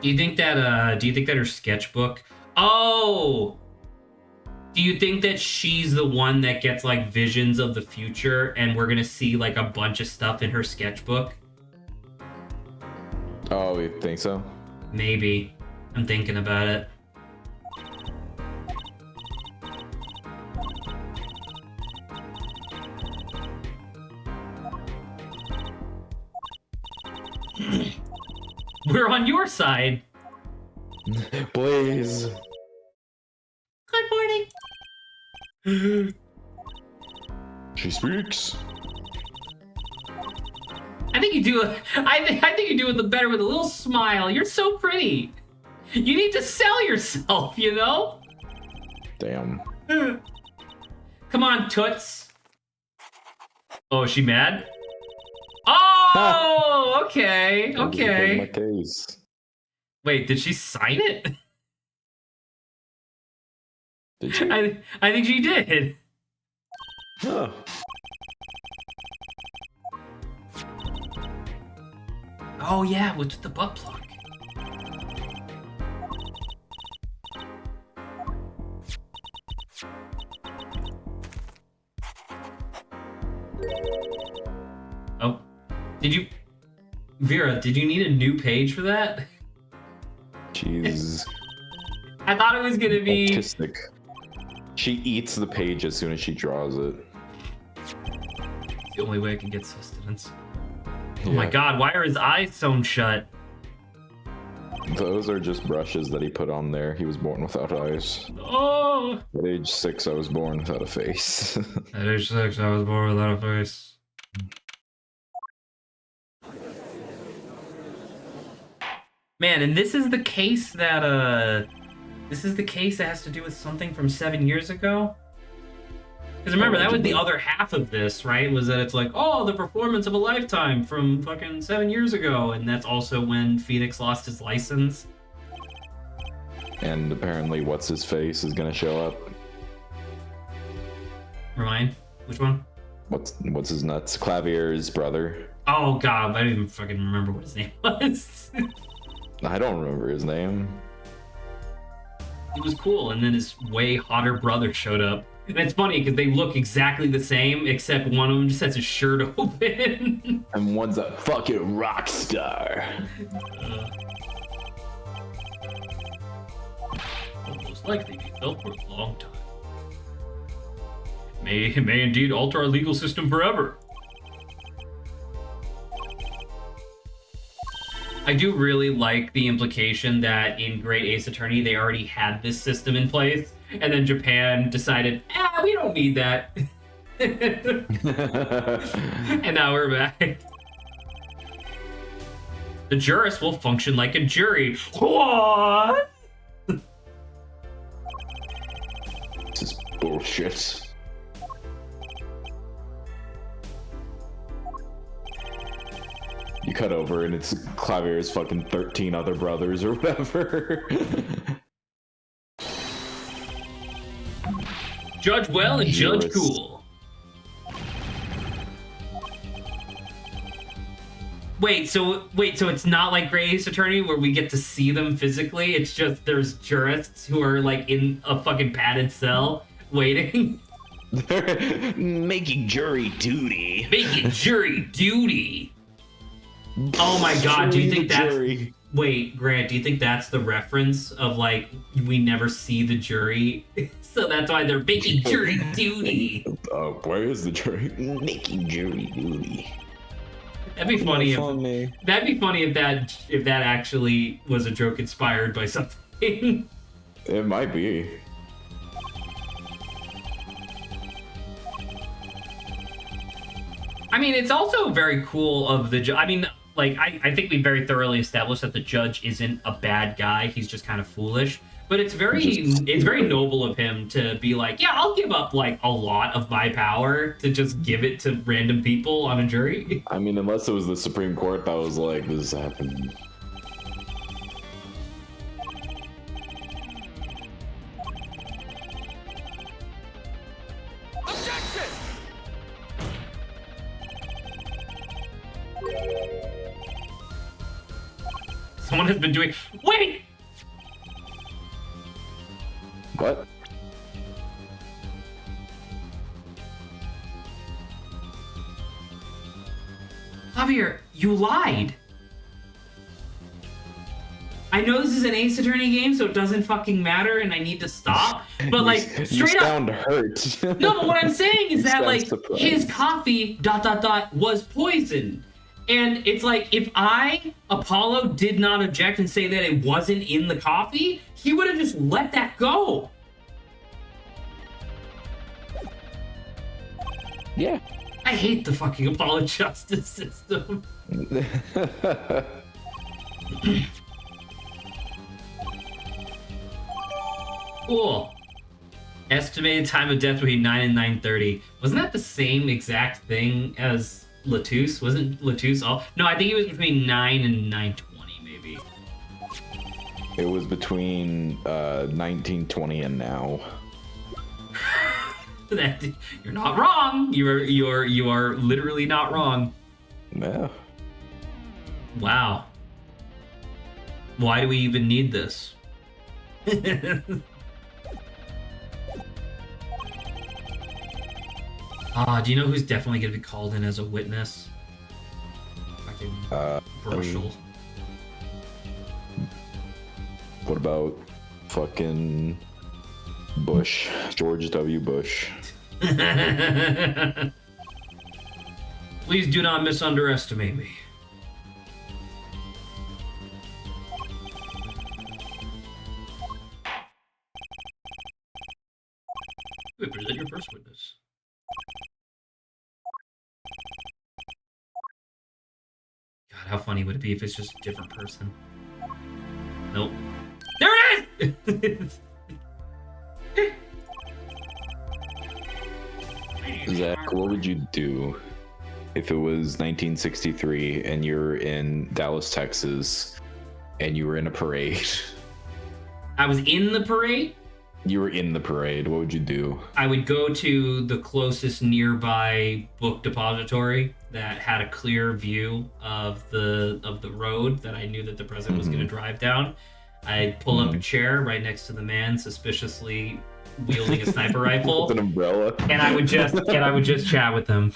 Do you think that her sketchbook? Oh! Do you think that she's the one that gets like visions of the future and we're gonna see like a bunch of stuff in her sketchbook? Oh, you think so? Maybe. I'm thinking about it. We're on your side. Please. Good morning. She speaks. I think you do. I think you do it better with a little smile. You're so pretty. You need to sell yourself, you know? Damn. Come on, Toots. Oh, is she mad? Oh, okay, okay. My case. Wait, did she sign it? Did she? I think she did. Huh. Oh yeah, with the butt plug. Oh, Vera, did you need a new page for that? Jeez. I thought it was gonna be Autistic. She eats the page as soon as she draws it. It's the only way I can get sustenance. Oh my god, why are his eyes sewn shut? Those are just brushes that he put on there. He was born without eyes. Oh! At age 6, I was born without a face. At age 6, I was born without a face. Man, and this is the case that has to do with something from 7 years ago? Because remember, that was the other half of this, right? Was that it's like, oh, the performance of a lifetime from fucking 7 years ago. And that's also when Phoenix lost his license. And apparently, what's his face is gonna show up. Remind? Which one? What's his nuts? Clavier's brother. Oh god, I don't even fucking remember what his name was. I don't remember his name. He was cool, and then his way hotter brother showed up. And it's funny because they look exactly the same, except one of them just has his shirt open. And one's a fucking rock star. Most likely be felt for a long time. May indeed alter our legal system forever. I do really like the implication that in Great Ace Attorney they already had this system in place, and then Japan decided, we don't need that. And now we're back. The jurist will function like a jury. What? This is bullshit. You cut over and it's Clavier's fucking 13 other brothers or whatever. Judge well and judge cool. Wait, so it's not like Great Ace Attorney where we get to see them physically. It's just there's jurists who are like in a fucking padded cell waiting. They're making jury duty. Making jury duty. Oh my god, do you think that's... Wait, Grant, do you think that's the reference of, like, we never see the jury? So that's why they're making jury duty. Where is the jury? Making jury duty. That'd be funny if that actually was a joke inspired by something. It might be. I mean, it's also very cool of the I mean, like, I think we very thoroughly established that the judge isn't a bad guy. He's just kind of foolish. But it's very noble of him to be like, yeah, I'll give up, like, a lot of my power to just give it to random people on a jury. I mean, unless it was the Supreme Court that was like, this is happening. Someone has been doing... Wait! What? Javier, you lied. I know this is an Ace Attorney game, so it doesn't fucking matter, and I need to stop. But like, straight up, sound hurt. No, but what I'm saying is that like surprised. his coffee ... was poisoned. And it's like, if Apollo, did not object and say that it wasn't in the coffee, he would have just let that go. Yeah. I hate the fucking Apollo justice system. Cool. Estimated time of death between 9 and 9:30. Wasn't that the same exact thing as Latouche? Wasn't Latouche all? No, I think it was between 9 and 9:20, maybe. It was between 1920 and now. You're not wrong. You are literally not wrong. Yeah. Wow. Why do we even need this? Do you know who's definitely gonna be called in as a witness? Fucking Brushel. What about fucking Bush? George W. Bush. Please do not misunderestimate me. Wait, present your first witness. God, how funny would it be if it's just a different person? Nope. There it is! Zach, what would you do if it was 1963 and you're in Dallas, Texas, and you were in a parade? I was in the parade? you were in the parade, what would you do? I would go to the closest nearby book depository that had a clear view of the road that I knew that the president was going to drive down. I'd pull up a chair right next to the man, suspiciously wielding a sniper rifle, with an umbrella, and I would just chat with them.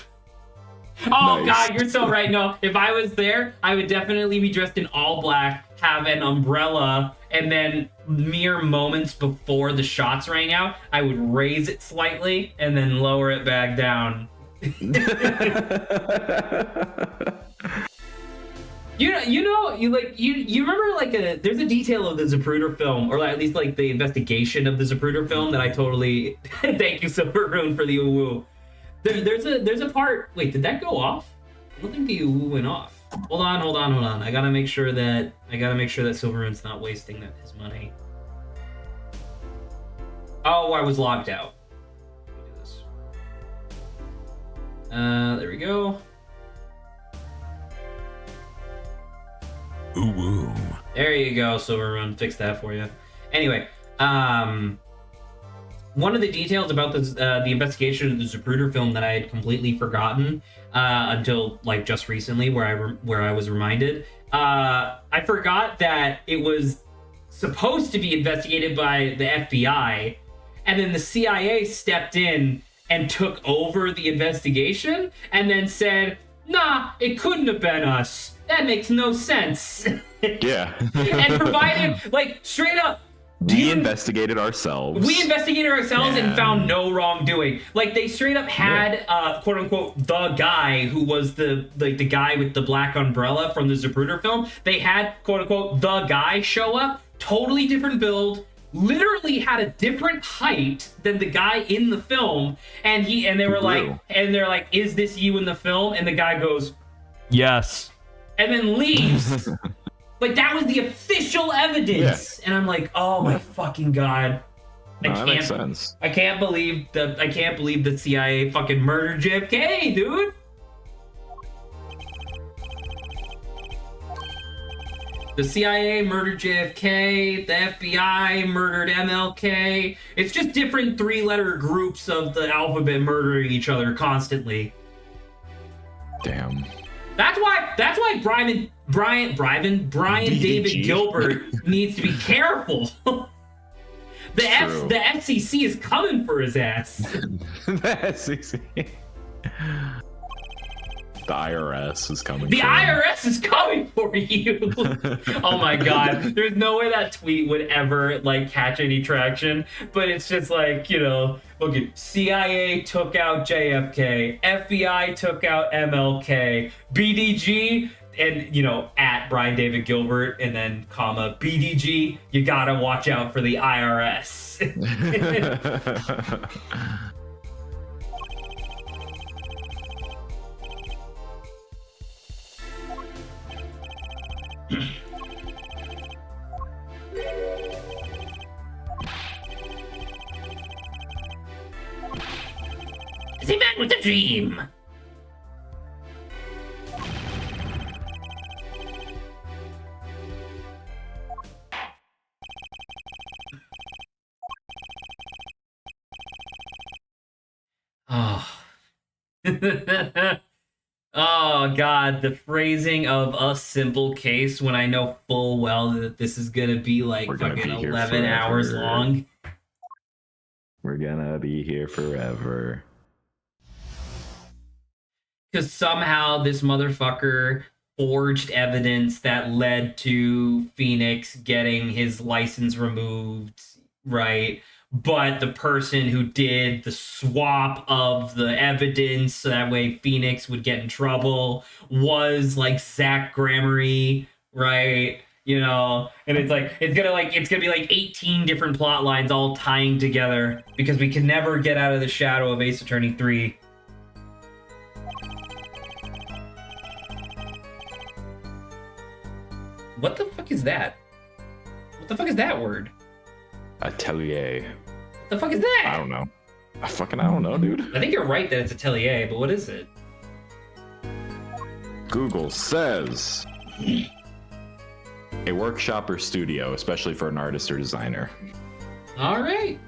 Oh Nice. God, you're so right. No, if I was there, I would definitely be dressed in all black, have an umbrella, and then mere moments before the shots rang out, I would raise it slightly and then lower it back down. You remember like there's a detail of the Zapruder film, or at least like the investigation of the Zapruder film that I totally thank you Silveroon for the woo. There's a part. Wait, did that go off? I don't think the woo went off. Hold on. I gotta make sure that Silveroon's not wasting his money. Oh, I was logged out. Let me do this. There we go. Ooh. There you go, Silveroon. Fix that for you. Anyway, one of the details about the investigation of the Zapruder film that I had completely forgotten until like just recently, where I was reminded. I forgot that it was supposed to be investigated by the FBI, and then the CIA stepped in and took over the investigation, and then said, "Nah, it couldn't have been us. That makes no sense." Yeah. And provided, like, straight up. We investigated ourselves And found no wrongdoing. Like, they straight up had, quote unquote, the guy who was the guy with the black umbrella from the Zapruder film. They had, quote unquote, the guy show up, totally different build, literally had a different height than the guy in the film. And they're like, "Is this you in the film?" And the guy goes, "Yes." And then leaves. Like, that was the official evidence. Yeah. And I'm like, oh my fucking God. That makes sense. I can't believe the CIA fucking murdered JFK, dude. The CIA murdered JFK, the FBI murdered MLK. It's just different 3-letter groups of the alphabet murdering each other constantly. Damn. That's why Brian David Gilbert needs to be careful. The FCC is coming for his ass. The FCC. The IRS is coming. The IRS is coming for you. Oh my God. There's no way that tweet would ever like catch any traction, but it's just like, you know, okay, CIA took out JFK, FBI took out MLK, BDG, and, you know, at Brian David Gilbert, and then comma BDG, you gotta watch out for the IRS. Is he back with the dream? Oh. Oh God, the phrasing of a simple case when I know full well that this is gonna be like fucking 11 hours long. We're gonna be here forever. Because somehow this motherfucker forged evidence that led to Phoenix getting his license removed, right? But the person who did the swap of the evidence so that way Phoenix would get in trouble was like Zach Gramery, right? You know, and it's gonna be like 18 different plot lines all tying together because we can never get out of the shadow of Ace Attorney 3. What the fuck is that? What the fuck is that word? Atelier. What the fuck is that? I don't know. I don't know, dude. I think you're right that it's Atelier, but what is it? Google says a workshop or studio, especially for an artist or designer. All right.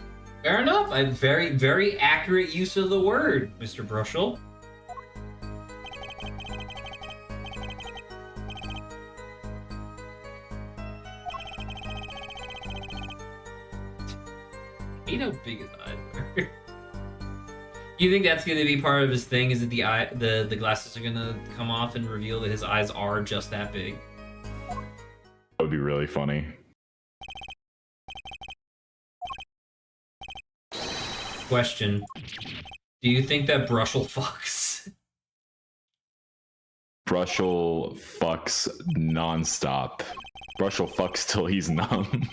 Fair enough. A very, very accurate use of the word, Mr. Brushel. You know how big his eyes are. You think that's going to be part of his thing? Is that the glasses are going to come off and reveal that his eyes are just that big? That would be really funny. Question. Do you think that Brushel fucks? Brushel fucks nonstop. Brushel fucks till he's numb.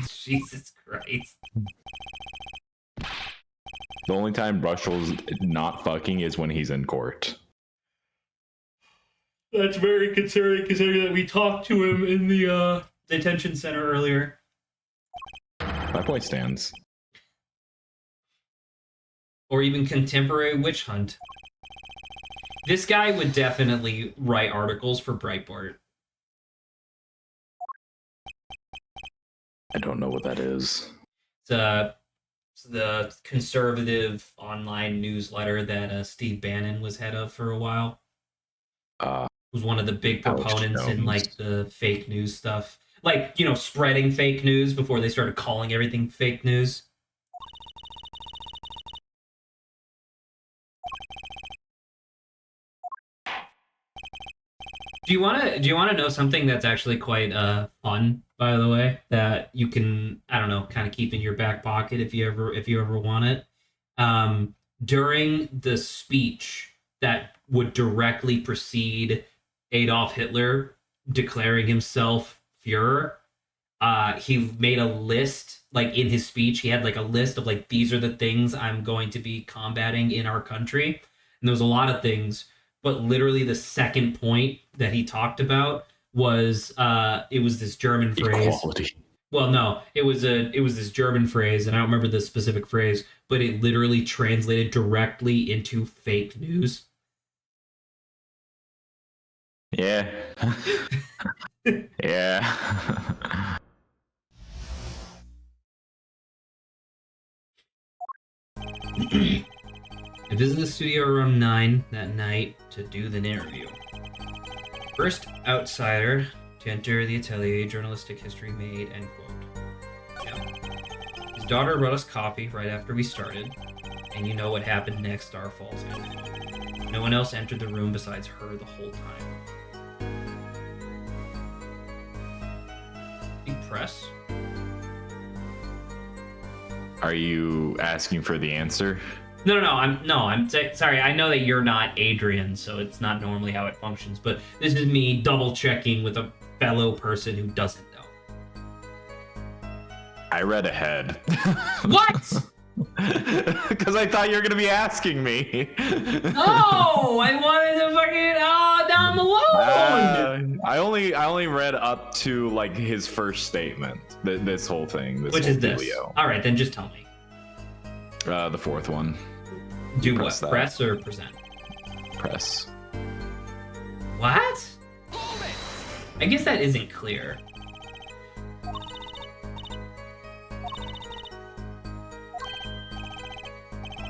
Jesus Christ. The only time Brushel's not fucking is when he's in court. That's very concerning considering that we talked to him in the detention center earlier. My point stands. Or even contemporary witch hunt. This guy would definitely write articles for Breitbart. I don't know what that is. It's the conservative online newsletter that Steve Bannon was head of for a while. Was one of the big proponents in like the fake news stuff. Like, you know, spreading fake news before they started calling everything fake news. Do you want to know something that's actually quite fun, by the way, that you can, I don't know, kind of keep in your back pocket if you ever want it? During the speech that would directly precede Adolf Hitler declaring himself Führer, he made a list, like in his speech, he had like a list of like, these are the things I'm going to be combating in our country. And there was a lot of things, but literally the second point that he talked about was it was this German phrase. Equality. Well, no, it was this German phrase, and I don't remember the specific phrase, but it literally translated directly into fake news. Yeah. Yeah. I visited the studio around 9 that night to do the interview. First outsider to enter the atelier, journalistic history made, end quote. Yep. His daughter brought us coffee right after we started, and you know what happened next, Star Falls, end quote. No one else entered the room besides her the whole time. Big press? Are you asking for the answer? No, I'm sorry. I know that you're not Adrian, so it's not normally how it functions. But this is me double checking with a fellow person who doesn't know. I read ahead. What? Because I thought you were gonna be asking me. Oh, I wanted to fucking now I'm alone. I only read up to like his first statement. This whole thing. Which is this? All right, then just tell me. The fourth one. Do what? Press or present? Press. What? I guess that isn't clear.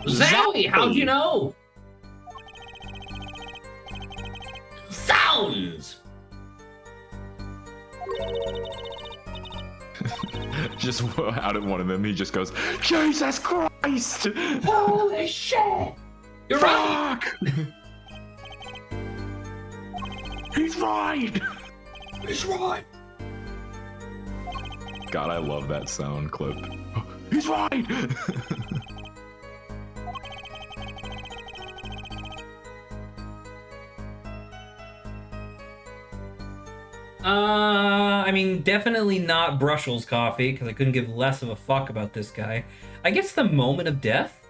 Zowie, how'd you know? Sounds! Just out of one of them, he just goes, Jesus Christ! Holy shit! You're right! He's right! He's right! God, I love that sound clip. He's right! I mean, definitely not Brushel's coffee, because I couldn't give less of a fuck about this guy. I guess the moment of death?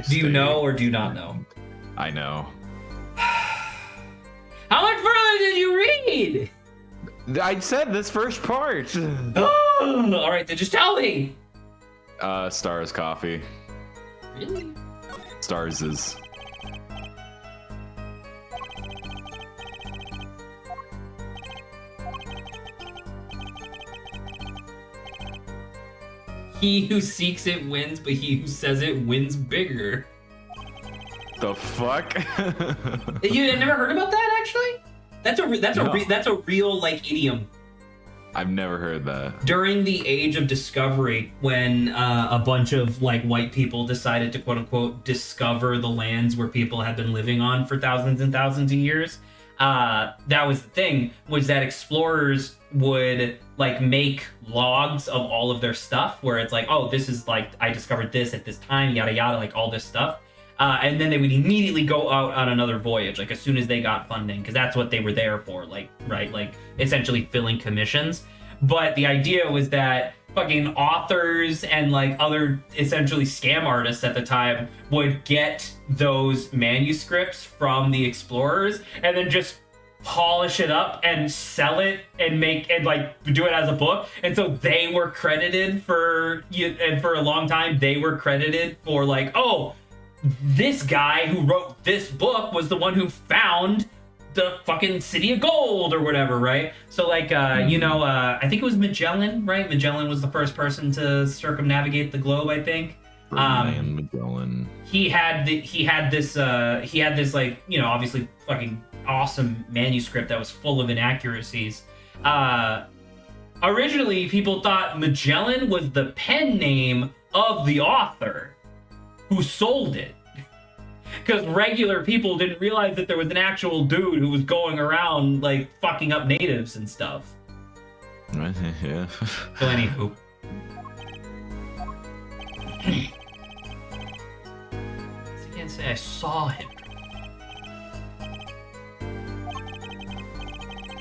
Do you know or do you not know? I know. How much further did you read? I said this first part. All right, then just tell me. Stars coffee. Really? Stars is. He who seeks it wins, but he who says it wins bigger. The fuck? You had never heard about that, actually? That's a real like idiom. I've never heard that. During the age of discovery, when a bunch of like white people decided to quote unquote discover the lands where people had been living on for thousands and thousands of years, that was the thing, was that explorers would like make logs of all of their stuff where it's like, oh, this is like, I discovered this at this time, yada yada, like all this stuff. And then they would immediately go out on another voyage, like as soon as they got funding, because that's what they were there for, like, right? Like essentially filling commissions. But the idea was that fucking authors and like other essentially scam artists at the time would get those manuscripts from the explorers and then just polish it up and sell it and make and like do it as a book. And so they were credited for, and for a long time they were credited for like, oh, this guy who wrote this book was the one who found the fucking city of gold or whatever, right? So like I think it was Magellan, right? Magellan was the first person to circumnavigate the globe, I think. Magellan. He had this like, obviously fucking awesome manuscript that was full of inaccuracies. Originally people thought Magellan was the pen name of the author who sold it, because regular people didn't realize that there was an actual dude who was going around like fucking up natives and stuff. Yeah. So anywho, I can't say I saw him.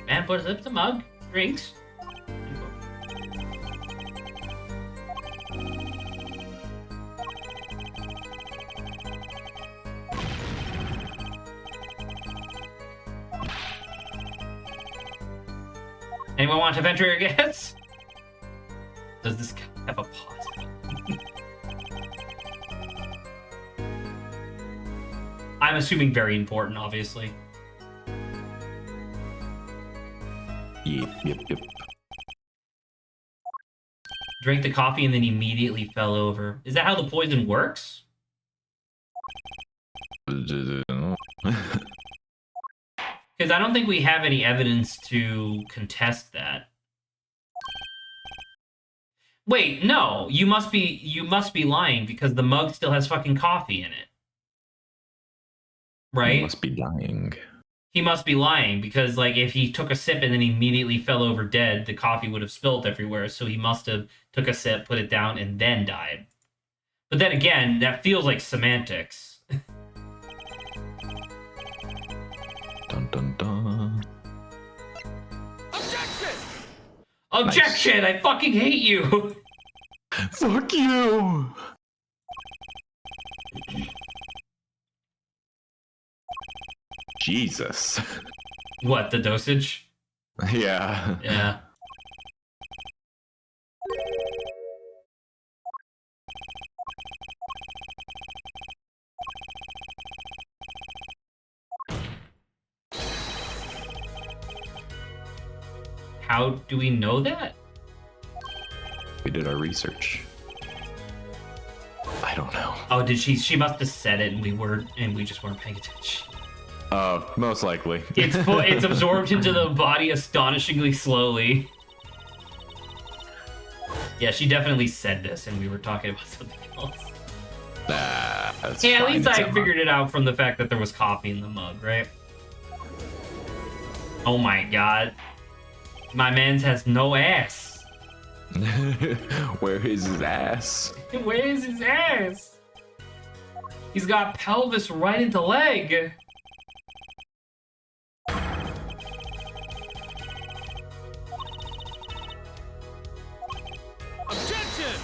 Man puts up the mug, drinks. Anyone want to venture your guess? Does this guy have a pause button? I'm assuming very important, obviously. Yep. Drank the coffee and then immediately fell over. Is that how the poison works? Because I don't think we have any evidence to contest that. Wait, no, you must be lying, because the mug still has fucking coffee in it. Right? He must be lying. He must be lying, because like if he took a sip and then immediately fell over dead, the coffee would have spilled everywhere, so he must have took a sip, put it down, and then died. But then again, that feels like semantics. Dun dun dun. Objection! Nice. I fucking hate you! Fuck you! Jesus. What, the dosage? Yeah. Yeah. How do we know that? We did our research. I don't know. Oh, did she? She must have said it, and we just weren't paying attention. Most likely. It's absorbed into the body astonishingly slowly. Yeah, she definitely said this, and we were talking about something else. That's yeah, at fine. least I figured it out from the fact that there was coffee in the mug, right? Oh my god. My man's has no ass. Where is his ass? Where is his ass? He's got pelvis right into leg. Objection!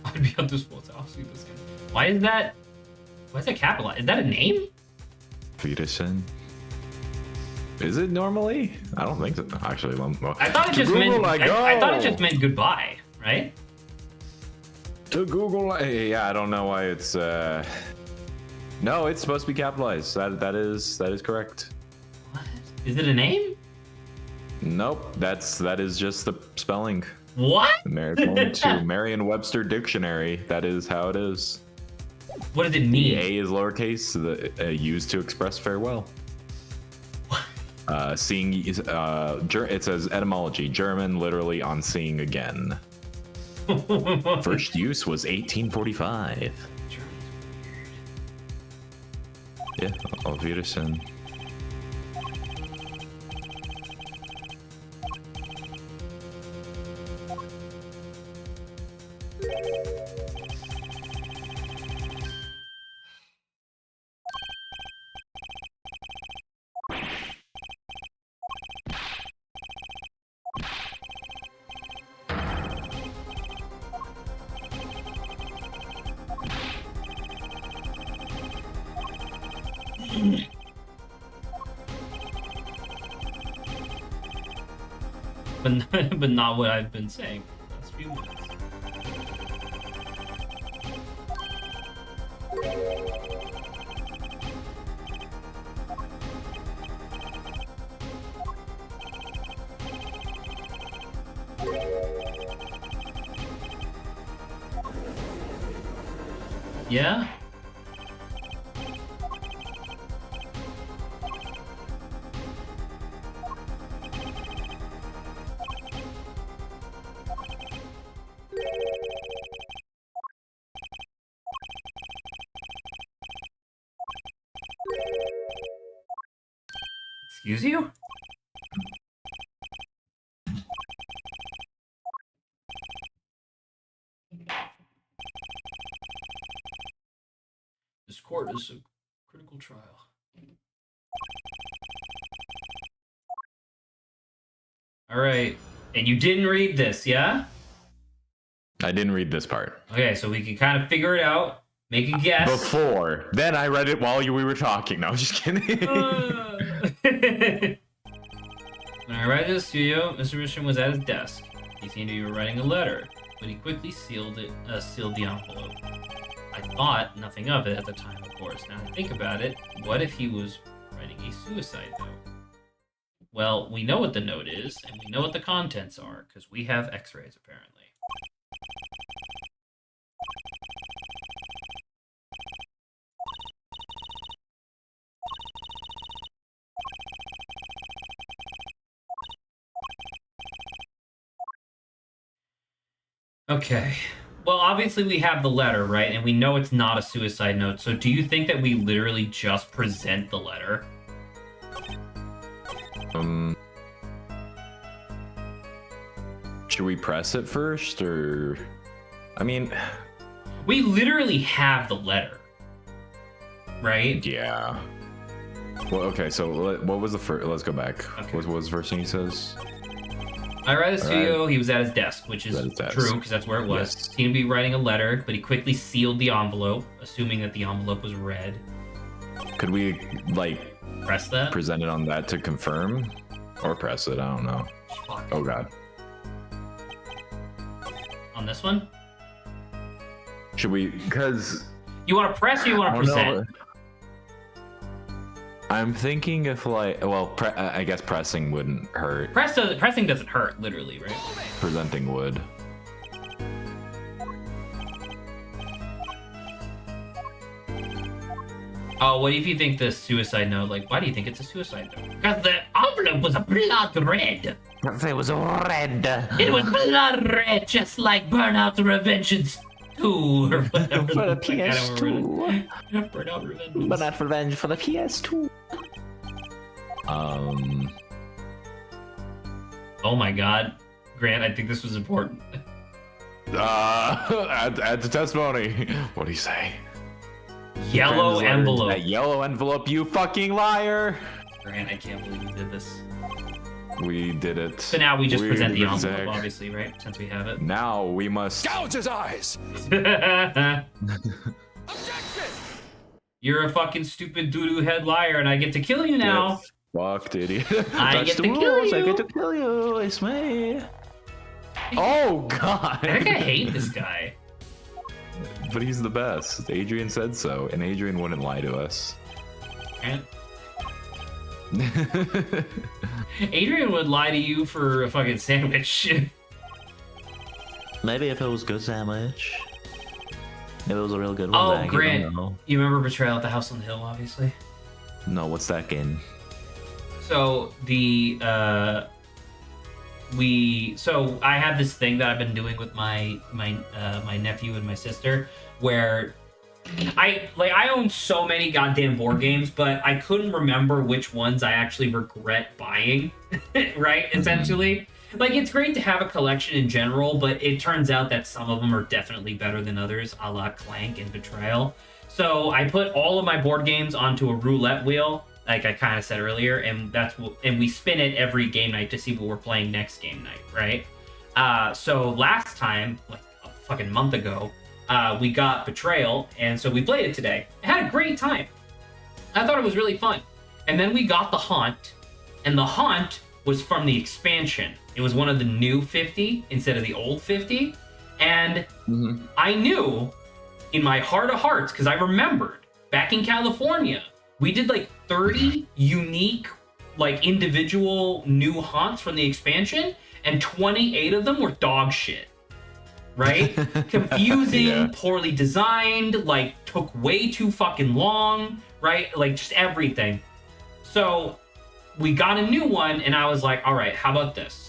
I'd be on this boat. I'll see this game. Why is that capitalized? Is that a name? Wiedersehen. Is it normally? I don't think so. Actually, I thought it just meant. I thought it just meant goodbye, right? To Google. Yeah, I don't know why it's. No, it's supposed to be capitalized. That is correct. What? Is it a name? Nope. That is just the spelling. What? According to Merriam-Webster dictionary, that is how it is. What does it The mean? A is lowercase, used to express farewell. Seeing, it says etymology, German, literally on seeing again. First use was 1845. Yeah, Auf Wiedersehen. But not what I've been saying for the last few minutes. Yeah? Excuse you? This court is a critical trial. All right. And you didn't read this, yeah? I didn't read this part. Okay, so we can kind of figure it out, make a guess. Before. Then I read it while we were talking. No, I'm just kidding. When I arrived at the studio, Mr. Richard was at his desk. He seemed to be writing a letter, but he quickly sealed the envelope. I thought nothing of it at the time, of course. Now I think about it, what if he was writing a suicide note? Well, we know what the note is, and we know what the contents are, because we have x-rays, apparently. Okay. Well, obviously we have the letter, right? And we know it's not a suicide note. So do you think that we literally just present the letter? Should we press it first, or... I mean... We literally have the letter, right? Yeah. Well, okay, so what was the first... Let's go back. Okay. What was the first thing he says? I arrived at the studio, he was at his desk, which is true, because that's where it was. Yes. He seemed to be writing a letter, but he quickly sealed the envelope, assuming that the envelope was red. Could we, like... Press that? Present it on that to confirm? Or press it, I don't know. Fuck. Oh, God. On this one? Should we... Because... You want to press or you want to present? I'm thinking if, like... Well, I guess pressing wouldn't hurt. Pressing doesn't hurt, literally, right? Presenting would. Oh, what if you think the suicide note? Like, why do you think it's a suicide note? Because the envelope was a blood red. It was red. It was blood red, just like Burnout Revengeance 2 or whatever. For the PS2. Burnout Revengeance. Burnout Revenge for the PS2. Oh my God, Grant, I think this was important. Add to testimony. What do you say? Yellow envelope. That yellow envelope, you fucking liar! Grant, I can't believe you did this. We did it. So now we just present the envelope, Zach. obviously, right? Since we have it. Now we must Gouge his eyes! Objection! You're a fucking stupid doo-doo head liar, and I get to kill you now. Fucked idiot. I get to kill you. I get to kill you. It's me. Oh god. I think I hate this guy. But he's the best. Adrian said so, and Adrian wouldn't lie to us. And Adrian would lie to you for a fucking sandwich. Maybe if it was good sandwich. Maybe it was a real good one. Oh, Zach, Grant, you remember Betrayal at the House on the Hill, obviously? No, what's that game? So I have this thing that I've been doing with my nephew and my sister, where I own so many goddamn board games, but I couldn't remember which ones I actually regret buying. Right? Essentially, like, it's great to have a collection in general, but it turns out that some of them are definitely better than others, a la Clank and Betrayal. So I put all of my board games onto a roulette wheel, like I kind of said earlier, and we spin it every game night to see what we're playing next game night, right? So last time, like a fucking month ago, we got Betrayal, and so we played it today. I had a great time. I thought it was really fun. And then we got the Haunt, and the Haunt was from the expansion. It was one of the new 50 instead of the old 50. And I knew in my heart of hearts, because I remembered back in California, we did like 30 unique, like, individual new haunts from the expansion, and 28 of them were dog shit. Right? Confusing, Yeah. poorly designed, like, took way too fucking long, right? Like, just everything. So we got a new one, and I was like, all right, how about this?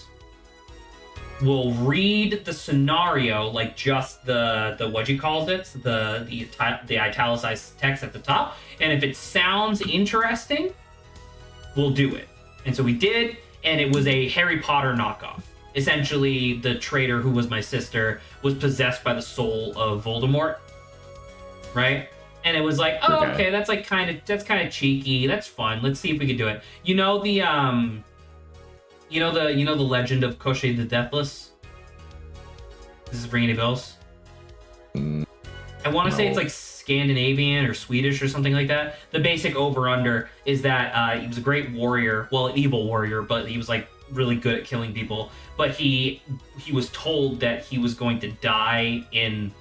We'll read the scenario, like just the what you called it, the italicized text at the top, and if it sounds interesting, we'll do it. And so we did, and it was a Harry Potter knockoff. Essentially, the traitor, who was my sister, was possessed by the soul of Voldemort, right? And it was like, oh, okay, that's kind of cheeky. That's fun. Let's see if we can do it. You know the legend of Koschei the Deathless? Does this ring any bells? I want to say it's like Scandinavian or Swedish or something like that. The basic over-under is that he was a great warrior, well, an evil warrior, but he was like really good at killing people. But he was told that he was going to die in,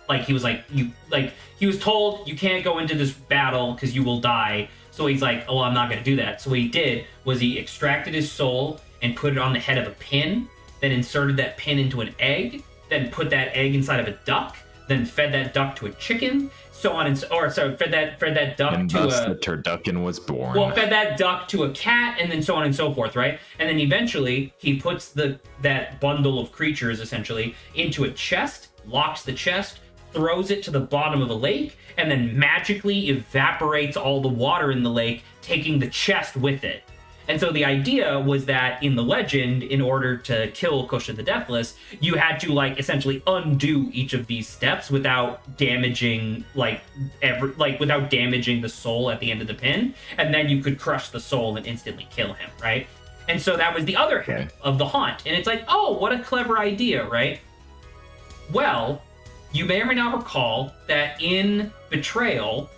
like, he was told, you can't go into this battle because you will die. So he's like, oh, I'm not going to do that. So what he did was he extracted his soul and put it on the head of a pin, then inserted that pin into an egg, then put that egg inside of a duck, then fed that duck to a chicken, fed that duck and to thus a... the turducken was born. Well, fed that duck to a cat, and then so on and so forth, right? And then eventually, he puts that bundle of creatures, essentially, into a chest, locks the chest, throws it to the bottom of the lake, and then magically evaporates all the water in the lake, taking the chest with it. And so the idea was that in the legend, in order to kill Koschei the Deathless, you had to, like, essentially undo each of these steps without damaging, without damaging the soul at the end of the pin, and then you could crush the soul and instantly kill him, right? And so that was the other half of the haunt. And it's like, oh, what a clever idea, right? Well, you may or may not recall that in Betrayal,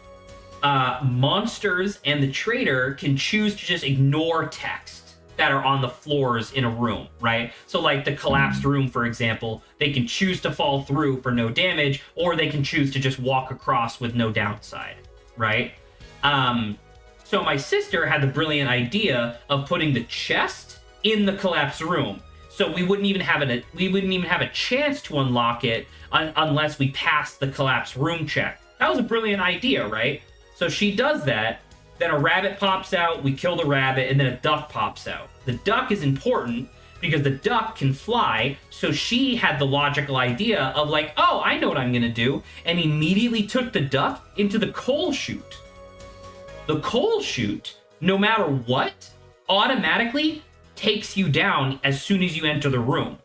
monsters and the traitor can choose to just ignore text that are on the floors in a room, right? So like the collapsed room, for example, they can choose to fall through for no damage, or they can choose to just walk across with no downside, right? So my sister had the brilliant idea of putting the chest in the collapsed room. So we wouldn't even have a chance to unlock it unless we passed the collapsed room check. That was a brilliant idea, right? So she does that, then a rabbit pops out, we kill the rabbit, and then a duck pops out. The duck is important because the duck can fly, so she had the logical idea of like, oh, I know what I'm gonna do, and immediately took the duck into the coal chute. The coal chute, no matter what, automatically takes you down as soon as you enter the room.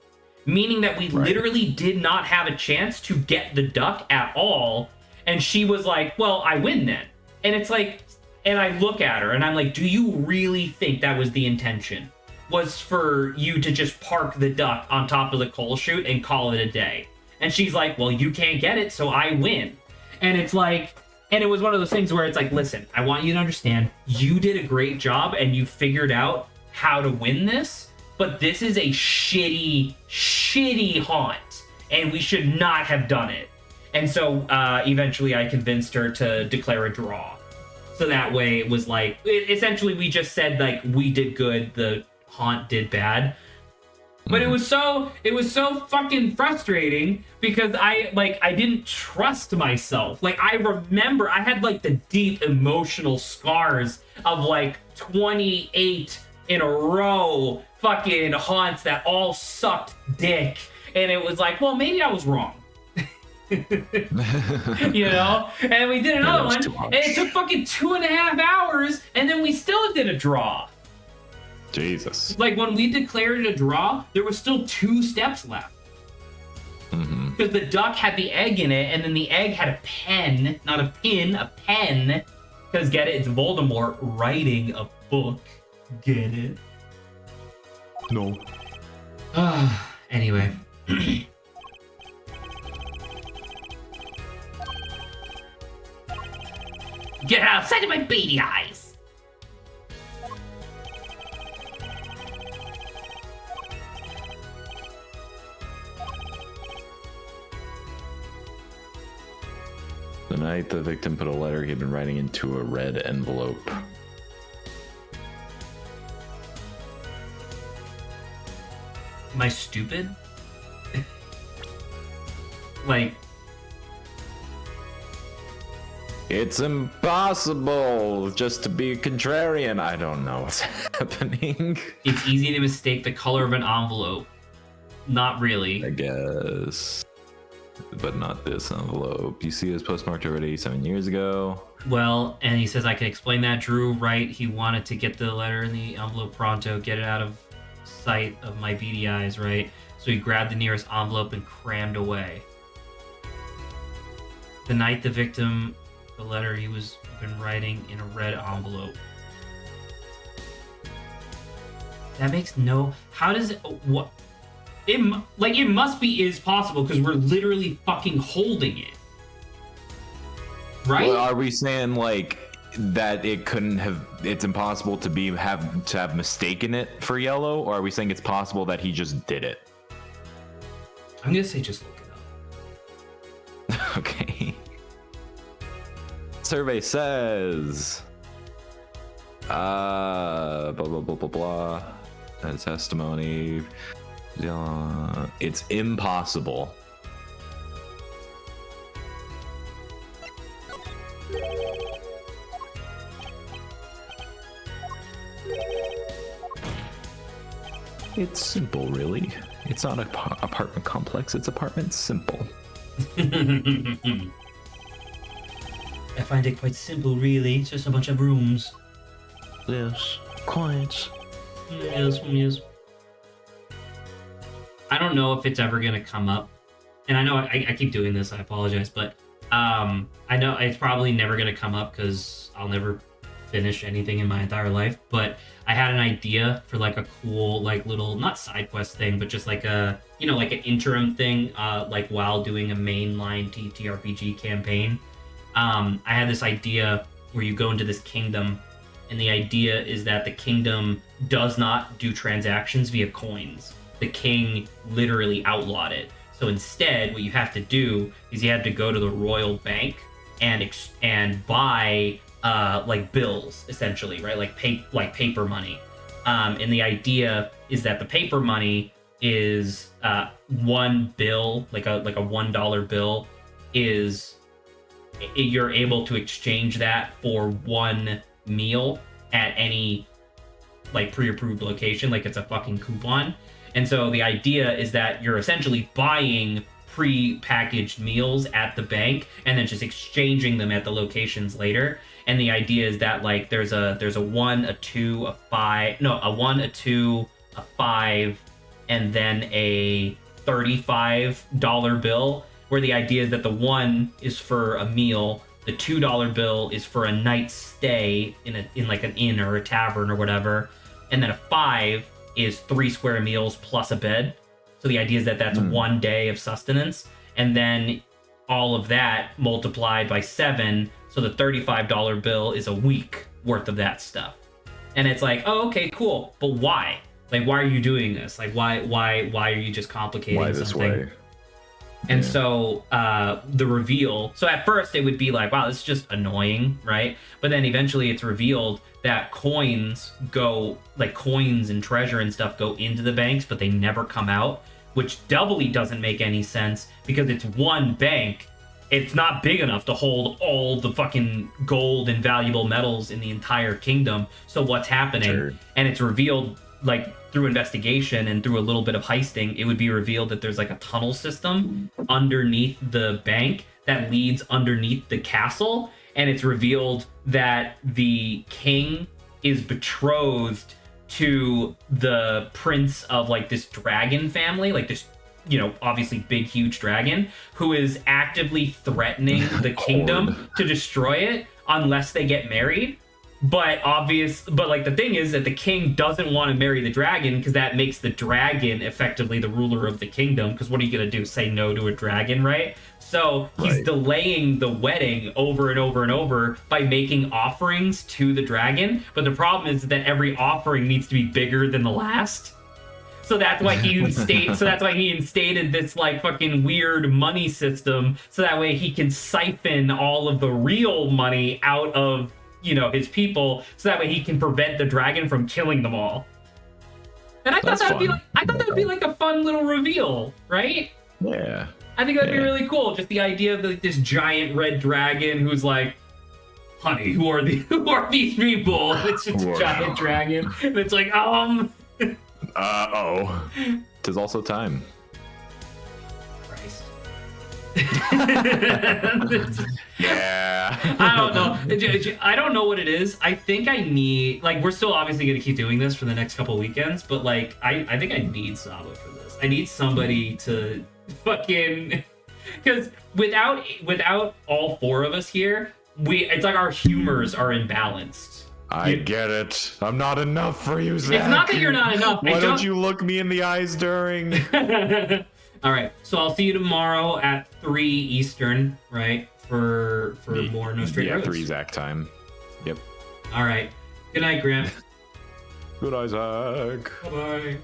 Meaning that we literally did not have a chance to get the duck at all, and she was like, well, I win then. And it's like, and I look at her and I'm like, do you really think that was the intention? Was for you to just park the duck on top of the coal chute and call it a day? And she's like, well, you can't get it, so I win. And it's like, And it was one of those things where it's like, listen, I want you to understand, you did a great job and you figured out how to win this, but this is a shitty haunt, and we should not have done it. And so eventually I convinced her to declare a draw. So that way it was like, essentially we just said like, we did good, the haunt did bad. But it was so fucking frustrating because I didn't trust myself. Like, I remember I had like the deep emotional scars of like 28 in a row fucking haunts that all sucked dick. And it was like, well, maybe I was wrong. You know? And we did another one, and it took fucking 2.5 hours, and then we still did a draw. Jesus. Like, when we declared a draw, there was still 2 steps left. Because the duck had the egg in it, and then the egg had a pen, not a pin, a pen. Because, get it? It's Voldemort writing a book. Get it? No. Anyway. Get outside of my beady eyes! The night the victim put a letter he'd been writing into a red envelope. Am I stupid? Like... It's impossible just to be a contrarian. I don't know what's happening. It's easy to mistake the color of an envelope. Not really. I guess. But not this envelope. You see, it was postmarked already 7 years ago. Well, and he says, I can explain that. Drew, right? He wanted to get the letter in the envelope pronto, get it out of sight of my beady eyes, right? So he grabbed the nearest envelope and crammed away. The night the victim, the letter he was been writing in a red envelope. That makes no... How does it... What... It must be is possible because we're literally fucking holding it. Right? Well, are we saying like that it couldn't have, it's impossible to have mistaken it for yellow, or are we saying it's possible that he just did it? I'm gonna say just look it up. Okay. Survey says blah blah blah blah blah. Testimony. It's impossible. It's simple, really. It's not an apartment complex, it's apartment simple. I find it quite simple, really. It's just a bunch of rooms. Yes. Quiet. Yes. I don't know if it's ever gonna come up, and I know I keep doing this. I apologize, but I know it's probably never gonna come up because I'll never finish anything in my entire life. But I had an idea for like a cool, like little not side quest thing, but just like a like an interim thing, like while doing a mainline TTRPG campaign. I had this idea where you go into this kingdom, and the idea is that the kingdom does not do transactions via coins. The king literally outlawed it. So instead, what you have to do is you have to go to the royal bank and buy like bills, essentially, right? Like paper money. And the idea is that the paper money is one bill, like a $1 bill, is you're able to exchange that for one meal at any like pre-approved location, like it's a fucking coupon. And so the idea is that you're essentially buying pre-packaged meals at the bank and then just exchanging them at the locations later. And the idea is that like there's a 1, a 2, a 5, no, a 1, a 2, a 5, and then a $35 bill, where the idea is that the 1 is for a meal, the $2 bill is for a night's stay in like an inn or a tavern or whatever, and then a 5 is 3 square meals plus a bed. So the idea is that that's 1 day of sustenance, and then all of that multiplied by 7, So the $35 bill is a week worth of that stuff. And it's like, oh, okay, cool. But why? Like, why are you doing this? Like, why are you just complicating Why this something? way? And so the reveal, so at first it would be like, wow, this is just annoying, right? But then eventually it's revealed that coins and treasure and stuff go into the banks, but they never come out, which doubly doesn't make any sense because it's one bank. It's not big enough to hold all the fucking gold and valuable metals in the entire kingdom. So what's happening? Sure. And it's revealed, like, through investigation and through a little bit of heisting, it would be revealed that there's like a tunnel system underneath the bank that leads underneath the castle. And it's revealed that the king is betrothed to the prince of like this dragon family, like this, you know, obviously big, huge dragon, who is actively threatening the kingdom to destroy it unless they get married. But like the thing is that the king doesn't want to marry the dragon because that makes the dragon effectively the ruler of the kingdom. Because what are you going to do? Say no to a dragon, right? So he's delaying the wedding over and over and over by making offerings to the dragon. But the problem is that every offering needs to be bigger than the last. So that's why he instated this like fucking weird money system. So that way he can siphon all of the real money out of, you know, his people, so that way he can prevent the dragon from killing them all. And I thought that would be like a fun little reveal, right? Yeah. I think that'd be really cool. Just the idea of like this giant red dragon who's like, honey, who are these people? It's just a giant dragon. And it's like, Uh-oh. 'Tis also time. Christ. Yeah. I don't know. I don't know what it is. I think I need, like, we're still obviously going to keep doing this for the next couple weekends, but like, I think I need Saba for this. I need somebody to fucking, because without all four of us here, it's like our humors are imbalanced. I get it. I'm not enough for you, Zach. It's not that you're not enough. Why don't you look me in the eyes during? All right, so I'll see you tomorrow at 3 Eastern, right? For more No Straight Roads. 3 Zach time. Yep. All right. Good night, Grant. Good night, Zach. Bye-bye.